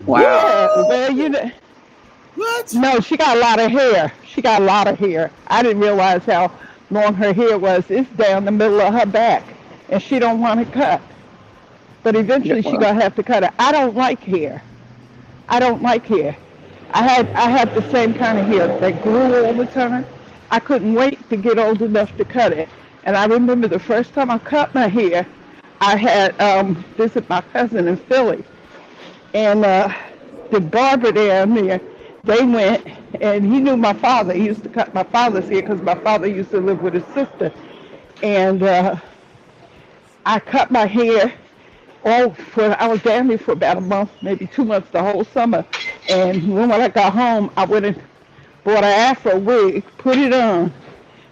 Wow. Yeah, what? No, she got a lot of hair. I didn't realize how long her hair was. It's down the middle of her back, and she don't want to cut. But eventually she's gonna have to cut it. I don't like hair. I had the same kind of hair that grew all the time. I couldn't wait to get old enough to cut it. And I remember the first time I cut my hair, I had visited my cousin in Philly, and the barber down there, they went, and he knew my father. He used to cut my father's hair because my father used to live with his sister. And I cut my hair. I was down there for about a month, maybe 2 months, the whole summer. And when I got home, I went and bought an Afro wig, put it on.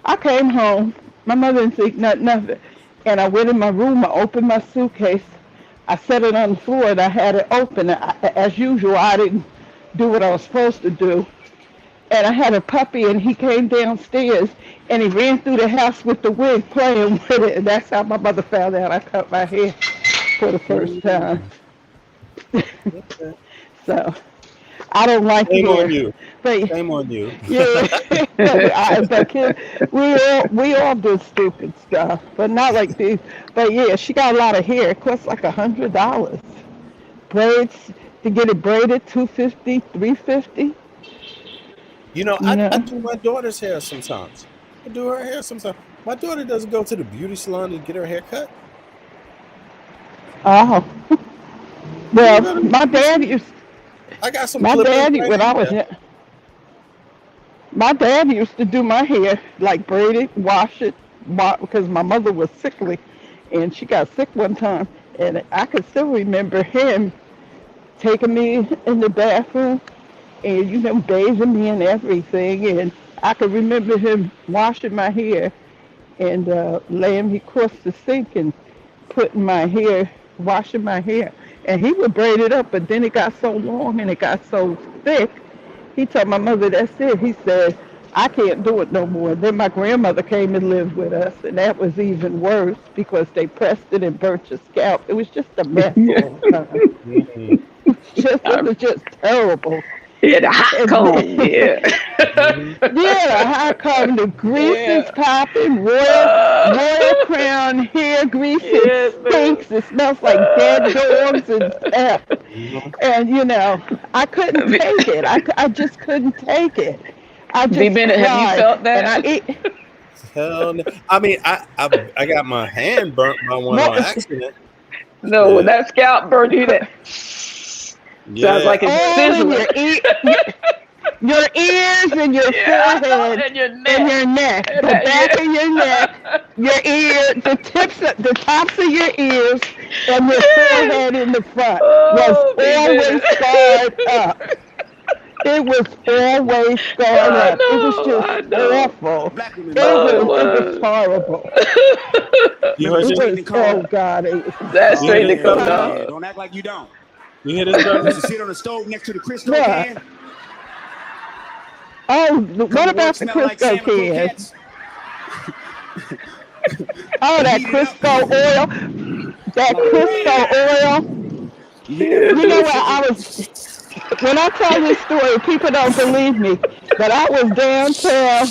I came home. My mother didn't think nothing of it. And I went in my room, I opened my suitcase. I set it on the floor, and I had it open. As usual, I didn't do what I was supposed to do. And I had a puppy, and he came downstairs, and he ran through the house with the wig, playing with it. And that's how my mother found out I cut my hair for the first time. So I don't like Shame hair. on you. But, Shame on you. Yeah, we all do stupid stuff, but not like this. But yeah, she got a lot of hair. It costs like $100. Braids to get it braided, $250, $350. I do my daughter's hair sometimes. I do her hair sometimes. My daughter doesn't go to the beauty salon to get her hair cut. Oh, well, my dad used. I got some. My dad, when I was here, my dad used to do my hair, like braid it, wash it, because my mother was sickly, and she got sick one time, and I could still remember him taking me in the bathroom and bathing me and everything, and I could remember him washing my hair and laying me across the sink and putting my hair, washing my hair. And he would braid it up, but then it got so long and it got so thick. He told my mother, that's it. He said, I can't do it no more. Then my grandmother came and lived with us, and that was even worse because they pressed it and burnt your scalp. It was just a mess all the time. It was just terrible. Yeah, the hot comb. Yeah. Yeah, hot comb. The grease is popping. Royal Crown hair grease. It stinks. It smells like dead dogs and stuff. And you know, I couldn't take it. I just couldn't take it. I just Bennett, have you felt that? Hell no. I mean, I got my hand burnt by one on accident. No, when that scalp burned you, that sounds like it's sizzling. Your ears and your forehead and your neck, the back of your neck, your ear, the tops of your ears, and your forehead in the front was always scarred up. It was always scarred up. It was just awful. It was horrible. Oh God! That's straight to come down. Don't act like you don't. You hear this, brother? Sit on the stove next to the Crisco can. Oh, what about the Crisco cans? Oh, that Crisco oil. That Crisco oil. You know what? When I tell this story, people don't believe me, but I was downtown.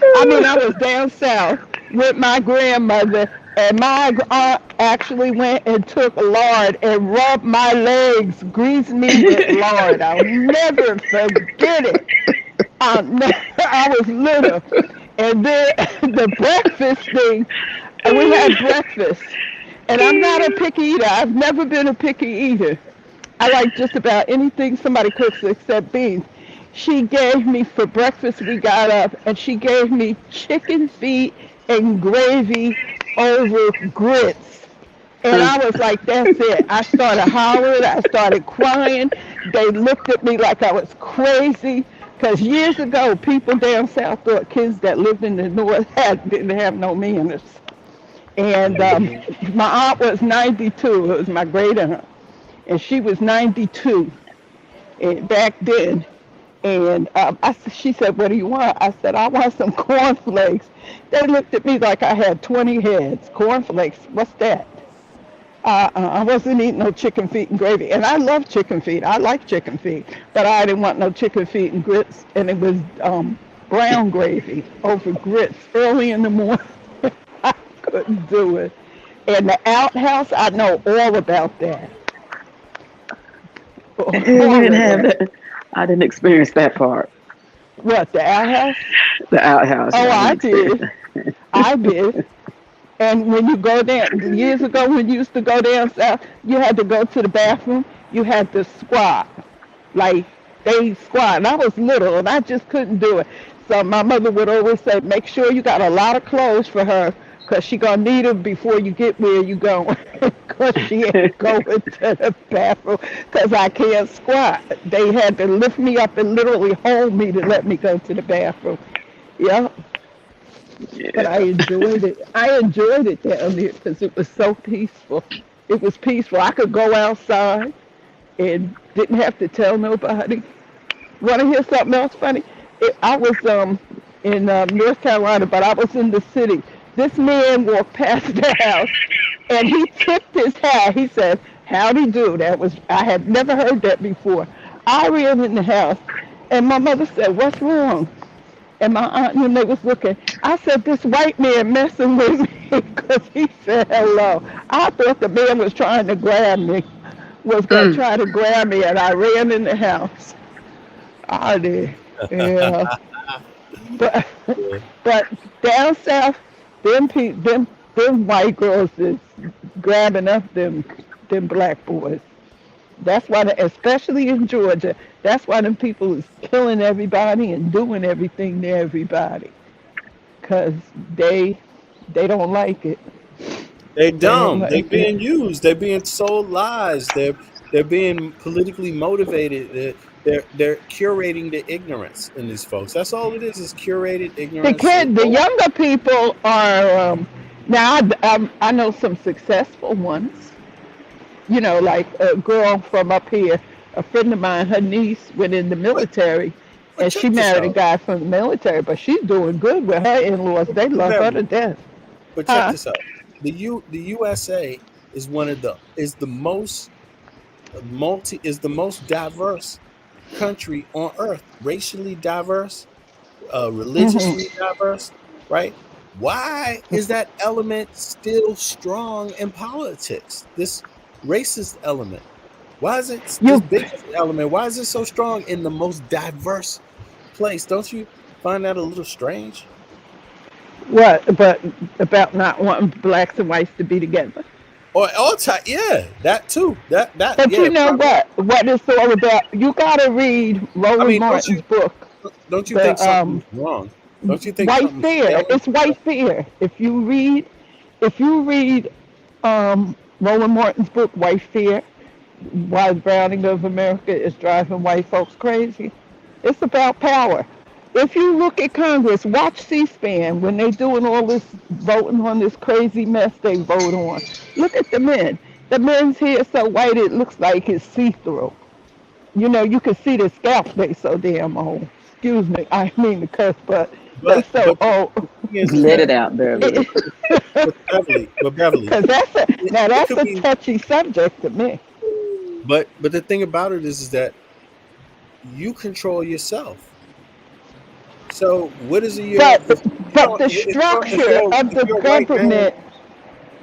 I was down south with my grandmother, and my aunt actually went and took lard and rubbed my legs, greased me with lard. I'll never forget it. I was little. And then the breakfast thing, we had breakfast. And I'm not a picky eater. I've never been a picky eater. I like just about anything somebody cooks except beans. She gave me, for breakfast, we got up, and she gave me chicken feet and gravy over grits. And I was like, that's it. I started hollering. I started crying. They looked at me like I was crazy. Because years ago, people down south thought kids that lived in the north didn't have no manners. And my aunt was 92. It was my great aunt. And she was 92 back then. And she said, what do you want? I said, I want some cornflakes. They looked at me like I had 20 heads. Cornflakes, what's that? I wasn't eating no chicken feet and gravy. And I love chicken feet. I like chicken feet. But I didn't want no chicken feet and grits. And it was brown gravy over grits early in the morning. I couldn't do it. And the outhouse, I know all about that. I didn't have that. I didn't experience that part. What, the outhouse? The outhouse. Oh, I did. I did. And when you go down, years ago when you used to go down south, you had to go to the bathroom. You had to squat. Like, they squat. And I was little, and I just couldn't do it. So my mother would always say, make sure you got a lot of clothes for her, because she going to need them before you get where you going. Because she ain't going to the bathroom, because I can't squat. They had to lift me up and literally hold me to let me go to the bathroom. Yeah. But I enjoyed it. I enjoyed it down there because it was so peaceful. It was peaceful. I could go outside and didn't have to tell nobody. Want to hear something else funny? I was in North Carolina, but I was in the city. This man walked past the house, and he tipped his hat. He said, howdy do. I had never heard that before. I ran in the house, and my mother said, what's wrong? And my aunt and they was looking. I said, this white man messing with me because he said hello. I thought the man was trying to grab me, try to grab me, and I ran in the house. I did. Yeah. But down south, them white girls is grabbing up them black boys. That's why, especially in Georgia, that's why them people is killing everybody and doing everything to everybody, because they don't like it. They dumb. They're being used. They're being sold lies. They're being politically motivated. They're curating the ignorance in these folks. That's all it is curated ignorance. The younger people are now. I know some successful ones. You know, like a girl from up here, a friend of mine, her niece went in the military, and she married a guy from the military, but she's doing good with her in-laws. They love her to death. But check this out. The USA is the most diverse country on earth, racially diverse, religiously diverse, right? Why is that element still strong in politics? This racist element. Why is it this biggest element? Why is it so strong in the most diverse place? Don't you find that a little strange? What? But about not wanting blacks and whites to be together. Or all time, yeah, that too. That. But yeah, you know what? What it's all about. You gotta read Roland Martin's book. Don't you think something's wrong? Don't you think White Fear? It's White Fear. If you read Roland Martin's book, White Fear, Why the Browning of America is Driving White Folks Crazy, it's about power. If you look at Congress, watch C-SPAN when they doing all this voting on this crazy mess they vote on. Look at the men. The men's hair so white it looks like it's see-through. You know, you can see the scalp. They so damn old. Excuse me, I mean to cuss, but they so old. Let it out, Beverly. But Beverly, Because that's a touchy subject to me. But the thing about it is that you control yourself. So what is it? But the structure of the government.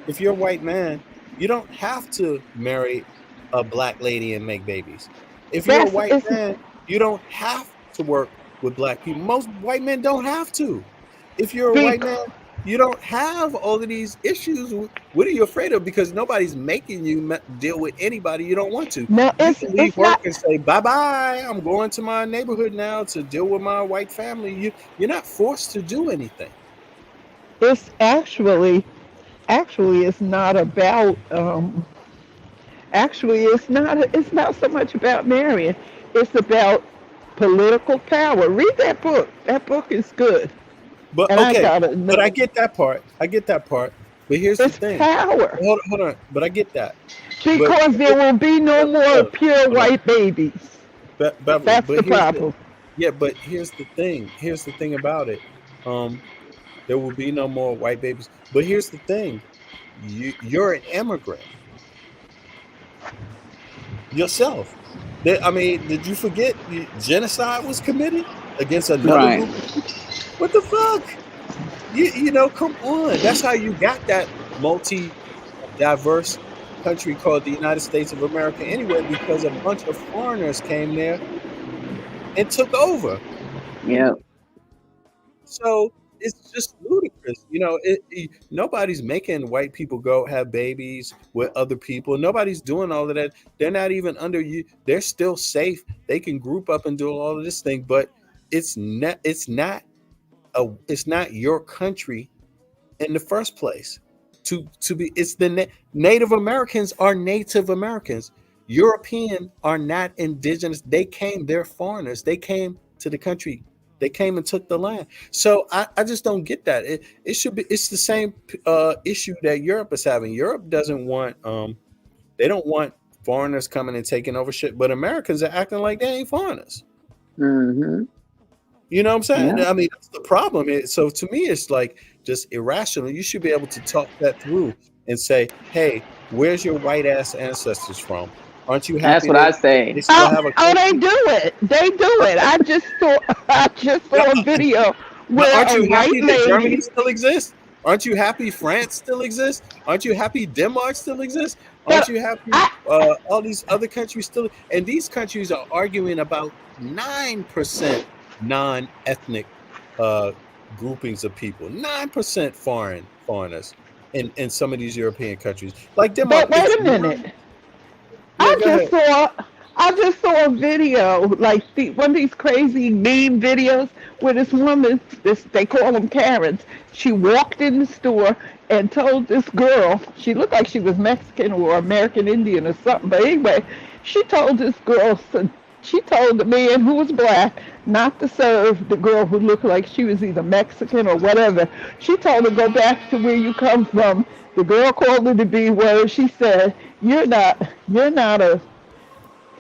If you're a white man, you don't have to marry a black lady and make babies. If you're a white man, you don't have to work with black people. Most white men don't have to. If you're a white man, you don't have all of these issues. What are you afraid of? Because nobody's making you deal with anybody you don't want to. No, you can leave work and say, bye-bye, I'm going to my neighborhood now to deal with my white family. You're not forced to do anything. It's actually it's not about it's not so much about marrying. It's about political power. Read that book. That book is good. But and okay, but I get that part. But here's the thing. Power. Hold on. But I get that. Because there will be no more pure white babies. That's the problem. But here's the thing. Here's the thing about it. There will be no more white babies. But here's the thing. You're an immigrant yourself. Did you forget genocide was committed against another group? What the fuck? You know, come on. That's how you got that multi-diverse country called the United States of America anyway, because a bunch of foreigners came there and took over. Yeah. So it's just ludicrous. You know, nobody's making white people go have babies with other people. Nobody's doing all of that. They're not even under you. They're still safe. They can group up and do all of this thing, but it's not your country in the first place. It's the Native Americans are Native Americans. European are not indigenous. They're foreigners. They came to the country. They came and took the land. So I just don't get that. It's the same issue that Europe is having. Europe doesn't want they don't want foreigners coming and taking over shit, but Americans are acting like they ain't foreigners. Mm-hmm. You know what I'm saying? Yeah. I mean, that's the problem. So to me, it's like just irrational. You should be able to talk that through and say, hey, where's your white ass ancestors from? Aren't you happy? That's what I say. They do it. They do it. I just saw a video where aren't you a happy white that lady. Germany still exists? Aren't you happy France still exists? Aren't you happy Denmark still exists? Aren't you happy all these other countries still? And these countries are arguing about 9% non-ethnic groupings of people, 9% foreigners in some of these European countries. Like Denmark. But wait a minute. I just saw a video, like one of these crazy meme videos where this woman, they call them Karens, she walked in the store and told this girl, she looked like she was Mexican or American Indian or something, but anyway, she told this girl, she told the man who was black not to serve the girl who looked like she was either Mexican or whatever. She told her, go back to where you come from. The girl called her the B word. She said, you're not a,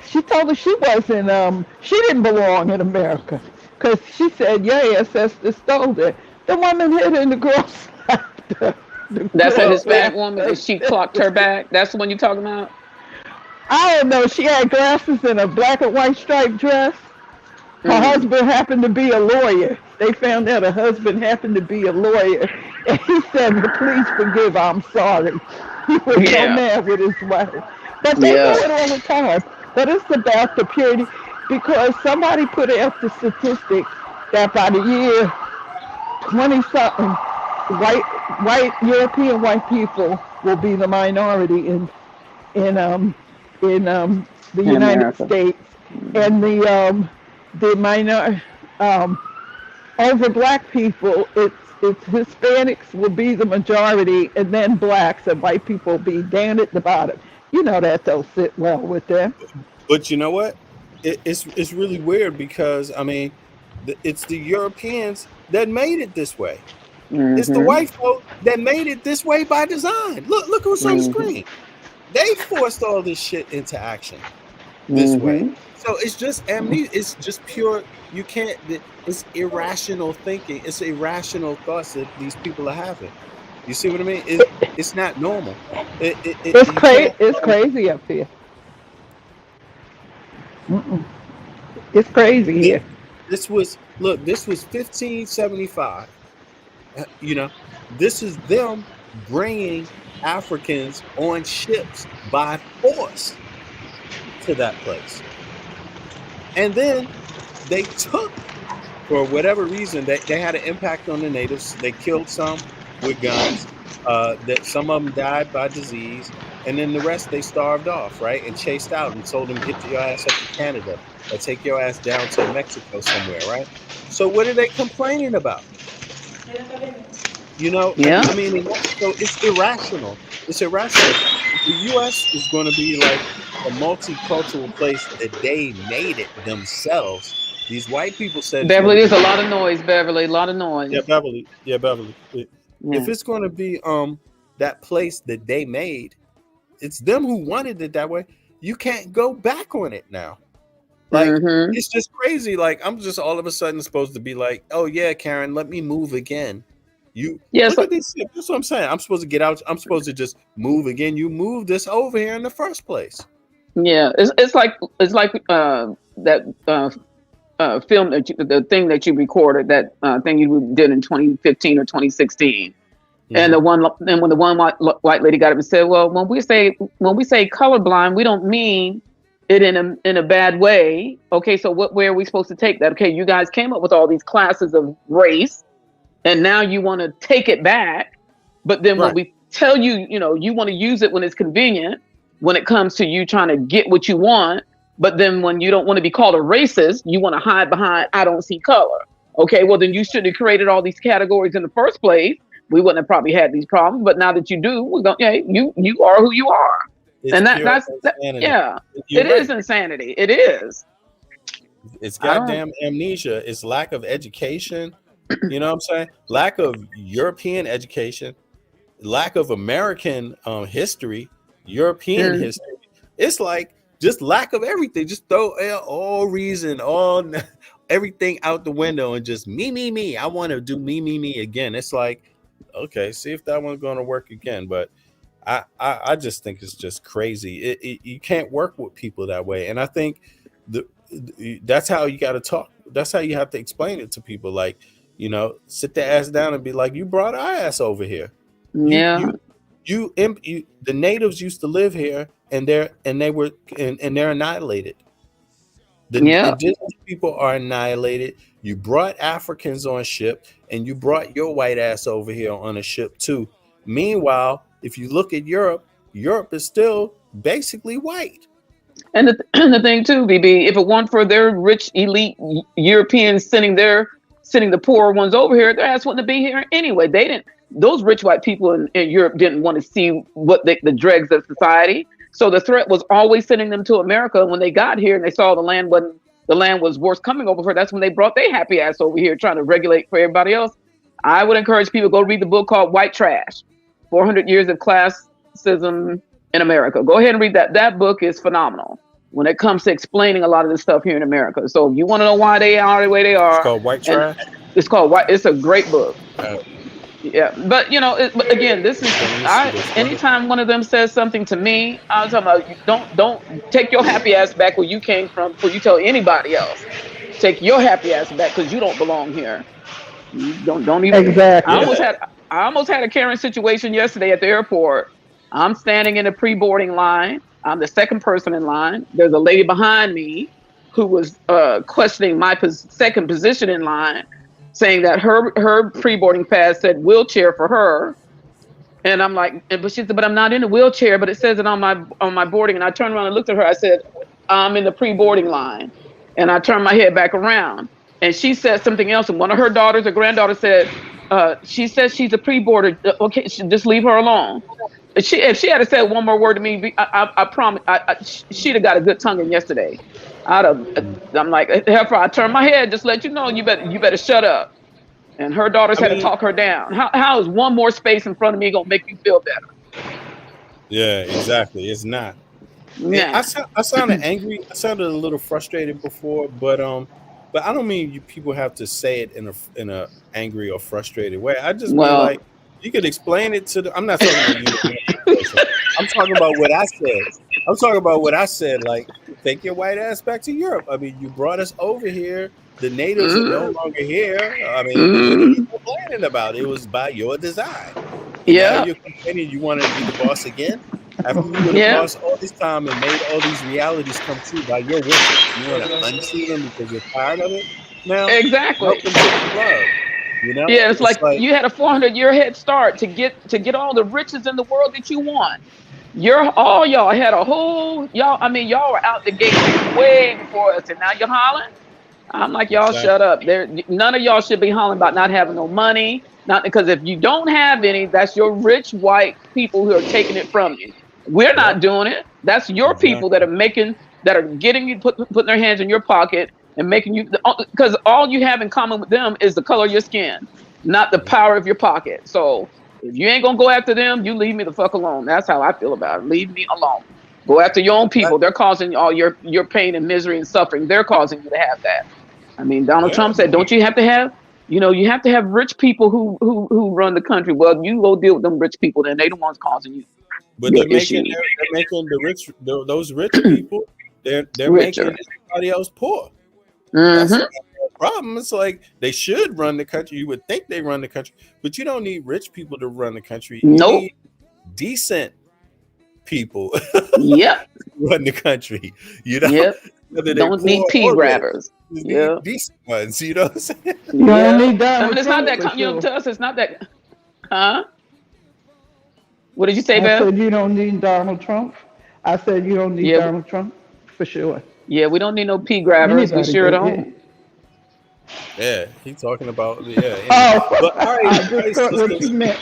she told her she wasn't, she didn't belong in America. Because she said, your ancestors stole it. The woman hit her and the girl slapped her. That's a Hispanic woman and she clocked her back. That's the one you're talking about? I don't know. She had glasses and a black and white striped dress. Her husband happened to be a lawyer. They found out her husband happened to be a lawyer. And he said, please forgive, I'm sorry. He was so mad with his wife. But they do it all the time. But it's about the purity, because somebody put out the statistic that by the year 20-something, white European white people will be the minority in the United States, and the minor over black people, it's Hispanics will be the majority, and then blacks, and white people will be down at the bottom. You know that don't sit well with them. But you know what? It's really weird, because I mean, it's the Europeans that made it this way. It's the white folk that made it this way by design. Look who's on the screen. They forced all this shit into action this way. So it's just amnesia. It's just pure. You can't. It's irrational thinking. It's irrational thoughts that these people are having. You see what I mean? It's not normal. It's crazy. It's crazy up here. It's crazy here. This was 1575. You know, this is them bringing Africans on ships by force to that place. And then they took, for whatever reason, they had an impact on the natives. They killed some with guns. That some of them died by disease, and then the rest they starved off, right? And chased out and told them, get your ass up to Canada or take your ass down to Mexico somewhere, right? So what are they complaining about? You know, I mean, so it's irrational. It's irrational. The U.S. is going to be like a multicultural place that they made it themselves. These white people said, Beverly, there's a lot of noise, Beverly, a lot of noise. Yeah, Beverly. If it's going to be that place that they made, it's them who wanted it that way. You can't go back on it now. Like, it's just crazy. Like, I'm just all of a sudden supposed to be like, oh yeah, Karen, let me move again. That's what I'm saying. I'm supposed to get out. I'm supposed to just move again. You moved this over here in the first place. Yeah, it's like that film the thing that you recorded, that thing you did in 2015 or 2016, and when the one white lady got up and said, well, when we say colorblind, we don't mean it in a bad way. Okay, so where are we supposed to take that? Okay, you guys came up with all these classes of race, and now you want to take it back, but then when we tell you, you want to use it when it's convenient, when it comes to you trying to get what you want. But then when you don't want to be called a racist, you want to hide behind, I don't see color. Okay, well, then you shouldn't have created all these categories in the first place. We wouldn't have probably had these problems. But now that you do, we're going, you are who you are. It's and that's it is insanity. It is. It's goddamn amnesia. It's lack of education. You know what I'm saying? Lack of European education, lack of American history, European history. It's like, just lack of everything. Just throw all reason, everything out the window, and just me. I want to do me again. It's like, okay, see if that one's going to work again. But I just think it's just crazy. You can't work with people that way. And I think that's how you got to talk. That's how you have to explain it to people. Like, sit their ass down and be like, you brought our ass over here. Yeah. The natives used to live here, and they're annihilated. The indigenous people are annihilated. You brought Africans on ship, and you brought your white ass over here on a ship too. Meanwhile, if you look at Europe is still basically white. And the thing too, BB, if it weren't for their rich elite Europeans sending the poor ones over here, their ass wouldn't be here anyway. They didn't. Those rich white people in Europe didn't want to see what the dregs of society. So the threat was always sending them to America. When they got here and they saw the land was worse coming over here, that's when they brought their happy ass over here trying to regulate for everybody else. I would encourage people to go read the book called White Trash, 400 Years of Classism in America. Go ahead and read that. That book is phenomenal when it comes to explaining a lot of this stuff here in America. So if you want to know why they are the way they are. It's called White Trash? It's called White. It's a great book. Yeah, but but again, this is anytime one of them says something to me, I'm talking about don't take your happy ass back where you came from before you tell anybody else. Take your happy ass back because you don't belong here. You don't even. Exactly. I almost had a Karen situation yesterday at the airport. I'm standing in a pre-boarding line. I'm the second person in line. There's a lady behind me who was questioning my second position in line, saying that her pre-boarding pass said wheelchair for her. And I'm like, but she said, but I'm not in a wheelchair, but it says it on my boarding. And I turned around and looked at her. I said, I'm in the pre-boarding line. And I turned my head back around. And she said something else. And one of her daughters or granddaughter said, she says she's a pre-boarder. Okay, just leave her alone. If she had said one more word to me, I promise, she'd have got a good tonguing yesterday. I'm like, therefore, I turned my head, just let you know, you better shut up. And her daughters had to talk her down. How is one more space in front of me gonna make you feel better? Yeah, exactly. It's not. Yeah. I sounded angry. I sounded a little frustrated before, but I don't mean people have to say it in a angry or frustrated way. I just mean like you could explain it to I'm not talking about you. I'm talking about what I said. Like, take your white ass back to Europe. I mean, you brought us over here. The natives are no longer here. I mean, what are you complaining about? It was by your design. Yeah. Now you're complaining you want to be the boss again? After you were the boss all this time and made all these realities come true by your wishes, you want to unsee them because you're tired of it? Now, exactly. Help them take love. Yeah, it's like you had a 400-year head start to get all the riches in the world that you want. Y'all had a whole y'all were out the gate way before us, and now you're hollering. I'm like, y'all shut up. None of y'all should be hollering about not having no money. Not because if you don't have any, that's your rich white people who are taking it from you. We're not doing it. That's your people that are getting you putting their hands in your pocket and making you, because all you have in common with them is the color of your skin, not the power of your pocket. So if you ain't gonna go after them, you leave me the fuck alone. That's how I feel about it. Leave me alone. Go after your own people. They're causing all your pain and misery and suffering. They're causing you to have that. I mean, Donald Trump said, don't you have to have, you have to have rich people who run the country. Well, you go deal with them rich people, then they the ones causing you. But they're making those rich people, they're making everybody else poor. That's the problem. It's like they should run the country. You would think they run the country, but you don't need rich people to run the country. You need decent people. Run the country. Don't need pea grabbers. Decent ones. You know what I'm saying? You don't need that. I mean, it's not that. To us, it's not that. Huh? What did you say, Beth? I said you don't need Donald Trump. I said you don't need Donald Trump for sure. Yeah, we don't need no pea grabbers. We sure don't. Yeah, he's talking about But all right, I just thought what you meant.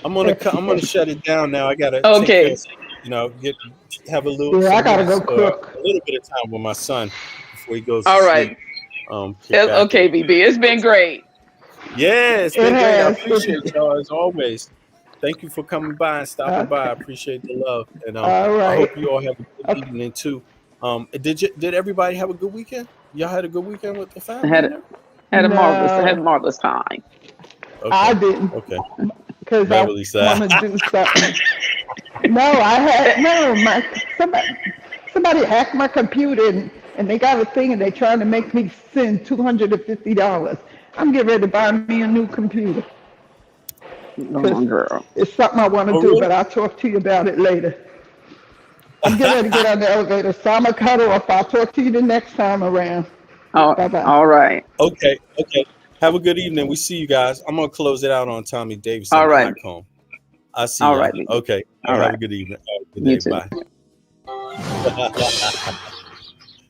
I'm gonna shut it down now. I gotta have a little. Yeah, I gotta go cook. A little bit of time with my son before he goes. All right. Okay, BB, it's been great. Yeah, it's been great. I appreciate y'all as always. Thank you for coming by and stopping by. I appreciate the love, and I hope you all have a good evening too. Did everybody have a good weekend? Y'all had a good weekend with the family? I had a marvelous time. Okay. I didn't. Okay. Because I want to do something. Somebody hacked my computer and they got a thing and they're trying to make me send $250. I'm getting ready to buy me a new computer. Oh, girl. It's something I want to do, but I'll talk to you about it later. I'm getting ready to get on the elevator, so I'm going to cut off. I'll talk to you the next time around. Bye-bye. All right. Okay. Have a good evening. We see you guys. I'm going to close it out on Tommy Davidson. All right. I'll see you. All right. Okay. Have a good evening. Good day. Bye.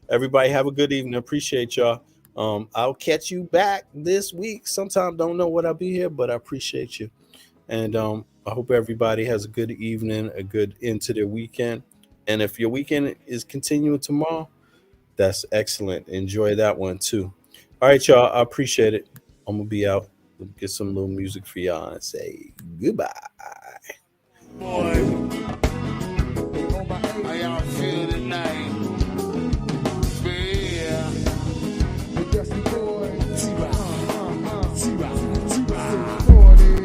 Everybody have a good evening. Appreciate y'all. I'll catch you back this week. Sometime don't know what I'll be here, but I appreciate you. And I hope everybody has a good evening, a good end to their weekend. And if your weekend is continuing tomorrow, that's excellent. Enjoy that one too. All right, y'all. I appreciate it. I'm gonna be out. Get some little music for y'all and say goodbye. Boy, how y'all feel tonight? Yeah. The Dusty Boy, T-Rock, T-Rock, T-Rock, 40.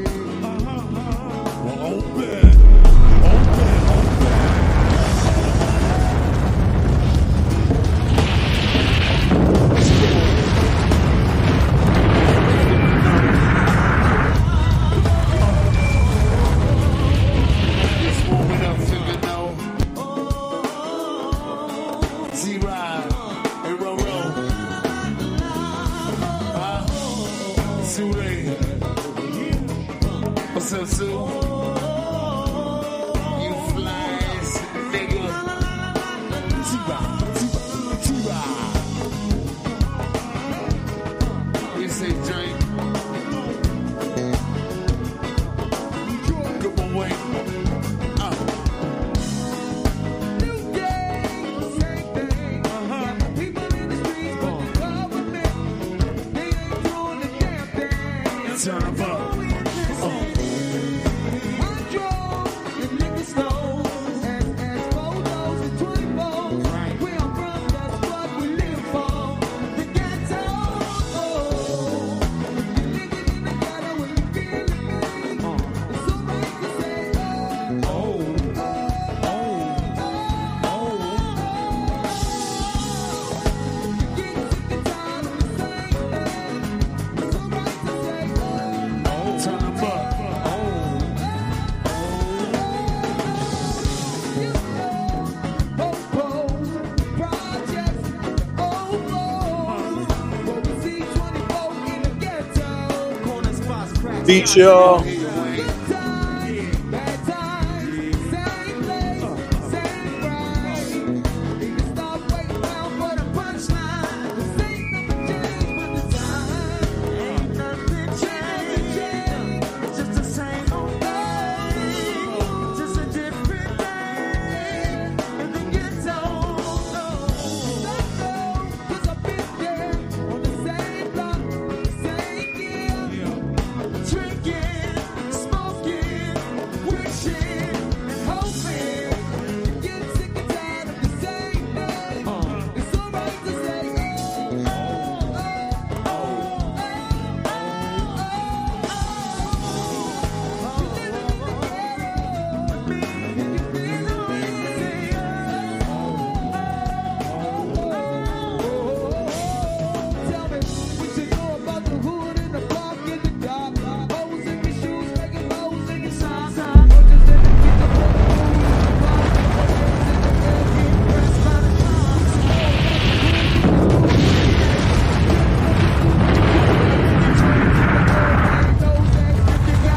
Sue. You fly ass nigga. T-Rock. You say drink. Good boy. Turn 'em up. Beach, y'all.